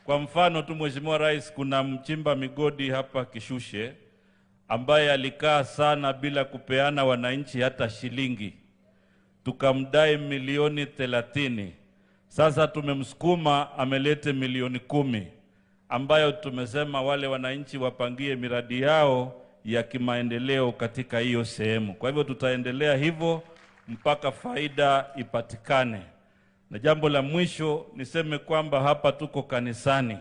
Speaker 19: Kwa mfano tu Mheshimiwa Rais, kuna mchimba migodi hapa Kishushe ambaye alikaa sana bila kupeana wananchi hata shilingi. Tukamdai milioni 30. Sasa tumemsukuma amelete milioni 10 ambayo tumesema wale wananchi wapangie miradi yao ya kimaendeleo katika hiyo sehemu. Kwa hivyo tutaendelea hivyo mpaka faida ipatikane. Na jambo la mwisho niseme kwamba hapa tuko kanisani.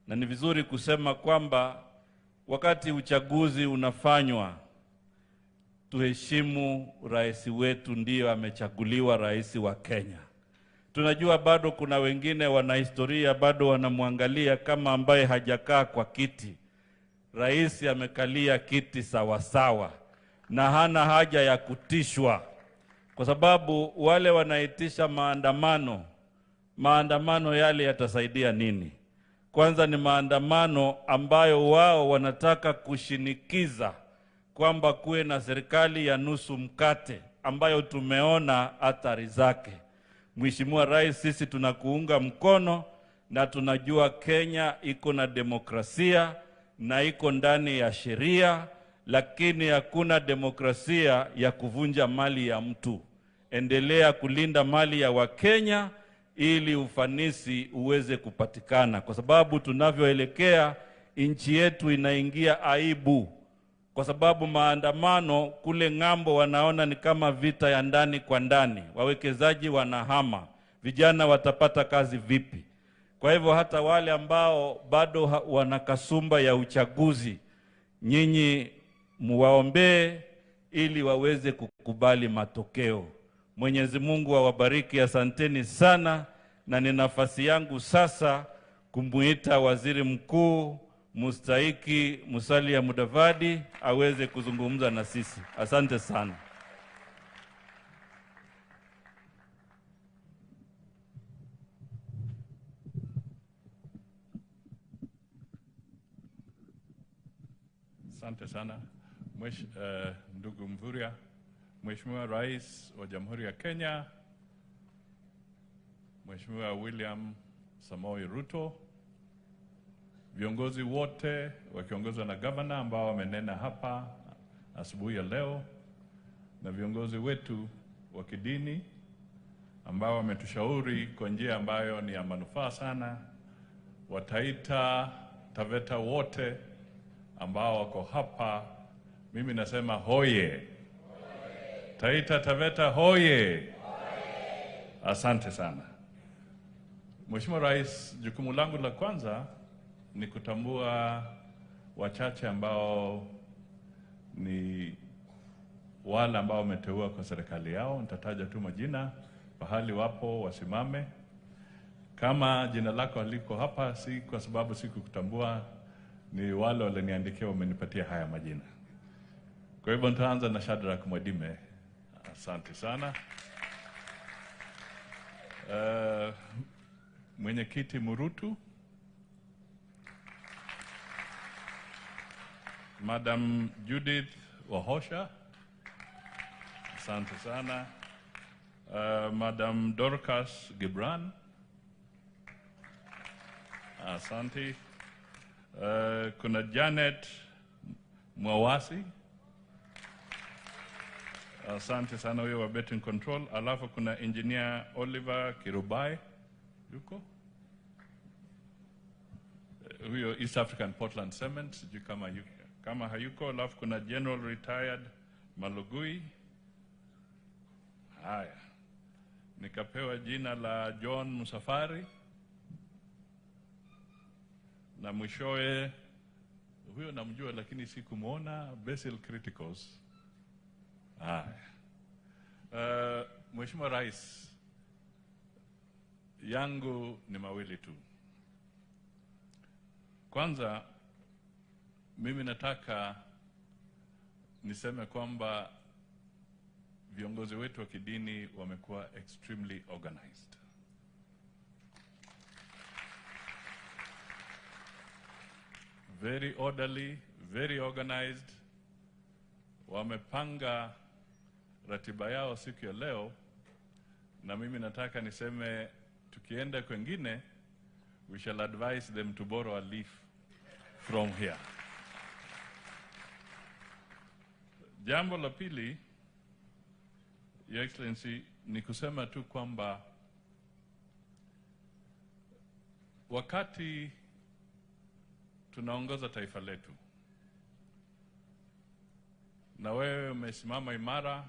Speaker 19: Na ni vizuri kusema kwamba wakati uchaguzi unafanywa, tuheshimu rais wetu, ndiyo amechaguliwa rais wa Kenya. Tunajua bado kuna wengine wana historia, bado wanamwangalia kama ambaye hajakaa kwa kiti. rais amekalia kiti sawasawa na hana haja ya kutishwa, kwa sababu wale wanaitisha maandamano yale yatasaidia nini? Kwanza ni maandamano ambayo wao wanataka kushinikiza kwamba kuwe na serikali ya nusu mkate ambayo tumeona athari zake. Mheshimiwa Rais, sisi tunakuunga mkono na tunajua Kenya iko na demokrasia na iko ndani ya sheria, lakini hakuna demokrasia ya kuvunja mali ya mtu. Endelea kulinda mali ya Wakenya ili ufanisi uweze kupatikana, kwa sababu tunavyoelekea nchi yetu inaingia aibu, kwa sababu maandamano kule ng'ambo wanaona ni kama vita ya ndani kwa ndani. Wawekezaji wanahama, vijana watapata kazi vipi? Kwa hivyo hata wale ambao bado wana kasumba ya uchaguzi, nyinyi muwaombee ili waweze kukubali matokeo. Mwenyezi Mungu awabariki. Asanteni sana, na ni nafasi yangu sasa kumuita Waziri Mkuu Mustahiki Musalia Mudavadi aweze kuzungumza na sisi. Asante sana.
Speaker 20: Asante sana. Ndugu Mvurya, Mheshimiwa Rais wa Jamhuri ya Kenya, Mheshimiwa William Samoei Ruto, viongozi wote wakiongozwa na gavana ambao wamenena hapa asubuhi ya leo, na viongozi wetu wa kidini ambao wametushauri kwa njia ambayo ni ya manufaa sana, wa Taita Taveta wote ambao wako hapa, mimi nasema hoye. Taita Taveta hoye. Asante sana. Mheshimiwa Rais, jukumu langu la kwanza ni kutambua wachache ambao ni wale ambao wameteua kwa serikali yao. Nitataja tu majina, pahali wapo wasimame. Kama jina lako haliko hapa, si kwa sababu sikukutambua, ni wale waliniandikia wamenipatia haya majina. Kwa hivyo nitaanza na Shadrack Mwadime. Asante sana. Mwenyekiti Murutu, Madam Judith Wahosha, asante sana. Madam Dorcas Gibran, asante. Kuna Janet Mwawasi, asante sana, huyo wa betting control. Alafu kuna Engineer Oliver Kirubai, yuko huyo East African Portland Cement, sijui kama hayuko. Alafu kuna General Retired Malugui. Haya, nikapewa jina la John Musafari, na mwishowe huyo namjua lakini sikumuona, Basil Criticals. Haya, Mheshimiwa Rais, yangu ni mawili tu. Kwanza, mimi nataka niseme kwamba viongozi wetu wa kidini wamekuwa extremely organized. Very orderly, very organized. Wamepanga ratiba yao siku ya leo, na mimi nataka niseme tukienda kwengine, we shall advise them to borrow a leaf from here. Jambo la pili, Your Excellency, ni kusema tu kwamba wakati tunaongoza taifa letu na wewe umesimama imara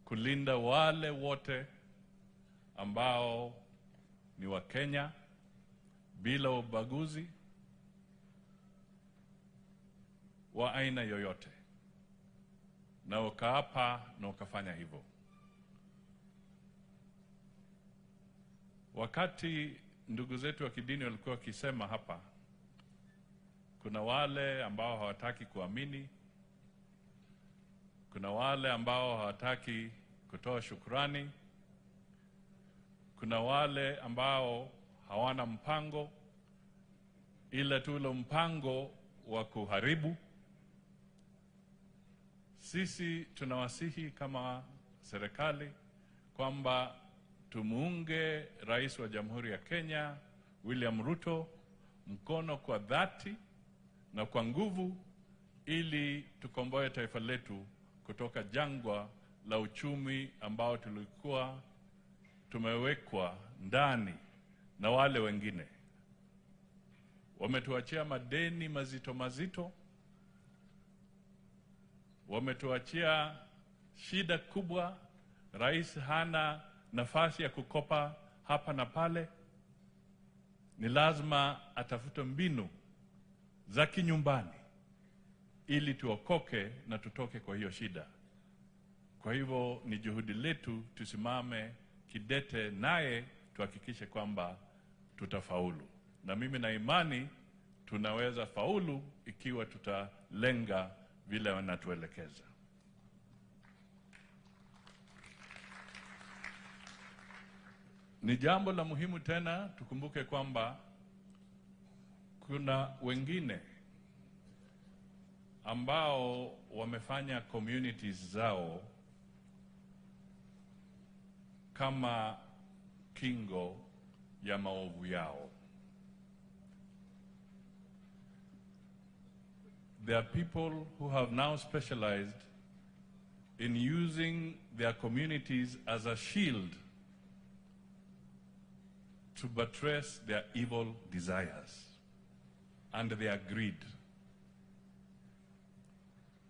Speaker 20: kulinda wale wote ambao ni wa Kenya bila ubaguzi wa aina yoyote, na ukaapa na ukafanya hivyo. Wakati ndugu zetu wa kidini walikuwa wakisema hapa kuna wale ambao hawataki kuamini, kuna wale ambao hawataki kutoa shukrani, kuna wale ambao hawana mpango, ila tu ule mpango wa kuharibu. Sisi tunawasihi kama serikali kwamba tumuunge Rais wa Jamhuri ya Kenya William Ruto mkono kwa dhati na kwa nguvu, ili tukomboe taifa letu kutoka jangwa la uchumi ambao tulikuwa tumewekwa ndani na wale wengine. Wametuachia madeni mazito mazito, wametuachia shida kubwa. Rais hana nafasi ya kukopa hapa na pale. Ni lazima atafute mbinu za kinyumbani ili tuokoke na tutoke kwa hiyo shida. Kwa hivyo ni juhudi letu tusimame kidete naye, tuhakikishe kwamba tutafaulu. Na mimi na imani tunaweza faulu ikiwa tutalenga vile wanatuelekeza. Ni jambo la muhimu tena tukumbuke kwamba kuna wengine ambao wamefanya communities zao kama kingo ya maovu yao. There are people who have now specialized in using their communities as a shield to buttress their evil desires and their greed.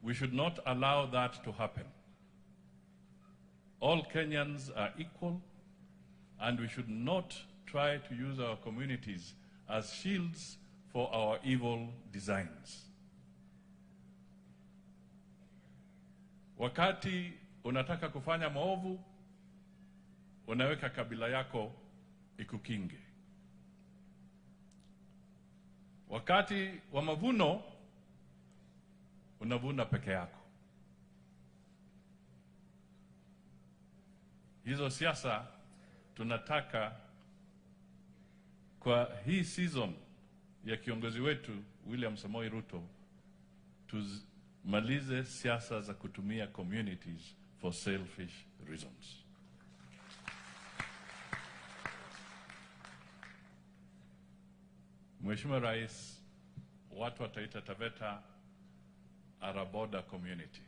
Speaker 20: We should not allow that to happen. All Kenyans are equal, and we should not try to use our communities as shields for our evil designs. Wakati unataka kufanya maovu, unaweka kabila yako ikukinge. Wakati wa mavuno, unavuna peke yako. Hizo siasa tunataka kwa hii season ya kiongozi wetu William Samoei Ruto, tumalize siasa za kutumia communities for selfish reasons. Mheshimiwa Rais, watu wa Taita Taveta are a border community.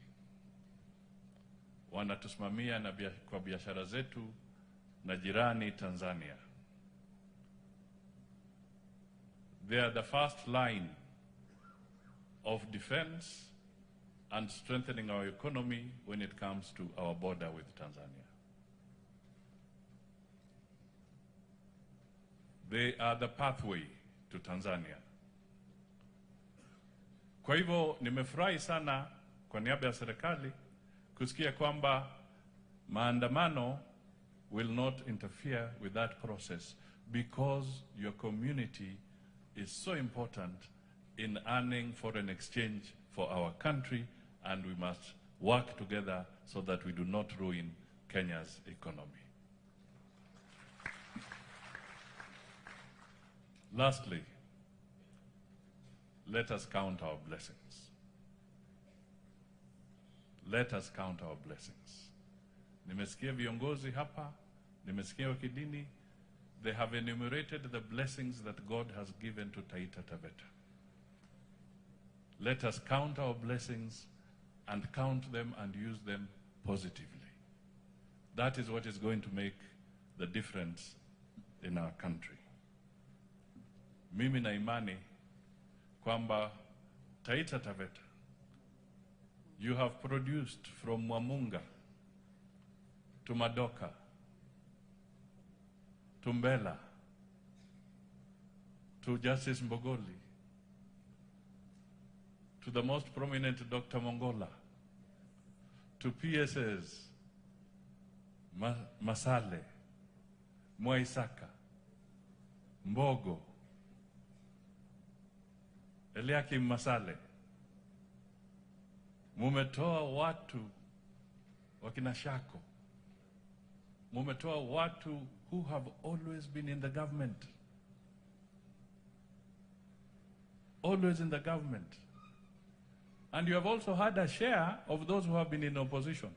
Speaker 20: Wanatusimamia na kwa biashara zetu na jirani Tanzania. They are the first line of defense and strengthening our economy when it comes to our border with Tanzania. They are the pathway to Tanzania. Kwa hivyo nimefurahi sana kwa niaba ya serikali kusikia kwamba maandamano will not interfere with that process, because your community is so important in earning foreign exchange for our country, and we must work together so that we do not ruin Kenya's economy. Lastly, let us count our blessings. Let us count our blessings. Nimesikia viongozi hapa, nimesikia wa kidini, they have enumerated the blessings that God has given to Taita Taveta. Let us count our blessings and count them and use them positively. That is what is going to make the difference in our country. Mimi na imani kwamba Taita Taveta, you have produced from Mwamunga to Madoka to Mbela to Justice Mbogoli to the most prominent Dr. Mongola to PSS Masale, Mwaisaka, Mbogo, Eliakim Masale. Mumetoa watu wakina Shako. Mumetoa watu who have always been in the government. Always in the government. And you have also had a share of those who have been in opposition.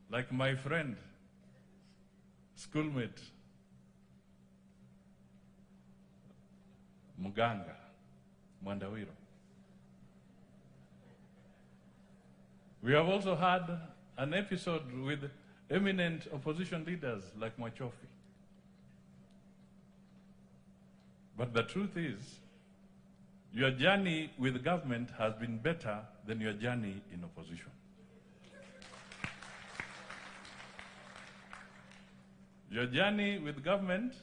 Speaker 20: Like my friend, schoolmate, Muganga, Mwandawiro. We have also had an episode with eminent opposition leaders like Mwachofi. But the truth is, your journey with government has been better than your journey in opposition. Your journey with government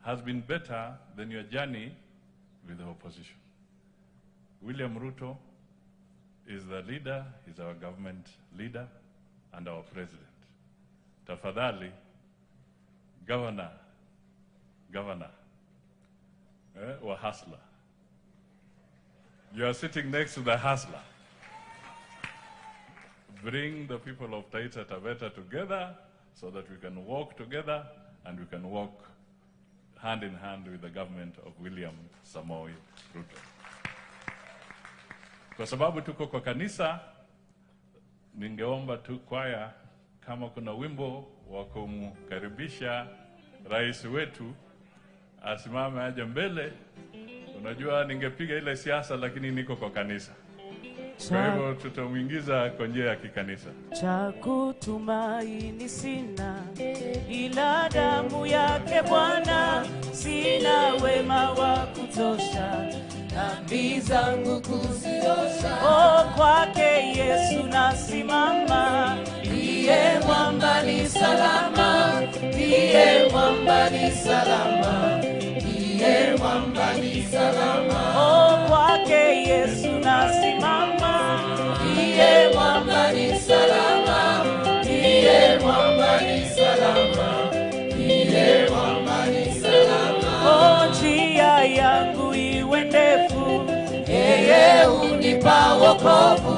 Speaker 20: has been better than your journey with the opposition. William Ruto is the leader, he's our government leader and our president. Tafadhali, governor, or hustler. You are sitting next to the hustler. Bring the people of Taita Taveta together so that we can walk together and we can walk hand in hand with the government of William Samoei Ruto. Kwa sababu tuko kwa kanisa, ningeomba tu kwaya kama kuna wimbo wa kumkaribisha rais wetu asimame aje mbele. Unajua ningepiga ile siasa lakini niko kwa kanisa. Kwa hivyo tutamuingiza kwa njia ya kikanisa.
Speaker 21: Cha kutumaini sina ila damu yake Bwana, sina wema wa kutosha dhambi zangu kuziosha. Oh, kwake Yesu nasimama, ndiye mwamba ni salama, ndiye mwamba ni salama, ndiye mwamba ni salama. Oh, kwake Yesu nasimama, ndiye mwamba ni salama, ndiye mwamba ni salama, ndiye mwamba ni salama. Oh, njia yangu iwe ndefu, yeye unipa wokovu,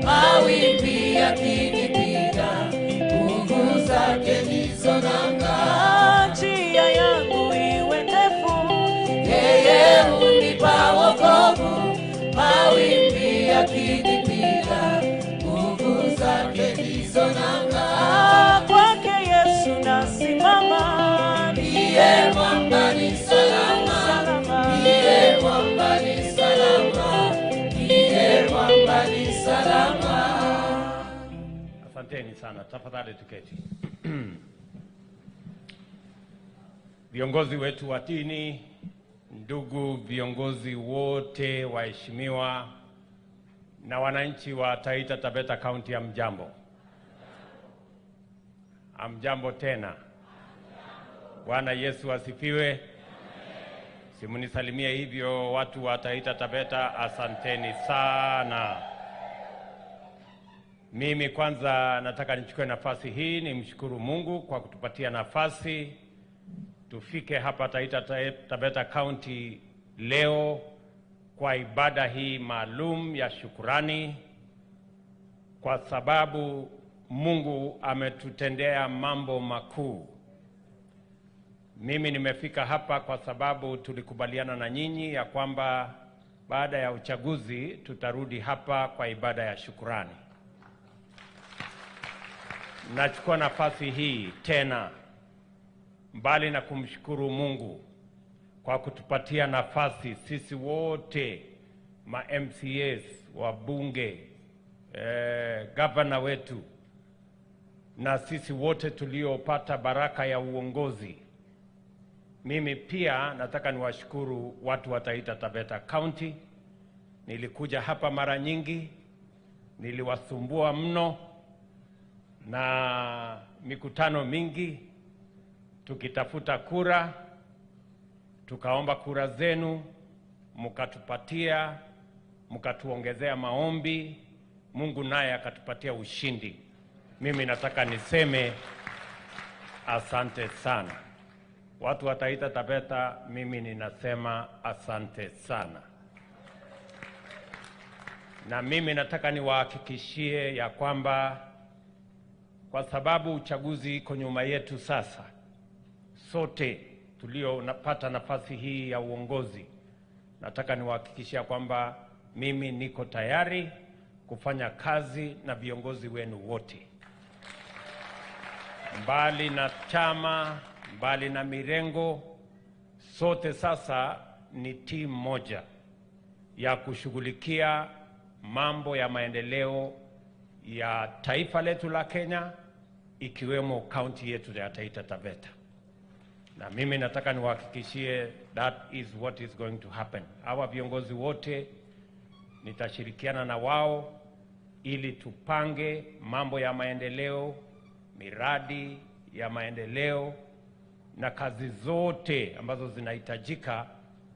Speaker 21: mawimbi yakinipiga, nguvu zake ndizo nanga. Njia yangu iwe ndefu, yeye unipa wokovu, mawimbi yakinipiga, nguvu zake ndizo nanga. Kwake Yesu nasimama, ndiye mwamba ni salama, ndiye mwamba ni salama, ndiye mwamba ni salama.
Speaker 22: Asanteni sana, tafadhali tuketi. Viongozi wetu wa dini, ndugu viongozi wote waheshimiwa na wananchi wa Taita Taveta County, amjambo. Amjambo tena. Bwana Yesu asifiwe. Simunisalimie hivyo watu wa Taita Taveta, asanteni sana. Mimi kwanza nataka nichukue nafasi hii nimshukuru Mungu kwa kutupatia nafasi tufike hapa Taita Taveta County leo kwa ibada hii maalum ya shukrani, kwa sababu Mungu ametutendea mambo makuu. Mimi nimefika hapa kwa sababu tulikubaliana na nyinyi ya kwamba baada ya uchaguzi tutarudi hapa kwa ibada ya shukrani. Nachukua nafasi hii tena, mbali na kumshukuru Mungu kwa kutupatia nafasi sisi wote ma MCAs, wabunge, gavana wetu na sisi wote tuliopata baraka ya uongozi. Mimi pia nataka niwashukuru watu wa Taita Taveta County. Nilikuja hapa mara nyingi, niliwasumbua mno na mikutano mingi tukitafuta kura, tukaomba kura zenu, mkatupatia, mkatuongezea maombi, Mungu naye akatupatia ushindi. Mimi nataka niseme asante sana. Watu wa Taita Taveta, mimi ninasema asante sana. Na mimi nataka niwahakikishie ya kwamba kwa sababu uchaguzi iko nyuma yetu sasa, sote tuliopata nafasi hii ya uongozi, nataka niwahakikishia kwamba mimi niko tayari kufanya kazi na viongozi wenu wote, mbali na chama, mbali na mirengo. Sote sasa ni timu moja ya kushughulikia mambo ya maendeleo ya taifa letu la Kenya, ikiwemo kaunti yetu ya Taita Taveta. Na mimi nataka niwahakikishie that is what is going to happen. Hawa viongozi wote nitashirikiana na wao ili tupange mambo ya maendeleo, miradi ya maendeleo na kazi zote ambazo zinahitajika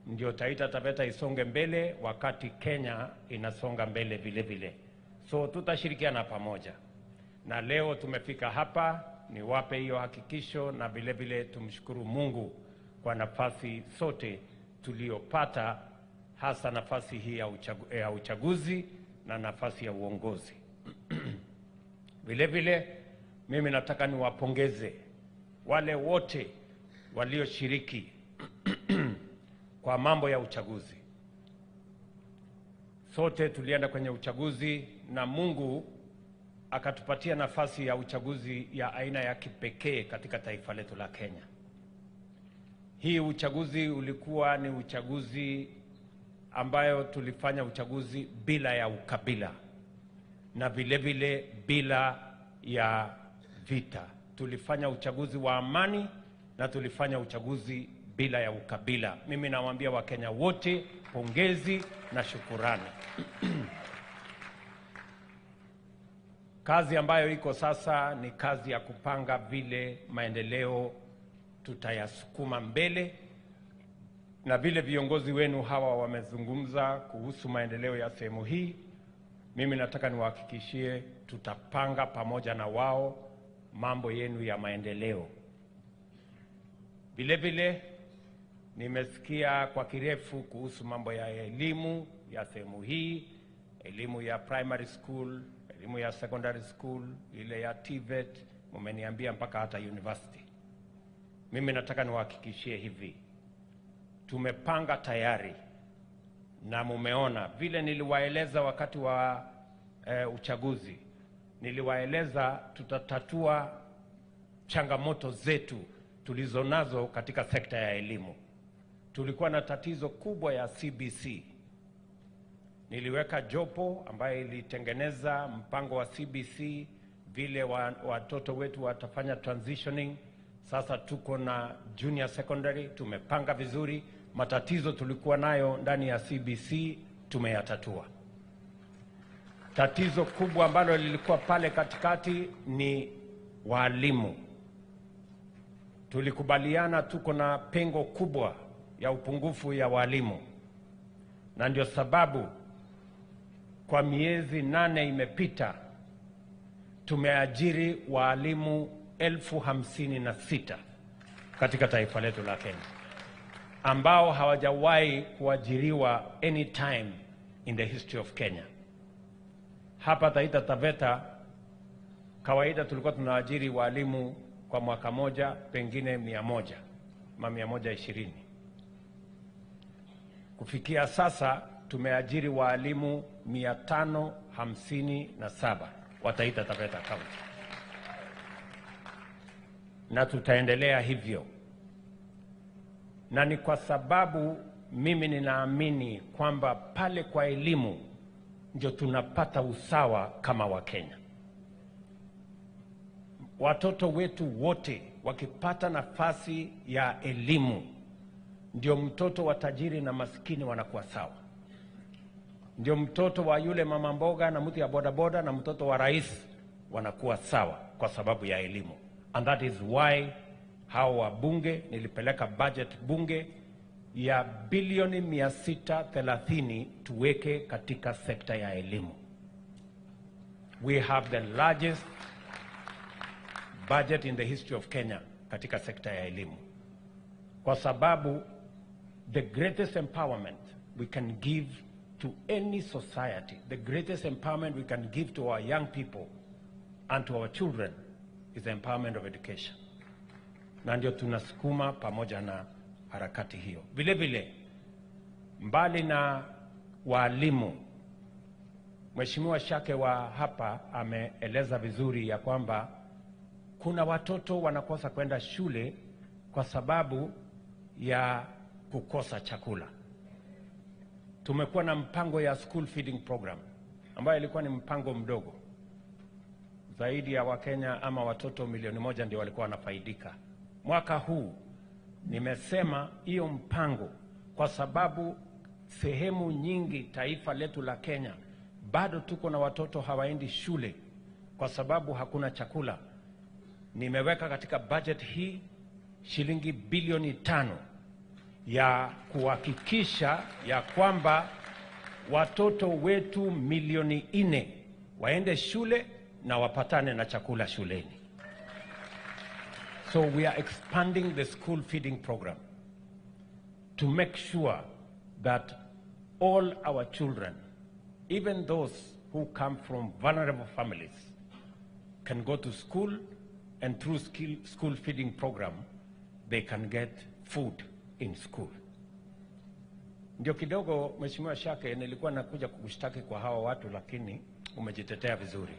Speaker 22: ndio Taita Taveta isonge mbele wakati Kenya inasonga mbele vile vile. So tutashirikiana pamoja. Na leo tumefika hapa niwape hiyo hakikisho, na vile vile tumshukuru Mungu kwa nafasi sote tuliopata, hasa nafasi hii ya uchaguzi na nafasi ya uongozi. Vile vile mimi nataka niwapongeze wale wote walioshiriki kwa mambo ya uchaguzi. Sote tulienda kwenye uchaguzi na Mungu akatupatia nafasi ya uchaguzi ya aina ya kipekee katika taifa letu la Kenya. Hii uchaguzi ulikuwa ni uchaguzi ambayo tulifanya uchaguzi bila ya ukabila na vile vile bila ya vita. Tulifanya uchaguzi wa amani na tulifanya uchaguzi bila ya ukabila. Mimi nawaambia Wakenya wote pongezi na shukurani. Kazi ambayo iko sasa ni kazi ya kupanga vile maendeleo tutayasukuma mbele, na vile viongozi wenu hawa wamezungumza kuhusu maendeleo ya sehemu hii. Mimi nataka niwahakikishie tutapanga pamoja na wao mambo yenu ya maendeleo. Vile vile nimesikia kwa kirefu kuhusu mambo ya elimu ya sehemu hii, elimu ya primary school, elimu ya secondary school, ile ya TVET, mumeniambia mpaka hata university. Mimi nataka niwahakikishie hivi, tumepanga tayari, na mumeona vile niliwaeleza wakati wa uchaguzi. Niliwaeleza tutatatua changamoto zetu tulizonazo katika sekta ya elimu. Tulikuwa na tatizo kubwa ya CBC. Niliweka jopo ambayo ilitengeneza mpango wa CBC, vile watoto wetu watafanya transitioning. Sasa tuko na junior secondary, tumepanga vizuri. Matatizo tulikuwa nayo ndani ya CBC tumeyatatua. Tatizo kubwa ambalo lilikuwa pale katikati ni walimu. Tulikubaliana tuko na pengo kubwa ya upungufu ya walimu, na ndio sababu kwa miezi 8 imepita tumeajiri walimu 56,000 katika taifa letu la Kenya, ambao hawajawahi kuajiriwa any time in the history of Kenya. Hapa Taita Taveta kawaida tulikuwa tunaajiri walimu kwa mwaka moja pengine 100 ama 120. Kufikia sasa tumeajiri walimu 557 wa Taita Taveta County, na tutaendelea hivyo. Na ni kwa sababu mimi ninaamini kwamba pale kwa elimu ndio tunapata usawa kama Wakenya. Watoto wetu wote wakipata nafasi ya elimu, ndio mtoto wa tajiri na maskini wanakuwa sawa. Ndio mtoto wa yule mama mboga na mtu ya bodaboda na mtoto wa rais wanakuwa sawa kwa sababu ya elimu. And that is why hao wabunge nilipeleka budget bunge ya bilioni 630 tuweke katika sekta ya elimu. We have the largest budget in the history of Kenya katika sekta ya elimu, kwa sababu the greatest empowerment we can give to any society, the greatest empowerment we can give to our young people and to our children is the empowerment of education. Na ndio tunasukuma pamoja na harakati hiyo. Vile vile, mbali na walimu, Mheshimiwa Shake wa hapa ameeleza vizuri ya kwamba kuna watoto wanakosa kwenda shule kwa sababu ya kukosa chakula. Tumekuwa na mpango ya school feeding program ambayo ilikuwa ni mpango mdogo. Zaidi ya Wakenya ama watoto milioni 1 ndio walikuwa wanafaidika. Mwaka huu nimesema hiyo mpango kwa sababu sehemu nyingi taifa letu la Kenya bado tuko na watoto hawaendi shule kwa sababu hakuna chakula. Nimeweka katika budget hii shilingi bilioni 5 ya kuhakikisha ya kwamba watoto wetu milioni 4 waende shule na wapatane na chakula shuleni. So we are expanding the school feeding program to make sure that all our children, even those who come from vulnerable families, can go to school, and through school feeding program, they can get food in school. Ndio kidogo Mheshimiwa Shake, nilikuwa nakuja kukushtaki kwa hawa watu, lakini umejitetea vizuri.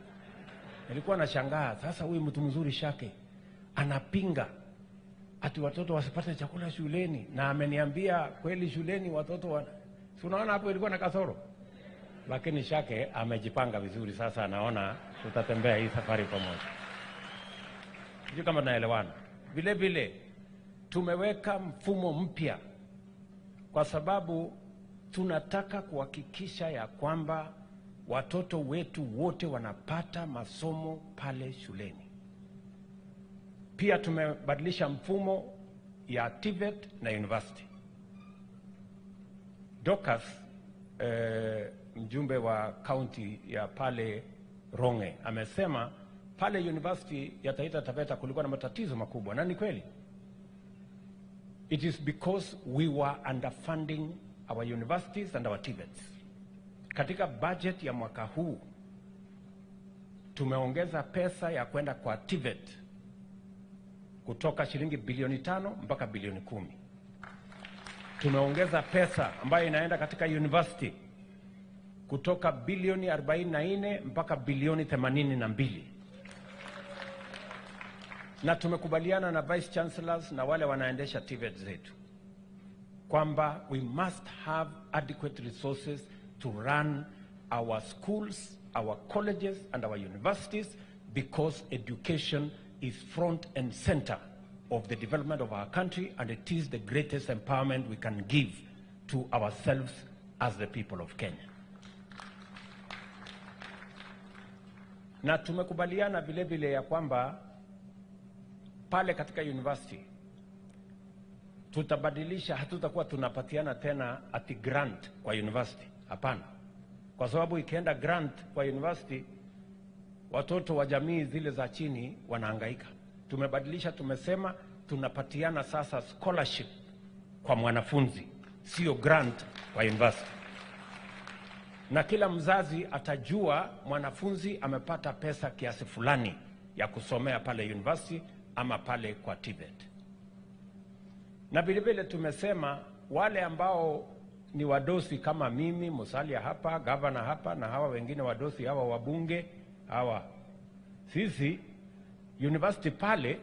Speaker 22: Nilikuwa nashangaa, sasa huyu mtu mzuri Shake anapinga ati watoto wasipate chakula shuleni, na ameniambia kweli shuleni watoto unaona hapo ilikuwa na kasoro. Lakini Shake amejipanga vizuri, sasa anaona tutatembea hii safari pamoja. Sijui kama tunaelewana. Vile vile tumeweka mfumo mpya kwa sababu tunataka kuhakikisha ya kwamba watoto wetu wote wanapata masomo pale shuleni. Pia tumebadilisha mfumo ya TVET na university. Docas, mjumbe wa county ya pale Ronge, amesema pale university ya Taita Taveta kulikuwa na matatizo makubwa, na ni kweli. It is because we were underfunding our universities and our TVETs. Katika budget ya mwaka huu tumeongeza pesa ya kwenda kwa TVET kutoka shilingi bilioni 5 mpaka bilioni 10. Tumeongeza pesa ambayo inaenda katika university kutoka bilioni 44 mpaka bilioni 82. Na tumekubaliana na vice chancellors na wale wanaendesha TVET zetu kwamba we must have adequate resources to run our schools, our colleges and our universities, because education is front and center of the development of our country, and it is the greatest empowerment we can give to ourselves as the people of Kenya. Na tumekubaliana vile vile ya kwamba pale katika university tutabadilisha, hatutakuwa tunapatiana tena ati grant kwa university. Hapana. Kwa sababu ikienda grant kwa university, watoto wa jamii zile za chini wanahangaika. Tumebadilisha, tumesema tunapatiana sasa scholarship kwa mwanafunzi, sio grant kwa university. Na kila mzazi atajua mwanafunzi amepata pesa kiasi fulani ya kusomea pale university ama pale kwa TVET. Na vile vile tumesema wale ambao ni wadosi kama mimi, Musalia hapa, gavana hapa, na hawa wengine wadosi hawa wabunge hawa, sisi university pale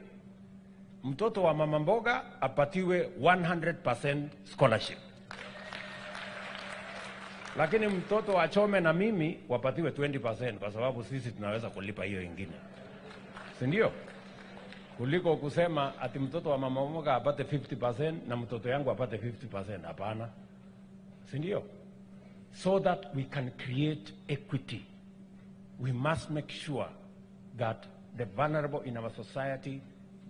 Speaker 22: mtoto wa mama mboga apatiwe 100% scholarship. Lakini mtoto wa Chome na mimi wapatiwe 20%, kwa sababu sisi tunaweza kulipa hiyo ingine. Si ndio? Kuliko kusema ati mtoto wa mama mboga apate 50% na mtoto yangu apate 50%. Hapana. Si ndio? So that we can create equity, we must make sure that the vulnerable in our society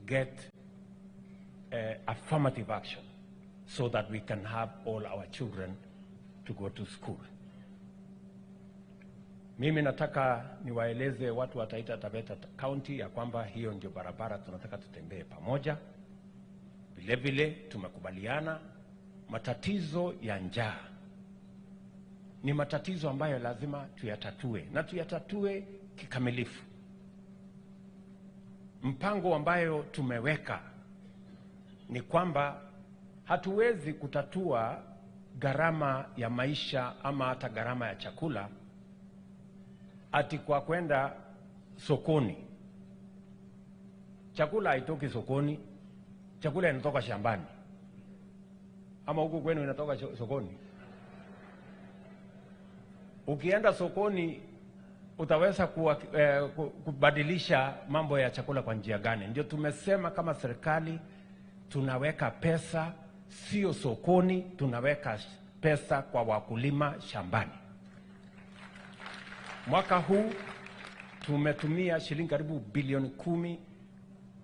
Speaker 22: get affirmative action, so that we can have all our children to go to school. Mimi nataka niwaeleze watu wa Taita Taveta County ya kwamba hiyo ndio barabara tunataka tutembee pamoja. Vile vile tumekubaliana matatizo ya njaa ni matatizo ambayo lazima tuyatatue na tuyatatue kikamilifu. Mpango ambayo tumeweka ni kwamba hatuwezi kutatua gharama ya maisha ama hata gharama ya chakula ati kwa kwenda sokoni. Chakula haitoki sokoni, chakula inatoka shambani. Ama huku kwenu inatoka sokoni? Ukienda sokoni utaweza kubadilisha mambo ya chakula kwa njia gani? Ndio tumesema kama serikali tunaweka pesa sio sokoni, tunaweka pesa kwa wakulima shambani. Mwaka huu tumetumia shilingi karibu bilioni 10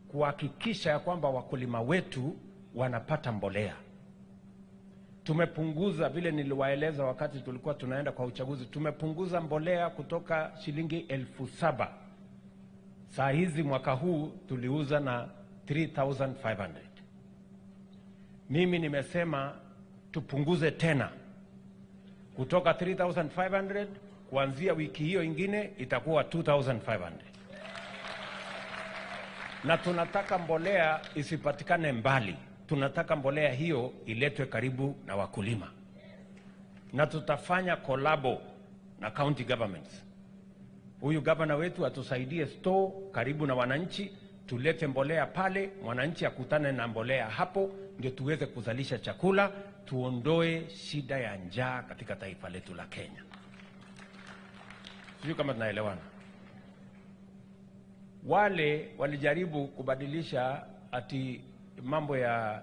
Speaker 22: kuhakikisha ya kwamba wakulima wetu wanapata mbolea. Tumepunguza, vile niliwaeleza wakati tulikuwa tunaenda kwa uchaguzi, tumepunguza mbolea kutoka shilingi 7,000. Saa hizi mwaka huu tuliuza na 3,500. Mimi nimesema tupunguze tena kutoka 3,500, kuanzia wiki hiyo ingine itakuwa 2,500. Na tunataka mbolea isipatikane mbali. Tunataka mbolea hiyo iletwe karibu na wakulima. Na tutafanya kolabo na county governments. Huyu gavana wetu atusaidie store karibu na wananchi, tulete mbolea pale, mwananchi akutane na mbolea hapo, ndio tuweze kuzalisha chakula, tuondoe shida ya njaa katika taifa letu la Kenya. Sijui kama tunaelewana. Wale walijaribu kubadilisha ati mambo ya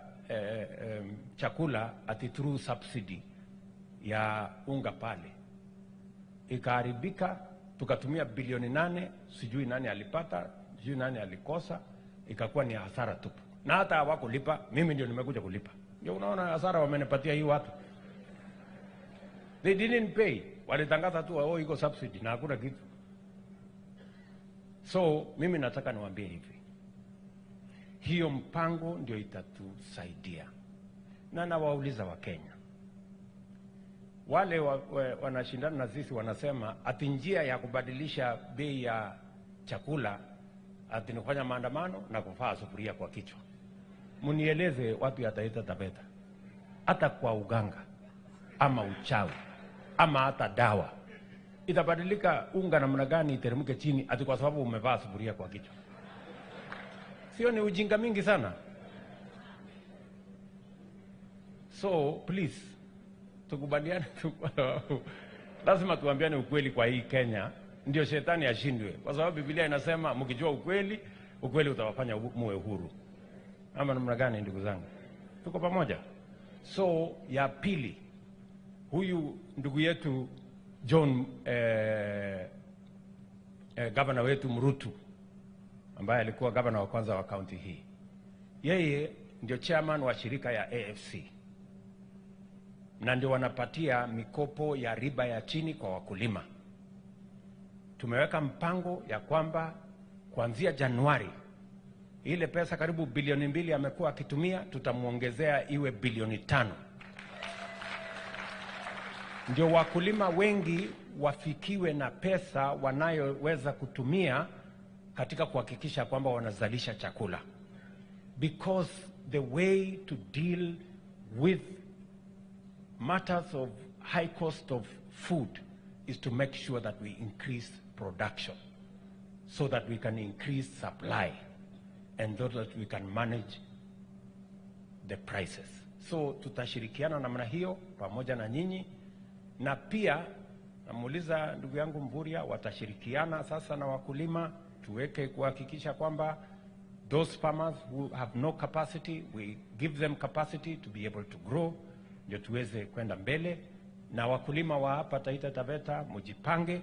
Speaker 22: chakula ati through subsidy ya unga pale, ikaharibika. Tukatumia bilioni 8, sijui nani alipata, sijui nani alikosa, ikakuwa ni hasara tupu. Na hata hawakulipa, mimi ndio nimekuja kulipa. Ndio unaona hasara wamenipatia hii watu. They didn't pay. Walitangaza tu iko subsidy na hakuna kitu. So mimi nataka niwaambie hivi, hiyo mpango ndio itatusaidia. Na nawauliza Wakenya, wale wanashindana na sisi wanasema ati njia ya kubadilisha bei ya chakula ati ni kufanya maandamano na kuvaa sufuria kwa kichwa. Munieleze watu ya Taita Taveta, hata kwa uganga ama uchawi ama hata dawa itabadilika unga namna gani iteremke chini ati kwa sababu umevaa sufuria kwa kichwa? Sio ni ujinga mingi sana? So please, tukubaliane lazima tuambiane ukweli kwa hii Kenya, ndio shetani ashindwe. Kwa sababu Biblia inasema mkijua ukweli, ukweli utawafanya muwe huru. Ama namna gani ndugu zangu? Tuko pamoja? So ya pili, huyu ndugu yetu John gavana wetu Ruto, ambaye alikuwa gavana wa kwanza wa kaunti hii, yeye ndio chairman wa shirika ya AFC, na ndio wanapatia mikopo ya riba ya chini kwa wakulima. Tumeweka mpango ya kwamba kuanzia Januari ile pesa karibu bilioni 2 amekuwa akitumia, tutamuongezea iwe bilioni 5. Ndio wakulima wengi wafikiwe na pesa wanayoweza kutumia katika kuhakikisha kwamba wanazalisha chakula. Because the way to deal with matters of high cost of food is to make sure that we increase production so that we can increase supply and so that we can manage the prices. So tutashirikiana namna hiyo pamoja na nyinyi, na pia namuuliza ndugu yangu Mvuria, watashirikiana sasa na wakulima tuweke kuhakikisha kwamba those farmers who have no capacity, we give them capacity to be able to grow, ndio tuweze kwenda mbele. Na wakulima wa hapa Taita Taveta mujipange,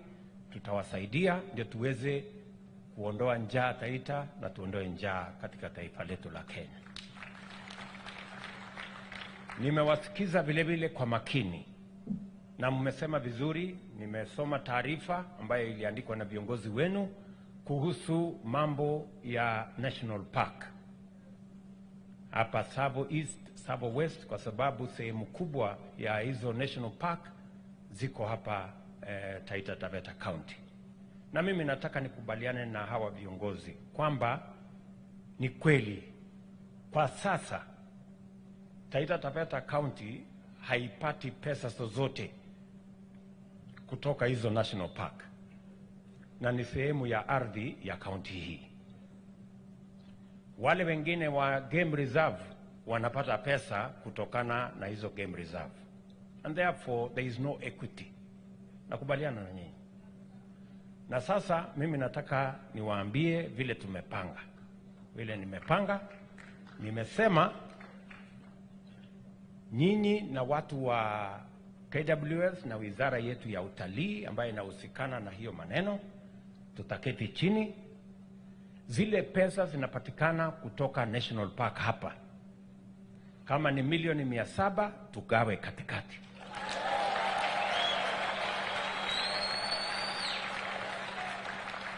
Speaker 22: tutawasaidia ndio tuweze kuondoa njaa Taita na tuondoe njaa katika taifa letu la Kenya. Nimewasikiza vile vile kwa makini na mmesema vizuri. Nimesoma taarifa ambayo iliandikwa na viongozi wenu kuhusu mambo ya National Park hapa Savo East, Savo West, kwa sababu sehemu kubwa ya hizo National Park ziko hapa Taita Taveta County. Na mimi nataka nikubaliane na hawa viongozi kwamba ni kweli kwa sasa Taita Taveta County haipati pesa zozote kutoka hizo national park, na ni sehemu ya ardhi ya county hii. Wale wengine wa game reserve wanapata pesa kutokana na hizo game reserve, and therefore there is no equity. Nakubaliana na nyinyi. Na sasa mimi nataka niwaambie vile tumepanga. Vile nimepanga, nimesema nyinyi na watu wa KWS na wizara yetu ya utalii ambayo inahusikana na hiyo maneno, tutaketi chini. Zile pesa zinapatikana kutoka national park hapa, kama ni milioni 700 tugawe katikati.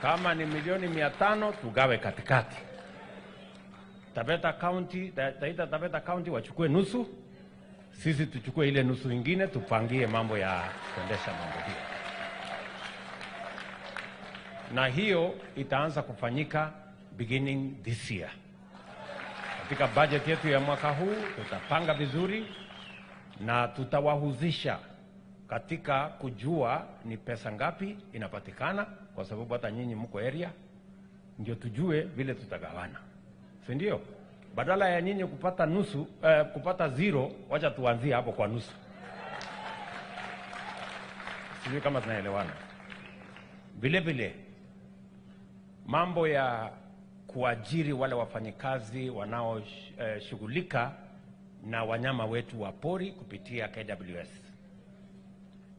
Speaker 22: Kama ni milioni 500 tugawe katikati. Taveta County, Taita Taveta County wachukue nusu, sisi tuchukue ile nusu ingine, tupangie mambo ya kuendesha mambo hiyo. Na hiyo itaanza kufanyika beginning this year. Katika budget yetu ya mwaka huu tutapanga vizuri na tutawahusisha katika kujua ni pesa ngapi inapatikana, kwa sababu hata nyinyi mko area, ndio tujue vile tutagawana. Si ndio? Badala ya nyinyi kupata nusu, kupata zero, wacha tuanzie hapo kwa nusu. Sijui kama tunaelewana. Vile vile mambo ya kuajiri wale wafanyikazi wanaoshughulika na wanyama wetu wa pori kupitia KWS.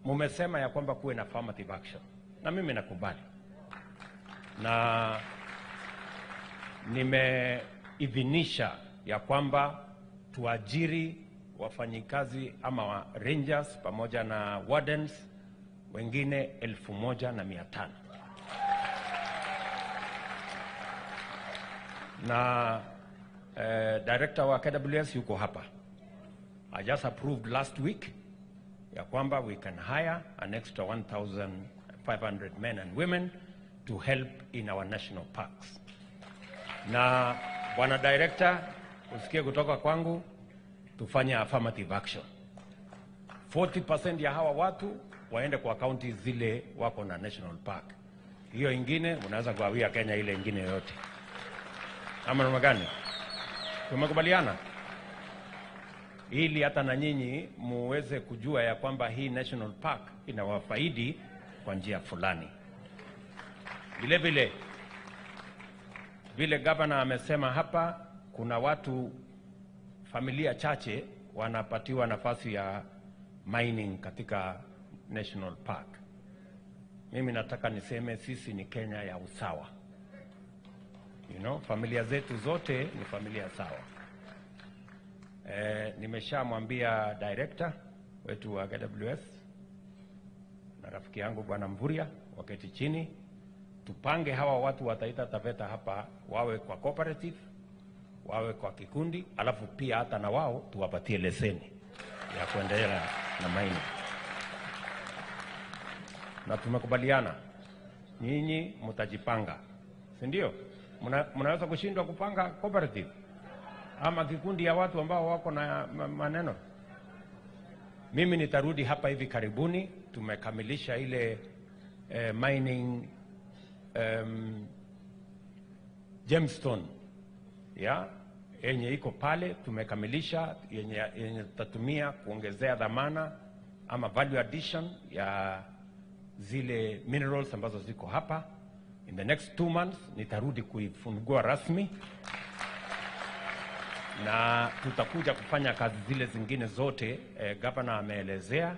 Speaker 22: Mumesema ya kwamba kuwe na affirmative action, na mimi nakubali. Na nimeidhinisha ya kwamba tuajiri wafanyikazi ama wa rangers pamoja na wardens wengine 1,500. Na director wa KWS yuko hapa. I just approved last week ya kwamba we can hire an extra 1,500 men and women to help in our national parks. Na bwana director, usikie kutoka kwangu, tufanye affirmative action. 40% ya hawa watu waende kwa counties zile wako na national park. Hiyo ingine unaweza kuawia Kenya ile ingine yote. Ama namna gani? Tumekubaliana? Ili hata na nyinyi muweze kujua ya kwamba hii national park inawafaidi kwa njia fulani. Vile vile gavana amesema hapa, kuna watu, familia chache wanapatiwa nafasi ya mining katika national park. Mimi nataka niseme sisi ni Kenya ya usawa. Familia zetu zote ni familia sawa. Nimeshamwambia director wetu wa KWS na rafiki yangu bwana Mvuria wakati chini, tupange hawa watu wa Taita Taveta hapa wawe kwa cooperative, wawe kwa kikundi, alafu pia hata na wao tuwapatie leseni ya kuendelea na mining. Na tumekubaliana nyinyi mtajipanga, si ndio? Mnaweza kushindwa kupanga cooperative ama kikundi ya watu ambao wako na maneno? Mimi nitarudi hapa hivi karibuni, tumekamilisha ile mining gemstone yenye iko pale, tumekamilisha yenye tutatumia kuongezea dhamana ama value addition ya zile minerals ambazo ziko hapa. In the next 2 months nitarudi kuifungua rasmi, na tutakuja kufanya kazi zile zingine zote governor ameelezea,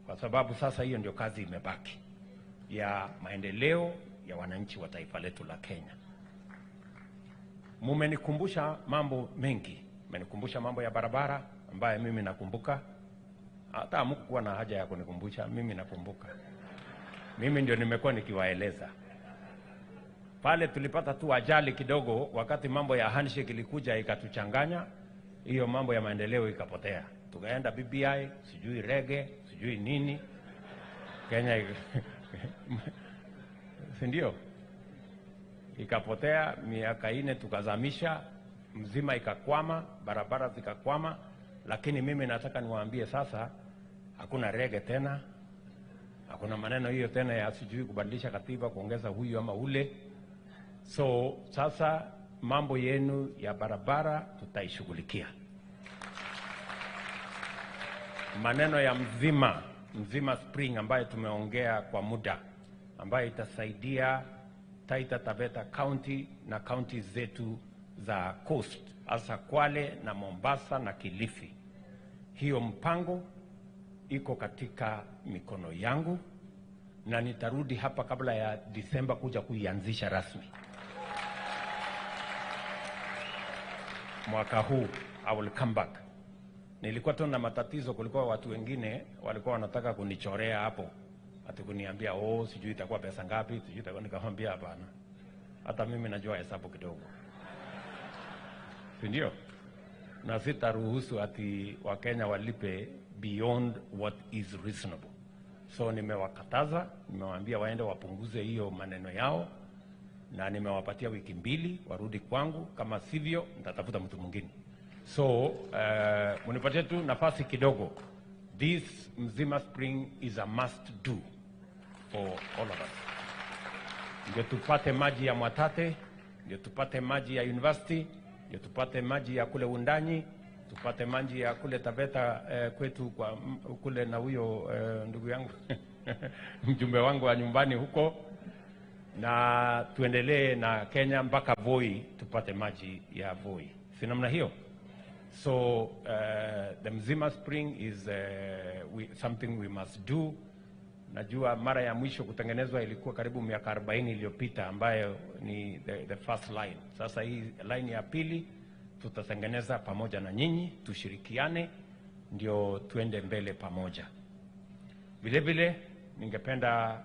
Speaker 22: kwa sababu sasa hiyo ndio kazi imebaki ya maendeleo ya wananchi wa taifa letu la Kenya. Mumenikumbusha mambo mengi, mmenikumbusha mambo ya barabara ambayo mimi nakumbuka, hata hamkuwa na haja ya kunikumbusha, mimi nakumbuka. Mimi ndio nimekuwa nikiwaeleza. Pale tulipata tu ajali kidogo wakati mambo ya handshake ilikuja ikatuchanganya, hiyo mambo ya maendeleo ikapotea. Tukaenda BBI, sijui rege, sijui nini, Kenya si ndio? Ikapotea miaka 4, tukazamisha mzima, ikakwama, barabara zikakwama. Lakini mimi nataka niwaambie sasa, hakuna rege tena, hakuna maneno hiyo tena ya sijui kubadilisha katiba, kuongeza huyu ama ule. So sasa mambo yenu ya barabara tutaishughulikia. Maneno ya mzima spring ambayo tumeongea kwa muda, ambayo itasaidia Taita Taveta County na county zetu za coast, hasa Kwale na Mombasa na Kilifi. Hiyo mpango iko katika mikono yangu na nitarudi hapa kabla ya Disemba kuja kuianzisha rasmi. Mwaka huu I will come back. Nilikuwa tu na matatizo, kulikuwa watu wengine walikuwa wanataka kunichorea hapo. Ati kuniambia sijui itakuwa pesa ngapi, sijui itakuwa, nikamwambia hapana. Hata mimi najua hesabu kidogo. Si ndio? Na sitaruhusu ati Wakenya walipe beyond what is reasonable. So nimewakataza, nimewaambia waende wapunguze hiyo maneno yao, na nimewapatia wiki 2 warudi kwangu, kama sivyo nitatafuta mtu mwingine. So munipatie tu nafasi kidogo. This mzima spring is a must do for all of us. Ndio tupate maji ya Mwatate, ndio tupate maji ya university, ndio tupate maji ya kule Undanyi, tupate maji ya kule Taveta kwetu kwa kule na huyo ndugu yangu mjumbe wangu wa nyumbani huko, na tuendelee na Kenya mpaka Voi tupate maji ya Voi. Si namna hiyo? So the mzima spring is something we must do. Najua mara ya mwisho kutengenezwa ilikuwa karibu miaka 40 iliyopita, ambayo ni the first line. Sasa hii line ya pili tutatengeneza pamoja na nyinyi, tushirikiane ndio tuende mbele pamoja. Vile vile ningependa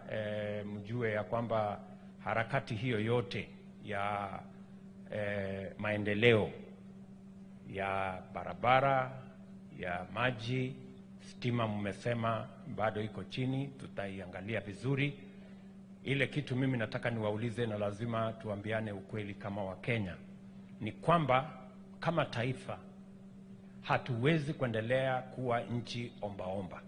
Speaker 22: mjue ya kwamba harakati hiyo yote ya maendeleo ya barabara, ya maji, stima mmesema bado iko chini, tutaiangalia vizuri. Ile kitu mimi nataka niwaulize, na lazima tuambiane ukweli kama Wakenya, ni kwamba kama taifa hatuwezi kuendelea kuwa nchi ombaomba.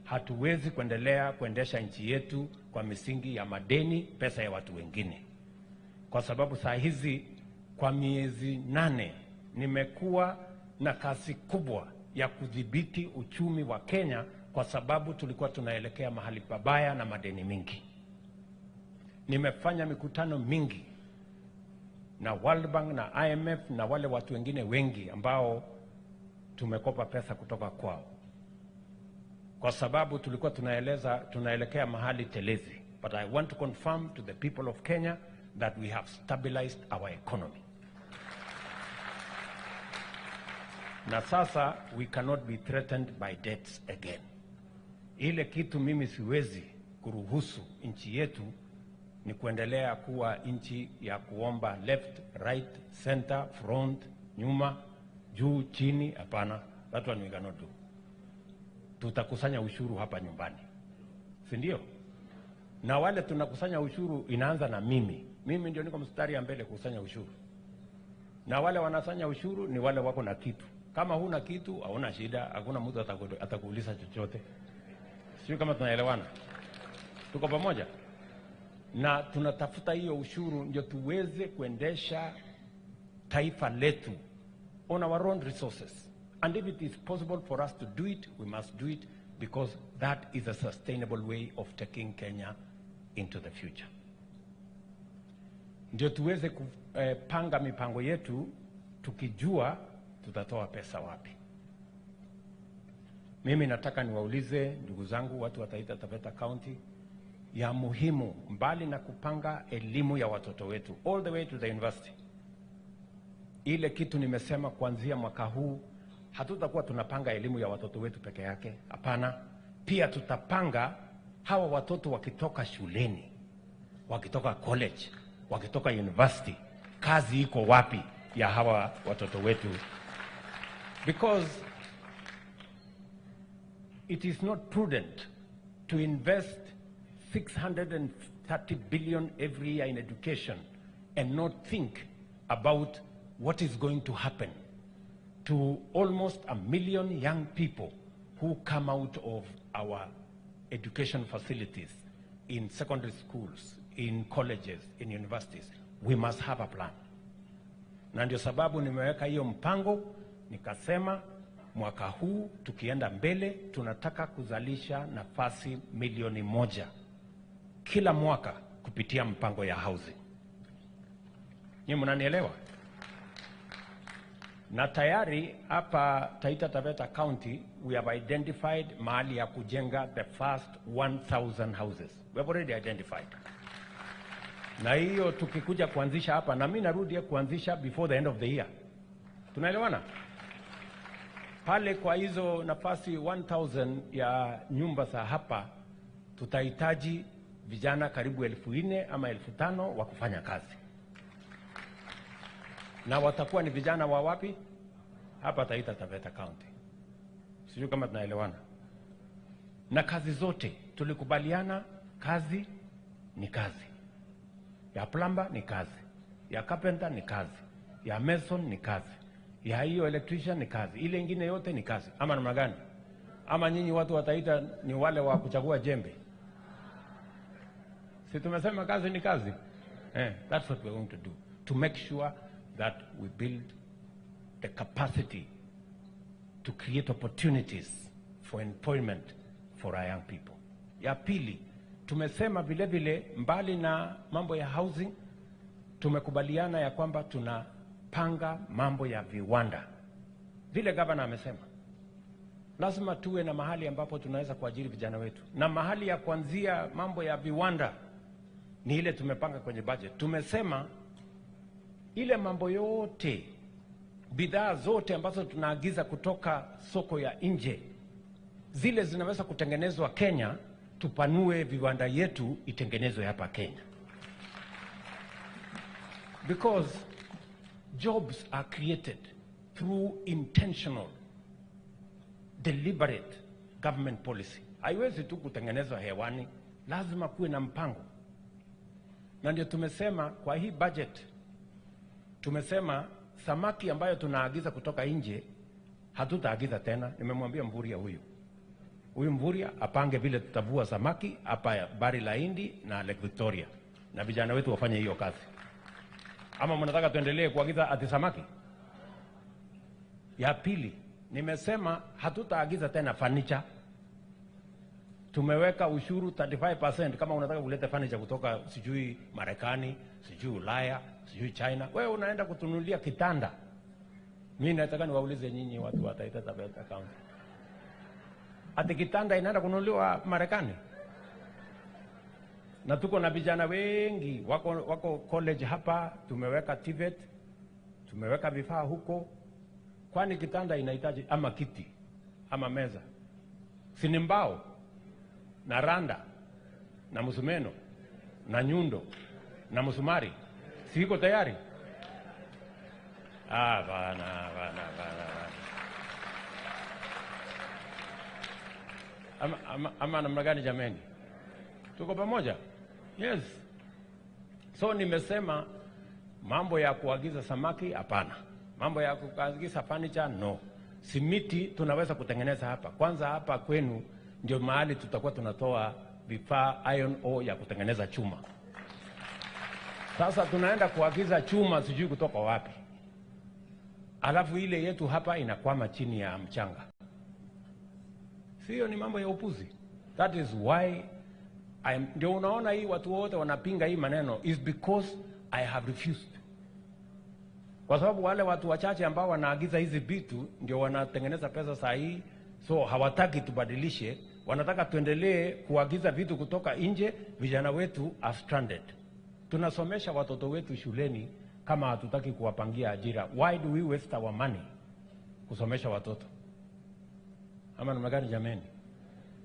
Speaker 22: Hatuwezi kuendelea kuendesha nchi yetu kwa misingi ya madeni, pesa ya watu wengine. Kwa sababu saa hizi kwa miezi 8 nimekuwa na kasi kubwa ya kudhibiti uchumi wa Kenya, kwa sababu tulikuwa tunaelekea mahali pabaya na madeni mingi. Nimefanya mikutano mingi na World Bank na IMF na wale watu wengine wengi ambao tumekopa pesa kutoka kwao, kwa sababu tulikuwa tunaelekea mahali telezi. But I want to confirm to the people of Kenya that we have stabilized our economy. Na sasa we cannot be threatened by debts again. Ile kitu mimi siwezi kuruhusu nchi yetu ni kuendelea kuwa nchi ya kuomba left, right, center, front, nyuma, juu, chini. Hapana, that one we cannot do. Tutakusanya ushuru hapa nyumbani, si ndio? Na wale tunakusanya ushuru inaanza na mimi. Mimi ndio niko mstari ya mbele kukusanya ushuru. Na wale wanasanya ushuru ni wale wako na kitu. Kama huna kitu, hauna shida, hakuna mtu atakuuliza chochote. Sio kama tunaelewana? Tuko pamoja? Na tunatafuta hiyo ushuru ndio tuweze kuendesha taifa letu on our own resources. And if it is possible for us to do it, we must do it, because that is a sustainable way of taking Kenya into the future. Ndio tuweze kupanga mipango yetu tukijua tutatoa pesa wapi. Mimi nataka niwaulize ndugu zangu watu wa Taita Taveta County, ya muhimu mbali na kupanga elimu ya watoto wetu all the way to the university. Ile kitu nimesema kuanzia mwaka huu hatutakuwa tunapanga elimu ya watoto wetu peke yake. Hapana, pia tutapanga hawa watoto wakitoka shuleni, wakitoka college, wakitoka university, kazi iko wapi ya hawa watoto wetu. Because it is not prudent to invest 630 billion every year in education and not think about what is going to happen to almost 1 million young people who come out of our education facilities in secondary schools, in colleges, in universities. We must have a plan. Na ndio sababu nimeweka hiyo mpango, nikasema mwaka huu tukienda mbele tunataka kuzalisha nafasi 1,000,000 kila mwaka kupitia mpango ya housing. Nyinyi mnanielewa? Na tayari hapa Taita Taveta County we have identified mahali ya kujenga the first 1,000 houses. We have already identified. Na hiyo tukikuja kuanzisha hapa, na mimi narudi kuanzisha before the end of the year. Tunaelewana? Pale kwa hizo nafasi 1,000 ya nyumba za hapa tutahitaji vijana karibu 4,000 ama 5,000 wa kufanya kazi. Na watakuwa ni vijana wa wapi? Hapa Taita Taveta County. Sijui kama tunaelewana. Na kazi zote tulikubaliana, kazi ni kazi. Ya plumber ni kazi, ya carpenter ni kazi, ya mason ni kazi, ya hiyo electrician ni kazi, ile ingine yote ni kazi. Ama namna gani? Ama nyinyi watu wa Taita ni wale wa kuchagua jembe? Si tumesema kazi ni kazi? That's what we're going to do, to make sure that we build the capacity to create opportunities for employment for our young people. Ya pili, tumesema vile vile mbali na mambo ya housing, tumekubaliana ya kwamba tunapanga mambo ya viwanda. Vile gavana amesema, lazima tuwe na mahali ambapo tunaweza kuajiri vijana wetu. Na mahali ya kuanzia mambo ya viwanda ni ile tumepanga kwenye budget. Tumesema ile mambo yote, bidhaa zote ambazo tunaagiza kutoka soko ya nje, zile zinaweza kutengenezwa Kenya, tupanue viwanda yetu itengenezwe hapa Kenya. Because jobs are created through intentional, deliberate government policy. Haiwezi tu kutengenezwa hewani, lazima kuwe na mpango. Na ndio tumesema kwa hii budget, tumesema samaki ambayo tunaagiza kutoka nje hatutaagiza tena. Nimemwambia Mvuria huyu Mvuria apange vile tutavua samaki hapa Bari la Hindi na Lake Victoria, na vijana wetu wafanye hiyo kazi. Ama mnataka tuendelee kuagiza ati samaki? Ya pili, nimesema hatutaagiza tena furniture. Tumeweka ushuru 35% kama unataka kuleta furniture kutoka sijui Marekani, sijui Ulaya, sijui China. Wewe unaenda kutunulia kitanda. Mimi nataka niwaulize nyinyi watu wa Taita Taveta County, ati kitanda inaenda kununuliwa Marekani? Na tuko na vijana wengi wako college hapa, tumeweka TVET, tumeweka vifaa huko. Kwani kitanda inahitaji ama kiti ama meza? Si ni mbao na randa na msumeno na nyundo na msumari? Siko tayari? Bana. Ama namna gani jameni? Tuko pamoja? Yes. So nimesema mambo ya kuagiza samaki hapana. Mambo ya kuagiza furniture no. Simiti tunaweza kutengeneza hapa. Kwanza hapa kwenu ndio mahali tutakuwa tunatoa vifaa iron ore ya kutengeneza chuma. Sasa tunaenda kuagiza chuma sijui kutoka wapi. Alafu ile yetu hapa inakwama chini ya mchanga. Sio, ni mambo ya upuzi. That is why ndio unaona hii watu wote wanapinga hii maneno is because I have refused. Kwa sababu wale watu wachache ambao wanaagiza hizi vitu ndio wanatengeneza pesa saa hii, so hawataki tubadilishe, wanataka tuendelee kuagiza vitu kutoka nje. Vijana wetu are stranded. Tunasomesha watoto wetu shuleni kama hatutaki kuwapangia ajira. Why do we waste our money kusomesha watoto? Ama namna gani jameni?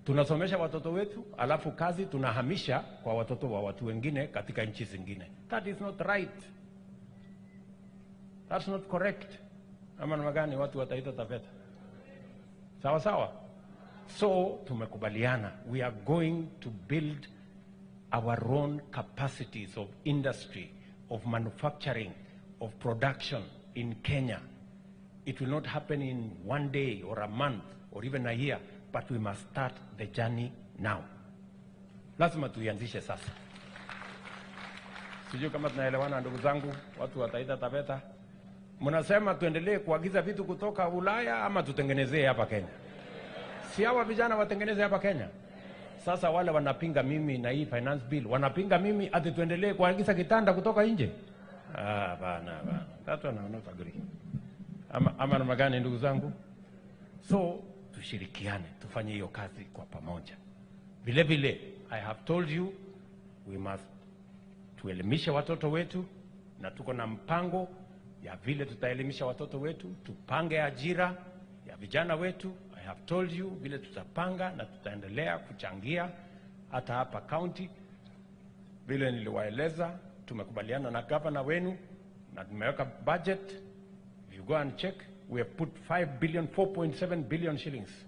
Speaker 22: Tunasomesha watoto wetu alafu kazi tunahamisha kwa watoto wa watu wengine katika nchi zingine. That is not right. That's not correct. Ama namna gani watu wa Taita Taveta? Sawa sawa? So tumekubaliana, we are going to build our own capacities of industry, of manufacturing, of production in Kenya. It will not happen in one day or a month or even a year, but we must start the journey now. Lazima tuianzishe sasa. Sijui kama tunaelewana ndugu zangu, watu wa Taita Taveta. Mnasema tuendelee kuagiza vitu kutoka Ulaya ama tutengenezee hapa Kenya? Si hawa vijana watengeneze hapa Kenya? Sasa wale wanapinga mimi na hii finance bill, wanapinga mimi ati tuendelee kuagiza kitanda kutoka nje? Bana. That one I will not agree. Ama namna gani ndugu zangu? So tushirikiane, tufanye hiyo kazi kwa pamoja. Vile vile, I have told you, we must tuelimishe watoto wetu, na tuko na mpango ya vile tutaelimisha watoto wetu, tupange ajira ya vijana wetu. I have told you vile tutapanga na tutaendelea kuchangia hata hapa county. Vile niliwaeleza, tumekubaliana na governor wenu na tumeweka budget. If you go and check, we have put 4.7 billion shillings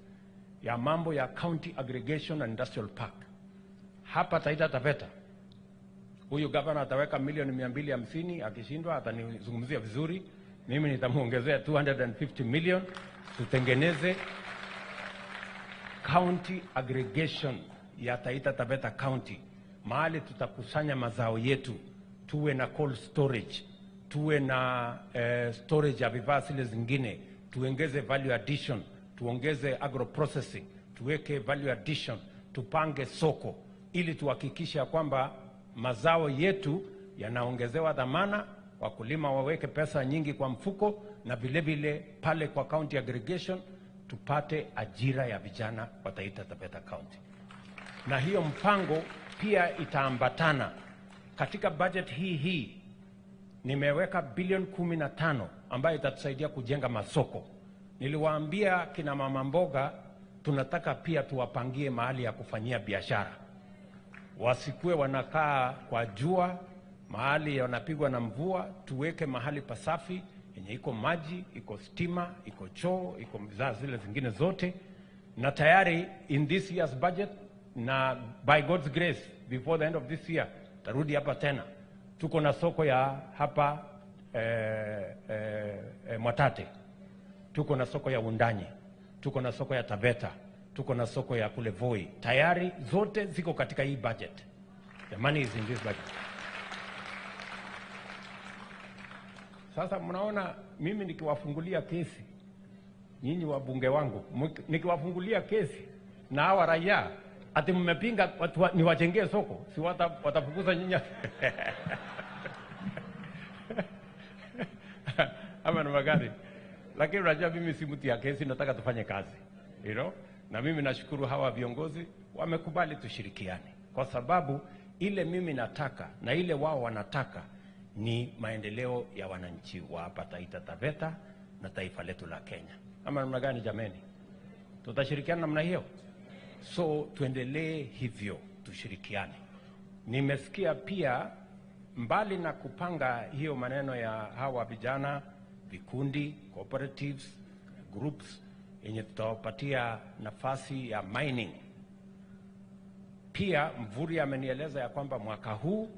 Speaker 22: ya mambo ya county aggregation and industrial park. Hapa Taita Taveta, huyu governor ataweka milioni 250, akishindwa atanizungumzia vizuri. Mimi nitamuongezea 250 million tutengeneze county aggregation ya Taita Taveta County. Mahali tutakusanya mazao yetu, tuwe na cold storage, tuwe na storage ya vifaa zile zingine, tuongeze value addition, tuongeze agro processing, tuweke value addition, tupange soko ili tuhakikishe kwamba mazao yetu yanaongezewa dhamana, wakulima waweke pesa nyingi kwa mfuko, na vile vile pale kwa county aggregation tupate ajira ya vijana wa Taita Taveta County. Na hiyo mpango pia itaambatana katika budget hii nimeweka bilioni 15 ambayo itatusaidia kujenga masoko. Niliwaambia kina mama mboga tunataka pia tuwapangie mahali ya kufanyia biashara. Wasikue wanakaa kwa jua, mahali wanapigwa na mvua, tuweke mahali pasafi yenye iko maji, iko stima, iko choo, iko bidhaa zile zingine zote. Na tayari in this year's budget, na by God's grace before the end of this year tarudi hapa tena, tuko na soko ya hapa Mwatate, tuko na soko ya Undanye, tuko na soko ya Taveta, tuko na soko ya kule Voi. Tayari zote ziko katika hii budget. The money is in this budget. Sasa mnaona mimi nikiwafungulia kesi, nyinyi wabunge wangu, nikiwafungulia kesi na hawa raia ati mmepinga niwajengee soko, si watafukuza nyinyi? Ama na magari. Lakini unajua mimi si mtu ya kesi, nataka tufanye kazi. You know? Na mimi nashukuru hawa viongozi wamekubali tushirikiane, kwa sababu ile mimi nataka na ile wao wanataka ni maendeleo ya wananchi wa hapa Taita Taveta na taifa letu la Kenya. Ama namna gani jameni? Tutashirikiana namna hiyo? So tuendelee hivyo, tushirikiane. Nimesikia pia mbali na kupanga hiyo maneno ya hawa vijana, vikundi, cooperatives, groups yenye tutawapatia nafasi ya mining. Pia Mvuri amenieleza ya kwamba mwaka huu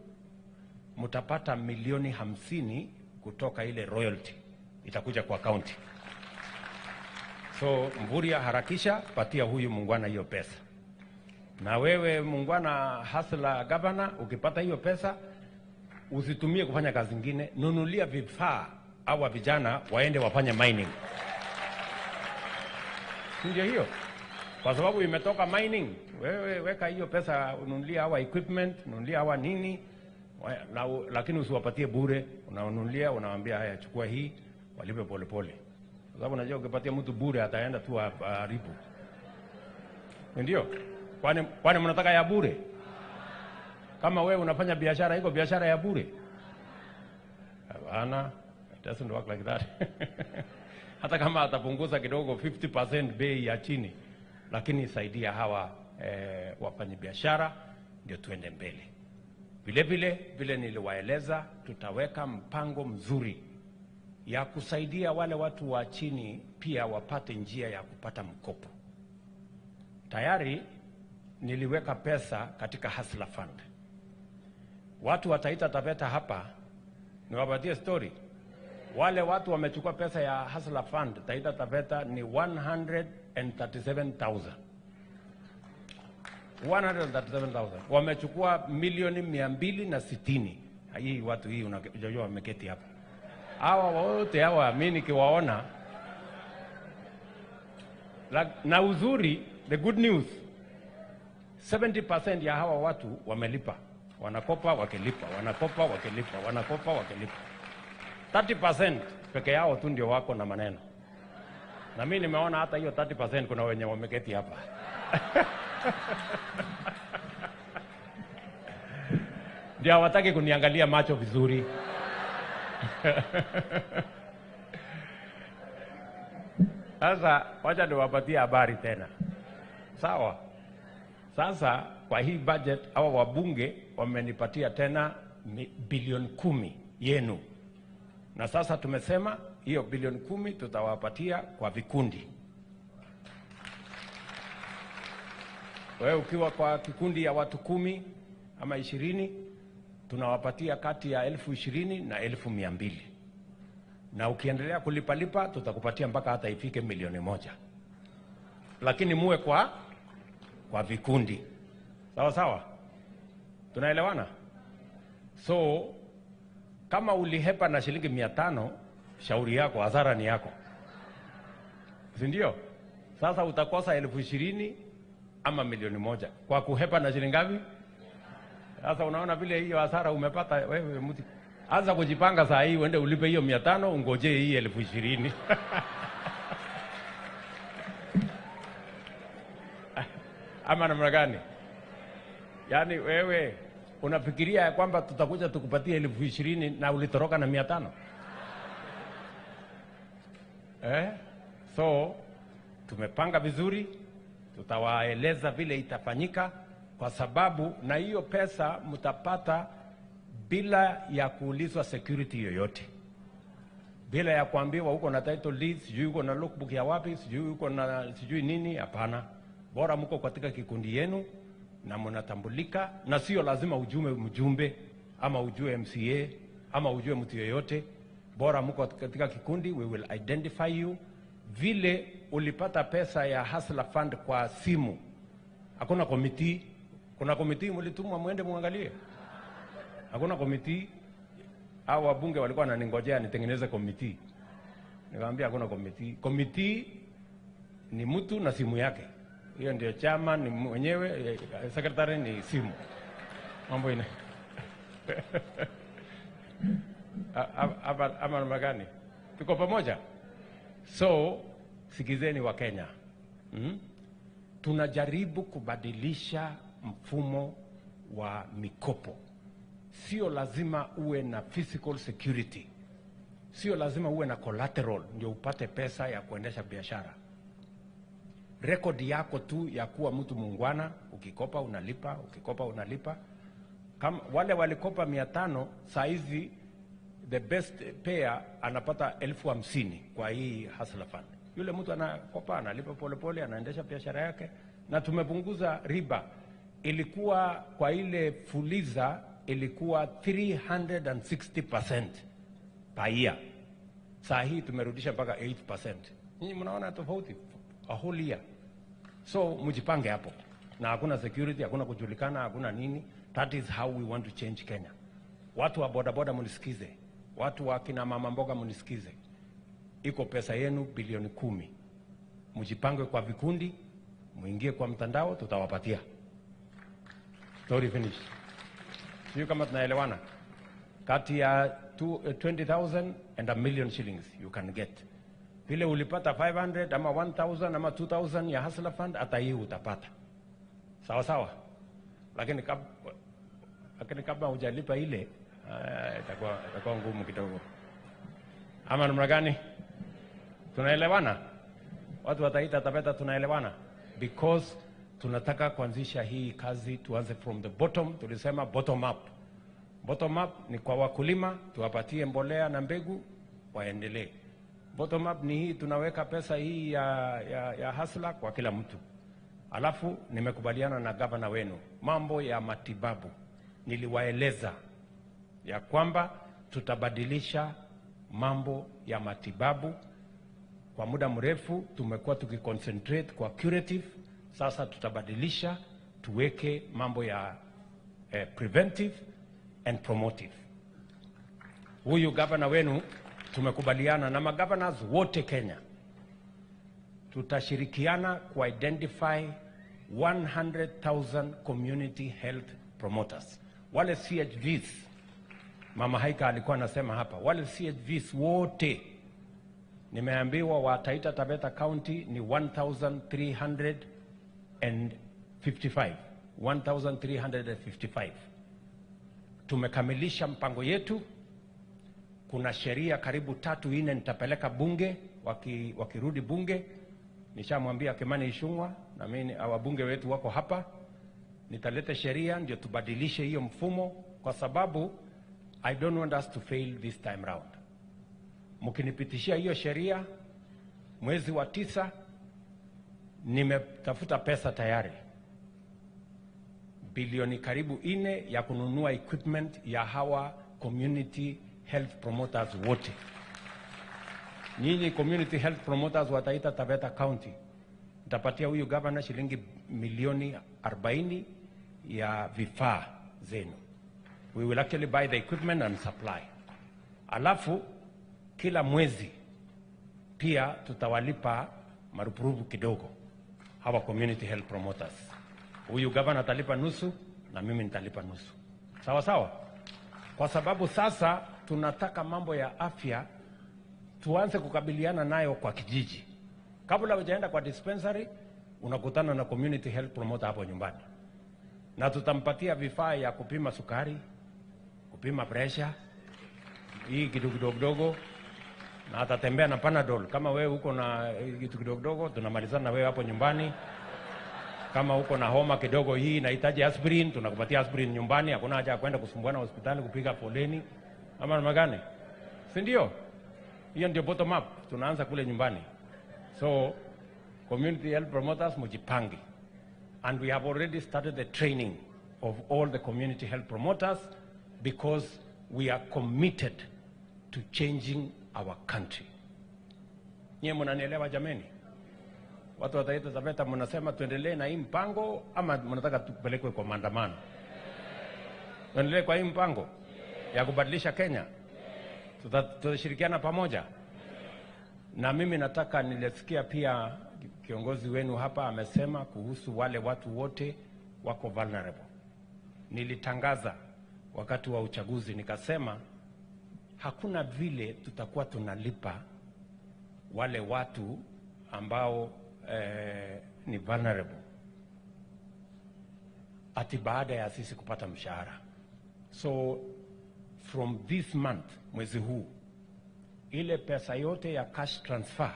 Speaker 22: mtapata milioni 50 kutoka ile royalty itakuja kwa county. So Mvuri harakisha, patia huyu mungwana hiyo pesa. Na wewe mungwana hasla governor, ukipata hiyo pesa usitumie kufanya kazi nyingine, nunulia vifaa hawa vijana waende wafanye mining. Ndio hiyo. Kwa sababu imetoka mining, wewe weka hiyo pesa ununulia hawa equipment, nunulia hawa nini, lakini usiwapatie bure. Unanunulia, unawaambia haya chukua hii, walipe polepole. Kwa sababu unajua ukipatia mtu bure ataenda tu haribu. Ndio? Kwani mnataka ya bure? Kama wewe unafanya biashara, iko biashara ya bure? Hapana, it doesn't work like that. Hata kama atapunguza kidogo 50% bei ya chini, lakini saidia hawa wafanya biashara ndio tuende mbele. Vile niliwaeleza, tutaweka mpango mzuri ya kusaidia wale watu wa chini pia wapate njia ya kupata mkopo. tayari niliweka pesa katika Hustler Fund. Watu wa Taita Taveta hapa, niwapatie story. Wale watu wamechukua pesa ya Hustler Fund Taita Taveta ni 137,000. 137,000. Wamechukua milioni 260. Hii watu hii unajua wameketi hapa. Hawa wote hawa mimi nikiwaona, na uzuri, the good news, 70% ya hawa watu wamelipa. Wanakopa wakilipa, wanakopa wakilipa, wanakopa wakilipa. 30% peke yao tu ndio wako na maneno. Na mimi nimeona hata hiyo 30% kuna wenye wameketi hapa. Ndio hawataki kuniangalia macho vizuri. Sasa wacha niwapatie habari tena. Sawa? Sasa kwa hii budget hawa wabunge wamenipatia tena bilioni 10 yenu. Na sasa tumesema hiyo bilioni 10 tutawapatia kwa vikundi. Wewe ukiwa kwa kikundi ya watu 10 ama 20, tunawapatia kati ya 20,000 na 200,000. Na ukiendelea kulipa tutakupatia mpaka hata ifike milioni 1. Lakini muwe kwa vikundi. Sawa sawa? Tunaelewana? So kama ulihepa na shilingi 500, shauri yako, hasara ni yako. Si ndio? Sasa utakosa 20,000 ama milioni 1 kwa kuhepa na shilingi ngapi? Sasa unaona vile hiyo hasara umepata wewe mtu. Anza kujipanga saa hii uende ulipe hiyo 500, ungojee hii 20,000. Ama namna gani? Yaani wewe unafikiria kwamba tutakuja tukupatie 20,000 na ulitoroka na 500? So tumepanga vizuri, tutawaeleza vile itafanyika, kwa sababu na hiyo pesa mtapata bila ya kuulizwa security yoyote, bila ya kuambiwa uko na title deed, sijui uko na logbook ya wapi, sijui uko na sijui nini. Hapana, bora mko katika kikundi yenu na mnatambulika, na sio lazima ujue mjumbe ama ujue MCA ama ujue mtu yoyote. Bora mko katika kikundi, we will identify you. Vile ulipata pesa ya Hustler Fund kwa simu, hakuna committee. Kuna committee mlitumwa muende muangalie? Hakuna committee. Hao wabunge walikuwa wananingojea nitengeneze committee. Nikamwambia hakuna committee. Committee ni mtu na simu yake. Hiyo ndio chama ni mwenyewe, secretary ni simu. Mambo ina. Ama magani? Tuko pamoja? So, sikizeni wa Kenya. Tunajaribu kubadilisha mfumo wa mikopo. Sio lazima uwe na physical security. Sio lazima uwe na collateral ndio upate pesa ya kuendesha biashara. Rekodi yako tu ya kuwa mtu muungwana, ukikopa unalipa, ukikopa unalipa. Kama wale walikopa 500, saa hizi the best payer anapata 50,000 kwa hii Hustler Fund. Yule mtu anakopa, analipa polepole, anaendesha biashara yake, na tumepunguza riba. Ilikuwa kwa ile fuliza ilikuwa 360% per year. Saa hii tumerudisha mpaka 8%. Ninyi mnaona tofauti a whole year. So mjipange hapo. Na hakuna security, hakuna kujulikana, hakuna nini. That is how we want to change Kenya. Watu wa bodaboda munisikize. Watu wa kina mama mboga munisikize. Iko pesa yenu bilioni 10. Mjipange kwa vikundi, muingie kwa mtandao, tutawapatia. Story finish. Sio kama tunaelewana. Kati ya 20,000 and a million shillings you can get. Vile ulipata 500 ama 1,000 ama 2,000 ya Hustler Fund, hata hii utapata. Sawa sawa. Lakini kama hujalipa ile itakuwa ngumu kidogo. Ama namna gani? Tunaelewana? Watu wa Taita Taveta tunaelewana? Because tunataka kuanzisha hii kazi, tuanze from the bottom. Tulisema bottom up. Bottom up ni kwa wakulima, tuwapatie mbolea na mbegu waendelee. Bottom up ni hii, tunaweka pesa hii ya Hustler kwa kila mtu. Alafu nimekubaliana na gavana wenu mambo ya matibabu. Niliwaeleza ya kwamba tutabadilisha mambo ya matibabu. Kwa muda mrefu tumekuwa tukiconcentrate kwa curative, sasa tutabadilisha tuweke mambo ya preventive and promotive. Huyu gavana wenu tumekubaliana na magovernors wote Kenya, tutashirikiana ku identify 100,000 community health promoters. Wale CHVs, Mama Haika alikuwa anasema hapa, wale CHVs wote nimeambiwa wa Taita Taveta County ni 1,355. 1,355. Tumekamilisha mpango yetu. Kuna sheria karibu 3-4 nitapeleka bunge, wakirudi bunge. Nishamwambia Kimani Ichung'wah na mimi wabunge wetu wako hapa. Nitaleta sheria ndio tubadilishe hiyo mfumo, kwa sababu I don't want us to fail this time round. Mkinipitishia hiyo sheria mwezi wa 9, nimetafuta pesa tayari bilioni karibu 4 ya kununua equipment ya hawa community health promoters wote. Nyinyi community health promoters wa Taita Taveta County, nitapatia huyu governor shilingi milioni 40 ya vifaa zenu. We will actually buy the equipment and supply. Alafu kila mwezi pia tutawalipa marupurupu kidogo hawa community health promoters. Huyu governor atalipa nusu na mimi nitalipa nusu. Sawa sawa? Kwa sababu sasa tunataka mambo ya afya tuanze kukabiliana nayo kwa kijiji. Kabla hujaenda kwa dispensary, unakutana na community health promoter hapo nyumbani. Na tutampatia vifaa ya kupima sukari, kupima pressure, hii kidogo, na atatembea na Panadol. Kama wewe uko na kitu kidogo, tunamalizana na wewe hapo nyumbani. Kama uko na homa kidogo hii inahitaji aspirin, tunakupatia aspirin nyumbani. Hakuna haja ya kwenda kusumbuana hospitali kupiga foleni. Ama namna gani? Si ndio? Hiyo ndio bottom up. Tunaanza kule nyumbani. So community health promoters mujipange. And we have already started the training of all the community health promoters because we are committed to changing our country. Nyie mnanielewa jameni? Watu wa Taita Taveta mnasema tuendelee na hii mpango ama mnataka tupelekwe kwa maandamano? Tuendelee kwa hii mpango ya kubadilisha Kenya. Tutashirikiana pamoja. Na mimi nataka nilisikia pia kiongozi wenu hapa amesema kuhusu wale watu wote wako vulnerable. Nilitangaza wakati wa uchaguzi nikasema hakuna vile tutakuwa tunalipa wale watu ambao ni vulnerable ati baada ya sisi kupata mshahara. So from this month, mwezi huu, ile pesa yote ya cash transfer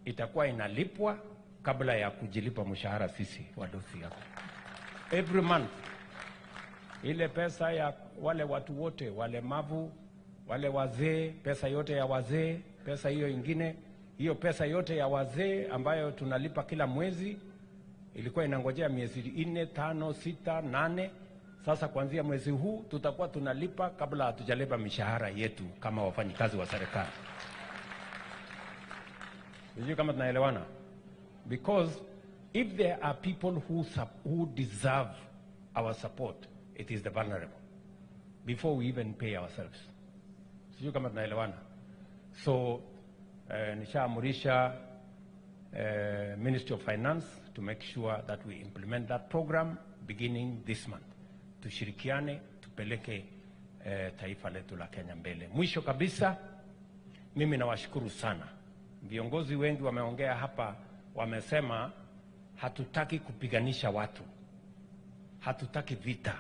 Speaker 22: itakuwa inalipwa kabla ya kujilipa mshahara sisi wadosi hapa. Every month ile pesa ya wale watu wote, walemavu, wale wazee, pesa yote ya wazee, pesa hiyo ingine, hiyo pesa yote ya wazee ambayo tunalipa kila mwezi ilikuwa inangojea miezi 4, 5, 6, 8. Sasa kuanzia mwezi huu tutakuwa tunalipa kabla hatujalipa mishahara yetu kama wafanyikazi wa serikali. Sijui kama tunaelewana. Because if there are people who deserve our support, it is the vulnerable before we even pay ourselves. Sijui kama tunaelewana. So nishaamurisha Ministry of Finance to make sure that we implement that program beginning this month. Tushirikiane, tupeleke taifa letu la Kenya mbele. Mwisho kabisa, mimi nawashukuru sana. Viongozi wengi wameongea hapa, wamesema hatutaki kupiganisha watu. Hatutaki vita.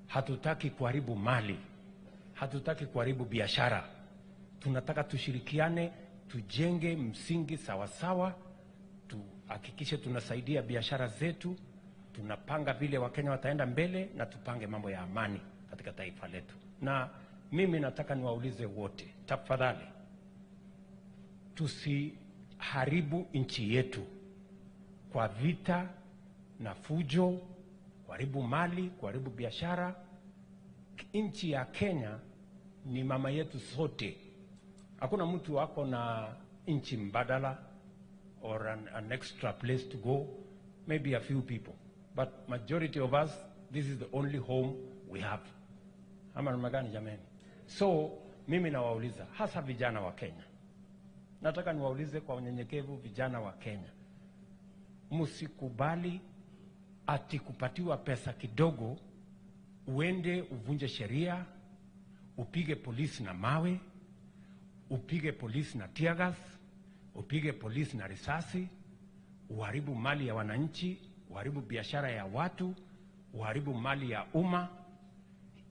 Speaker 22: Hatutaki kuharibu mali. Hatutaki kuharibu biashara. Tunataka tushirikiane, tujenge msingi sawasawa, tuhakikishe tunasaidia biashara zetu, tunapanga vile Wakenya wataenda mbele na tupange mambo ya amani katika taifa letu. Na mimi nataka niwaulize wote, tafadhali tusiharibu nchi yetu kwa vita na fujo, kuharibu mali, kuharibu biashara. Nchi ya Kenya ni mama yetu sote. Hakuna mtu wako na nchi mbadala or an extra place to go, maybe a few people, but majority of us, this is the only home we have. Ama namna gani jamani? So mimi nawauliza hasa vijana wa Kenya, nataka niwaulize kwa unyenyekevu vijana wa Kenya, msikubali ati kupatiwa pesa kidogo uende uvunje sheria, upige polisi na mawe, upige polisi na tear gas, upige polisi na risasi, uharibu mali ya wananchi, uharibu biashara ya watu, uharibu mali ya umma.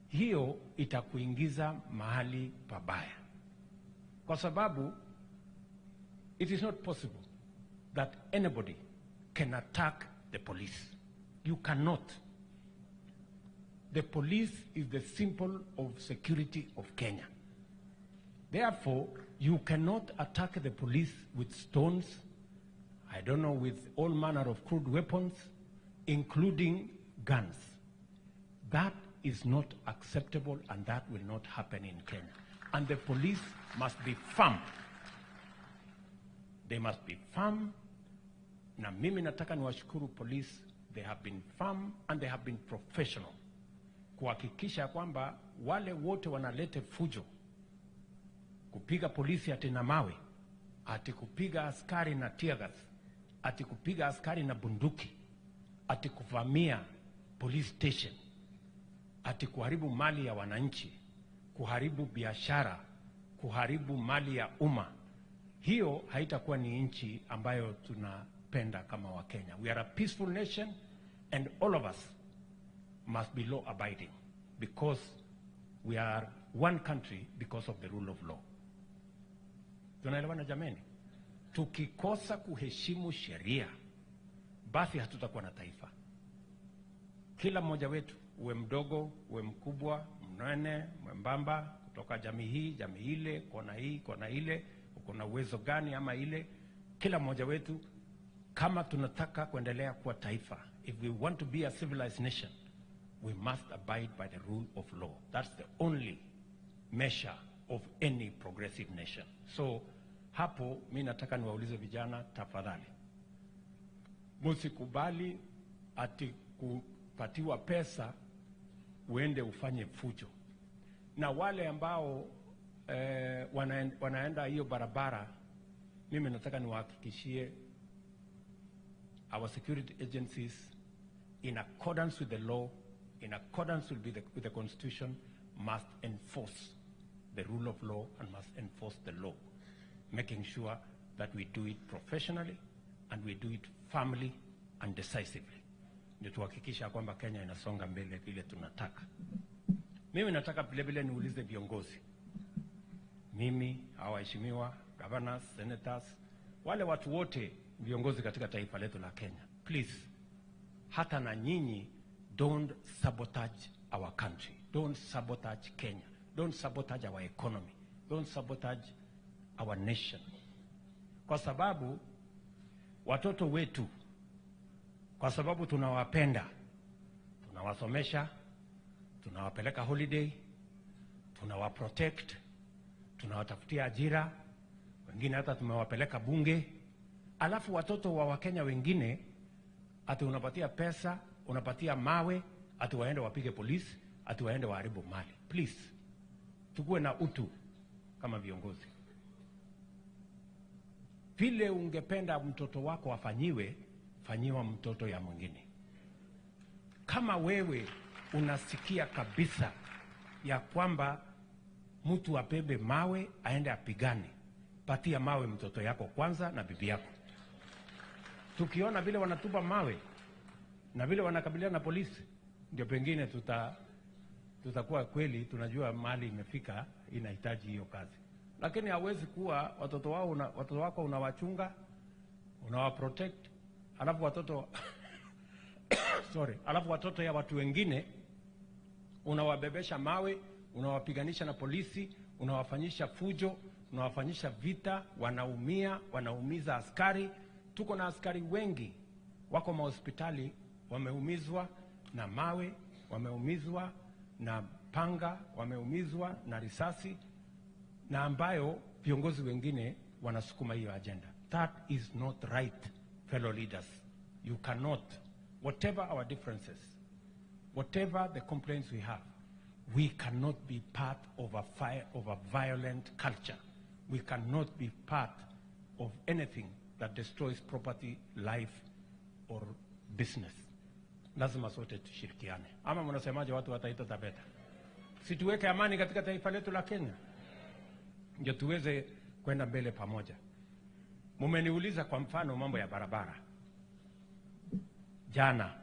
Speaker 22: Hiyo itakuingiza mahali pabaya, kwa sababu it is not possible that anybody can attack the police. You cannot. The police is the symbol of security of Kenya. Therefore, you cannot attack the police with stones, I don't know, with all manner of crude weapons, including guns. That is not acceptable, and that will not happen in Kenya. And the police must be firm. They must be firm. Na mimi nataka niwashukuru police. They have been firm and they have been professional, kuhakikisha kwamba wale wote wanalete fujo, kupiga polisi ati na mawe, ati kupiga askari na tear gas, ati kupiga askari na bunduki, ati kuvamia police station, ati kuharibu mali ya wananchi, kuharibu biashara, kuharibu mali ya umma. Hiyo haitakuwa ni nchi ambayo tunapenda kama wa Kenya. We are a peaceful nation and all of us must be law abiding because we are one country because of the rule of law. Tunaelewana jameni? Tukikosa kuheshimu sheria, basi hatutakuwa na taifa. Kila mmoja wetu, uwe mdogo, uwe mkubwa, mnene, mwembamba, kutoka jamii hii, jamii ile, kona hii, kona ile, uko na uwezo gani ama ile, kila mmoja wetu, kama tunataka kuendelea kuwa taifa, if we want to be a civilized nation, we must abide by the rule of law. That's the only measure of any progressive nation. So hapo mimi nataka niwaulize vijana, tafadhali msikubali ati kupatiwa pesa uende ufanye fujo. Na wale ambao wanaenda hiyo barabara, mimi nataka niwahakikishie our security agencies, in accordance with the law, in accordance with the Constitution, must enforce the rule of law and must enforce the law, making sure that we do it professionally and we do it firmly and decisively. Ndio tuhakikisha kwamba Kenya inasonga mbele vile tunataka. Mimi nataka vile niulize viongozi. Mimi, waheshimiwa governors, senators, wale watu wote viongozi katika taifa letu la Kenya, please, hata na nyinyi, don't sabotage our country. Don't sabotage Kenya. Don't sabotage our economy. Don't sabotage our nation. Kwa sababu watoto wetu, kwa sababu tunawapenda, tunawasomesha, tunawapeleka holiday, tunawaprotect, tunawatafutia ajira, wengine hata tumewapeleka bunge. Alafu watoto wa Wakenya wengine ati unapatia pesa, unapatia mawe, ati waende wapige polisi, ati waende waharibu mali. Please, tukue na utu kama viongozi. Vile ungependa mtoto wako afanyiwe, fanyiwa mtoto ya mwingine. Kama wewe unasikia kabisa ya kwamba mtu apebe mawe aende apigane, patia mawe mtoto yako kwanza na bibi yako. Tukiona vile wanatupa mawe na vile wanakabiliana na polisi, ndio pengine tutakuwa kweli tunajua mali imefika, inahitaji hiyo kazi. Lakini hawezi kuwa watoto wako unawachunga, unawaprotect, alafu watoto alafu watoto ya watu wengine unawabebesha mawe, unawapiganisha na polisi, unawafanyisha fujo, unawafanyisha vita, wanaumia, wanaumiza askari. Tuko na askari wengi Wako mahospitali wameumizwa na mawe, wameumizwa na panga, wameumizwa na risasi, na ambayo viongozi wengine wanasukuma hiyo agenda. That is not right, fellow leaders. You cannot, whatever our differences, whatever the complaints we have, we cannot be part of a violent culture. We cannot be part of anything that destroys property, life, or business. Lazima sote tushirikiane. Ama mnasemaje watu wa Taita Taveta? Situweke amani katika taifa letu la Kenya, ndio tuweze kwenda mbele pamoja. Mumeniuliza kwa mfano mambo ya barabara. Jana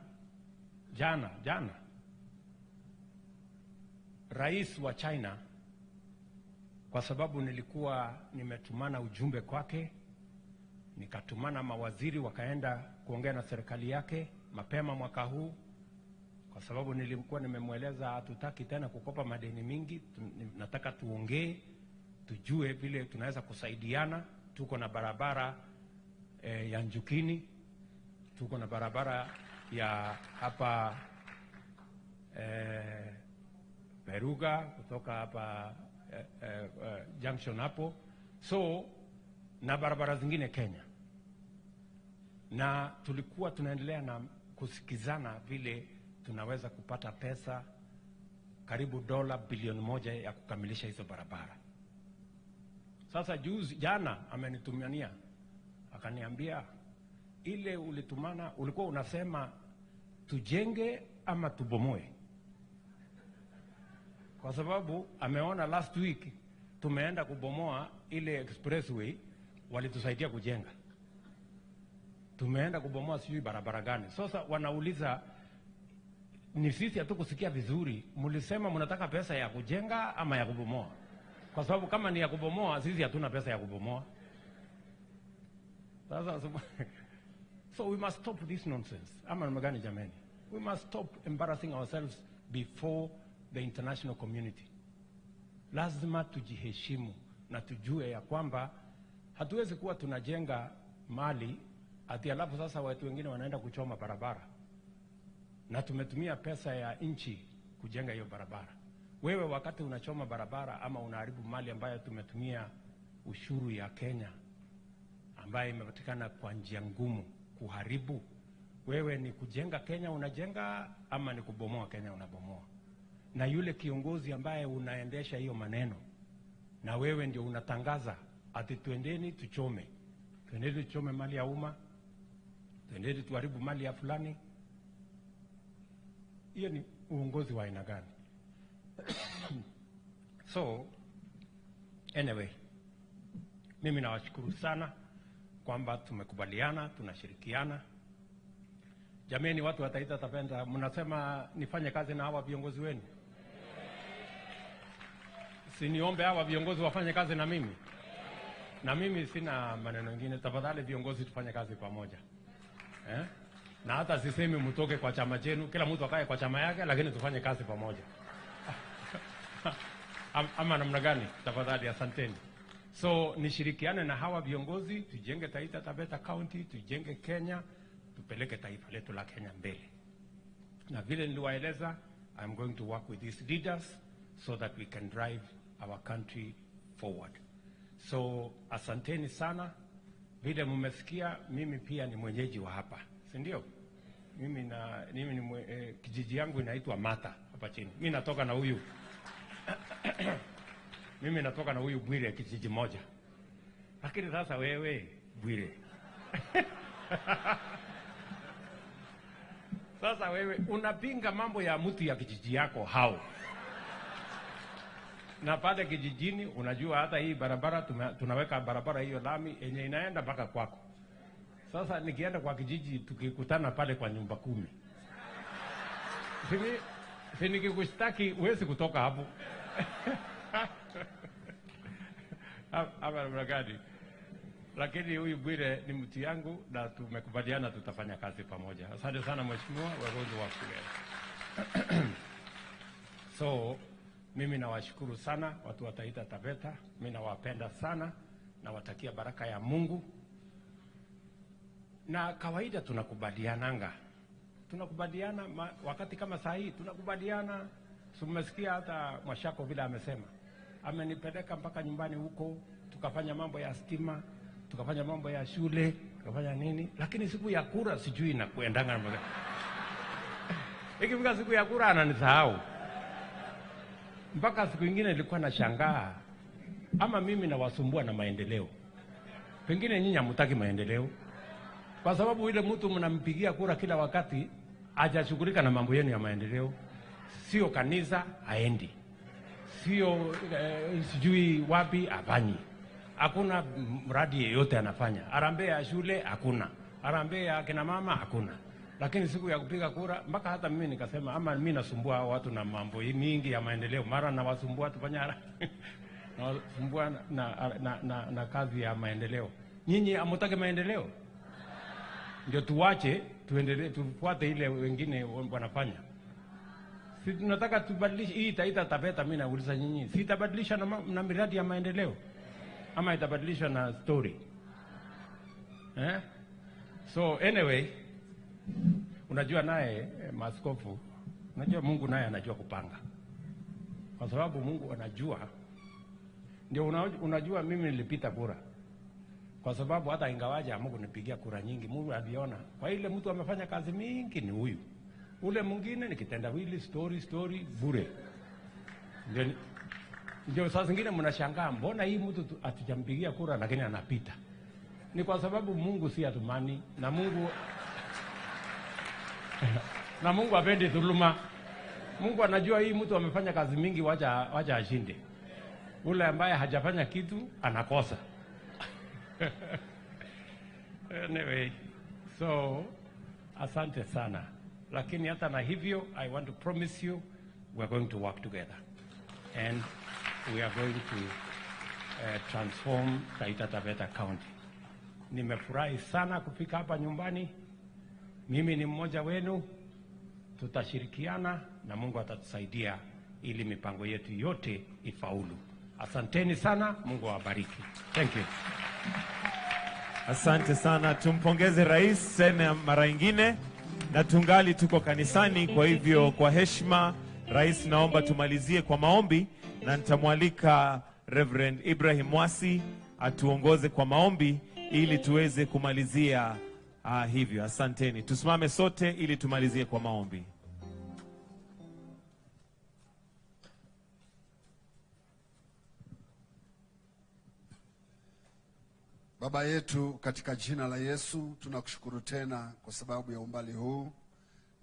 Speaker 22: Rais wa China, kwa sababu nilikuwa nimetumana ujumbe kwake, nikatumana mawaziri wakaenda kuongea na serikali yake mapema mwaka huu, kwa sababu nilikuwa nimemweleza hatutaki tena kukopa madeni mingi, nataka tuongee, tujue vile tunaweza kusaidiana. Tuko na barabara ya Njukini, tuko na barabara ya hapa Peruga kutoka hapa junction hapo, so na barabara zingine Kenya, na tulikuwa tunaendelea na kusikizana vile tunaweza kupata pesa karibu $1 bilioni ya kukamilisha hizo barabara. Sasa jana amenitumania akaniambia, ile ulitumana ulikuwa unasema tujenge ama tubomoe, kwa sababu ameona last week tumeenda kubomoa ile expressway, walitusaidia kujenga. Tumeenda kubomoa sijui barabara gani. Sasa wanauliza, ni sisi hatukusikia vizuri, mlisema mnataka pesa ya kujenga ama ya kubomoa? Kwa sababu kama ni ya kubomoa, sisi hatuna pesa ya kubomoa. Sasa so we must stop this nonsense. Ama namna gani jamani? We must stop embarrassing ourselves before the international community. Lazima tujiheshimu na tujue ya kwamba hatuwezi kuwa tunajenga mali ati alafu sasa watu wengine wanaenda kuchoma barabara, na tumetumia pesa ya nchi kujenga hiyo barabara. Wewe wakati unachoma barabara ama unaharibu mali ambayo tumetumia ushuru ya Kenya ambayo imepatikana kwa njia ngumu kuharibu, wewe ni kujenga Kenya unajenga ama ni kubomoa Kenya unabomoa? Na yule kiongozi ambaye unaendesha hiyo maneno, na wewe ndio unatangaza ati twendeni tuchome mali ya umma, twendeni tuharibu mali ya fulani, hiyo ni uongozi wa aina gani? So anyway, mimi nawashukuru sana kwamba tumekubaliana, tunashirikiana. Jameni, watu wa Taita Taveta, mnasema nifanye kazi na hawa viongozi wenu. Siniombe hawa viongozi wafanye kazi na mimi. Na mimi sina maneno mengine, tafadhali viongozi tufanye kazi pamoja. Na hata sisemi mtoke kwa chama chenu, kila mtu akae kwa chama yake, lakini tufanye kazi pamoja. Ama namna gani? Tafadhali, asanteni. So nishirikiane na hawa viongozi, tujenge Taita Taveta County, tujenge Kenya, tupeleke taifa letu la Kenya mbele. Na vile niliwaeleza, I'm going to work with these leaders so that we can drive our country forward. So asanteni sana. Vile mmesikia, mimi pia ni mwenyeji wa hapa, si ndio? Mimi ni kijiji yangu inaitwa Mata hapa chini. Mimi natoka na huyu mimi natoka na huyu Bwire kijiji moja. Lakini sasa wewe Bwire sasa wewe unapinga mambo ya mtu ya kijiji yako hao. Na pale kijijini unajua hata hii barabara tunaweka barabara hiyo lami yenye inaenda mpaka kwako. Sasa nikienda kwa kijiji tukikutana pale kwa nyumba 10. Sini nikikushtaki huwezi kutoka hapo. Hapa mragadi. Lakini huyu Bwire ni mtu yangu na tumekubaliana tutafanya kazi pamoja. Asante sana mheshimiwa, we're going to work together. So mimi nawashukuru sana watu wa Taita Taveta. Mimi nawapenda sana, nawatakia baraka ya Mungu. na kawaida tunakubaliananga, wakati kama saa hii tunakubaliana. Umesikia hata Mwashako vile amesema, amenipeleka mpaka nyumbani huko, tukafanya mambo ya stima, tukafanya mambo ya shule, tukafanya nini, lakini siku ya kura sijui na kuendanga na ikifika siku ya kura ananisahau. Mpaka siku nyingine nilikuwa nashangaa, ama mimi nawasumbua na maendeleo. Pengine nyinyi hamtaki maendeleo, kwa sababu ile mtu mnampigia kura kila wakati hajashughulika na mambo yenu ya maendeleo. Sio kanisa haendi, sio sijui wapi hafanyi, hakuna mradi yeyote anafanya. Harambee ya shule hakuna, harambee ya kina mama hakuna. Lakini siku ya kupiga kura, mpaka hata mimi nikasema, ama mimi nasumbua watu na mambo mingi ya maendeleo, mara nawasumbua tufanya nawasumbua na kazi ya maendeleo. Nyinyi hamtaki maendeleo, ndio tuwache tuendelee tufuate ile wengine wanafanya. Si tunataka tubadilishe hii Taita Taveta. Mimi nauliza nyinyi, si itabadilisha na miradi ya maendeleo ama itabadilisha na story? So anyway, unajua naye maaskofu, unajua Mungu naye anajua kupanga, kwa sababu Mungu anajua. Ndio unajua mimi nilipita kura, kwa sababu hata ingawaje Mungu nipigia kura nyingi, Mungu aliona kwa ile mtu amefanya kazi mingi ni huyu, ule mwingine nikitendawili story bure. Ndio saa zingine mnashangaa, mbona hii mtu atujampigia kura lakini anapita? Ni kwa sababu Mungu si atumani, na Mungu na Mungu hapendi dhuluma. Mungu anajua hii mtu amefanya kazi mingi, wacha ashinde. Ule ambaye hajafanya kitu anakosa. Anyway, so asante sana. Lakini hata na hivyo, I want to promise you we are going to work together and we are going to transform Taita Taveta County. Nimefurahi sana kufika hapa nyumbani. Mimi ni mmoja wenu, tutashirikiana na Mungu atatusaidia ili mipango yetu yote ifaulu. Asanteni sana, Mungu awabariki. Thank you.
Speaker 4: Asante sana, tumpongeze rais tena mara nyingine, na tungali tuko kanisani. Kwa hivyo kwa heshima, rais, naomba tumalizie kwa maombi, na nitamwalika Reverend Ibrahim Mwasi atuongoze kwa maombi ili tuweze kumalizia hivyo. Asanteni, tusimame sote ili tumalizie kwa maombi.
Speaker 5: Baba yetu, katika jina la Yesu tunakushukuru tena kwa sababu ya umbali huu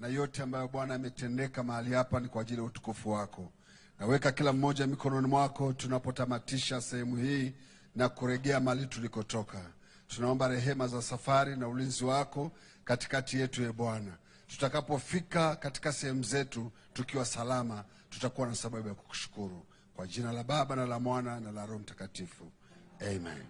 Speaker 5: na yote ambayo Bwana ametendeka mahali hapa ni kwa ajili ya utukufu wako. Naweka kila mmoja mikononi mwako tunapotamatisha sehemu hii na kuregea mahali tulikotoka. Tunaomba rehema za safari na ulinzi wako katikati yetu, ye Bwana. Tutakapofika katika sehemu zetu tukiwa salama, tutakuwa na sababu ya kukushukuru. Kwa jina la Baba na la Mwana na la Roho Mtakatifu. Amen.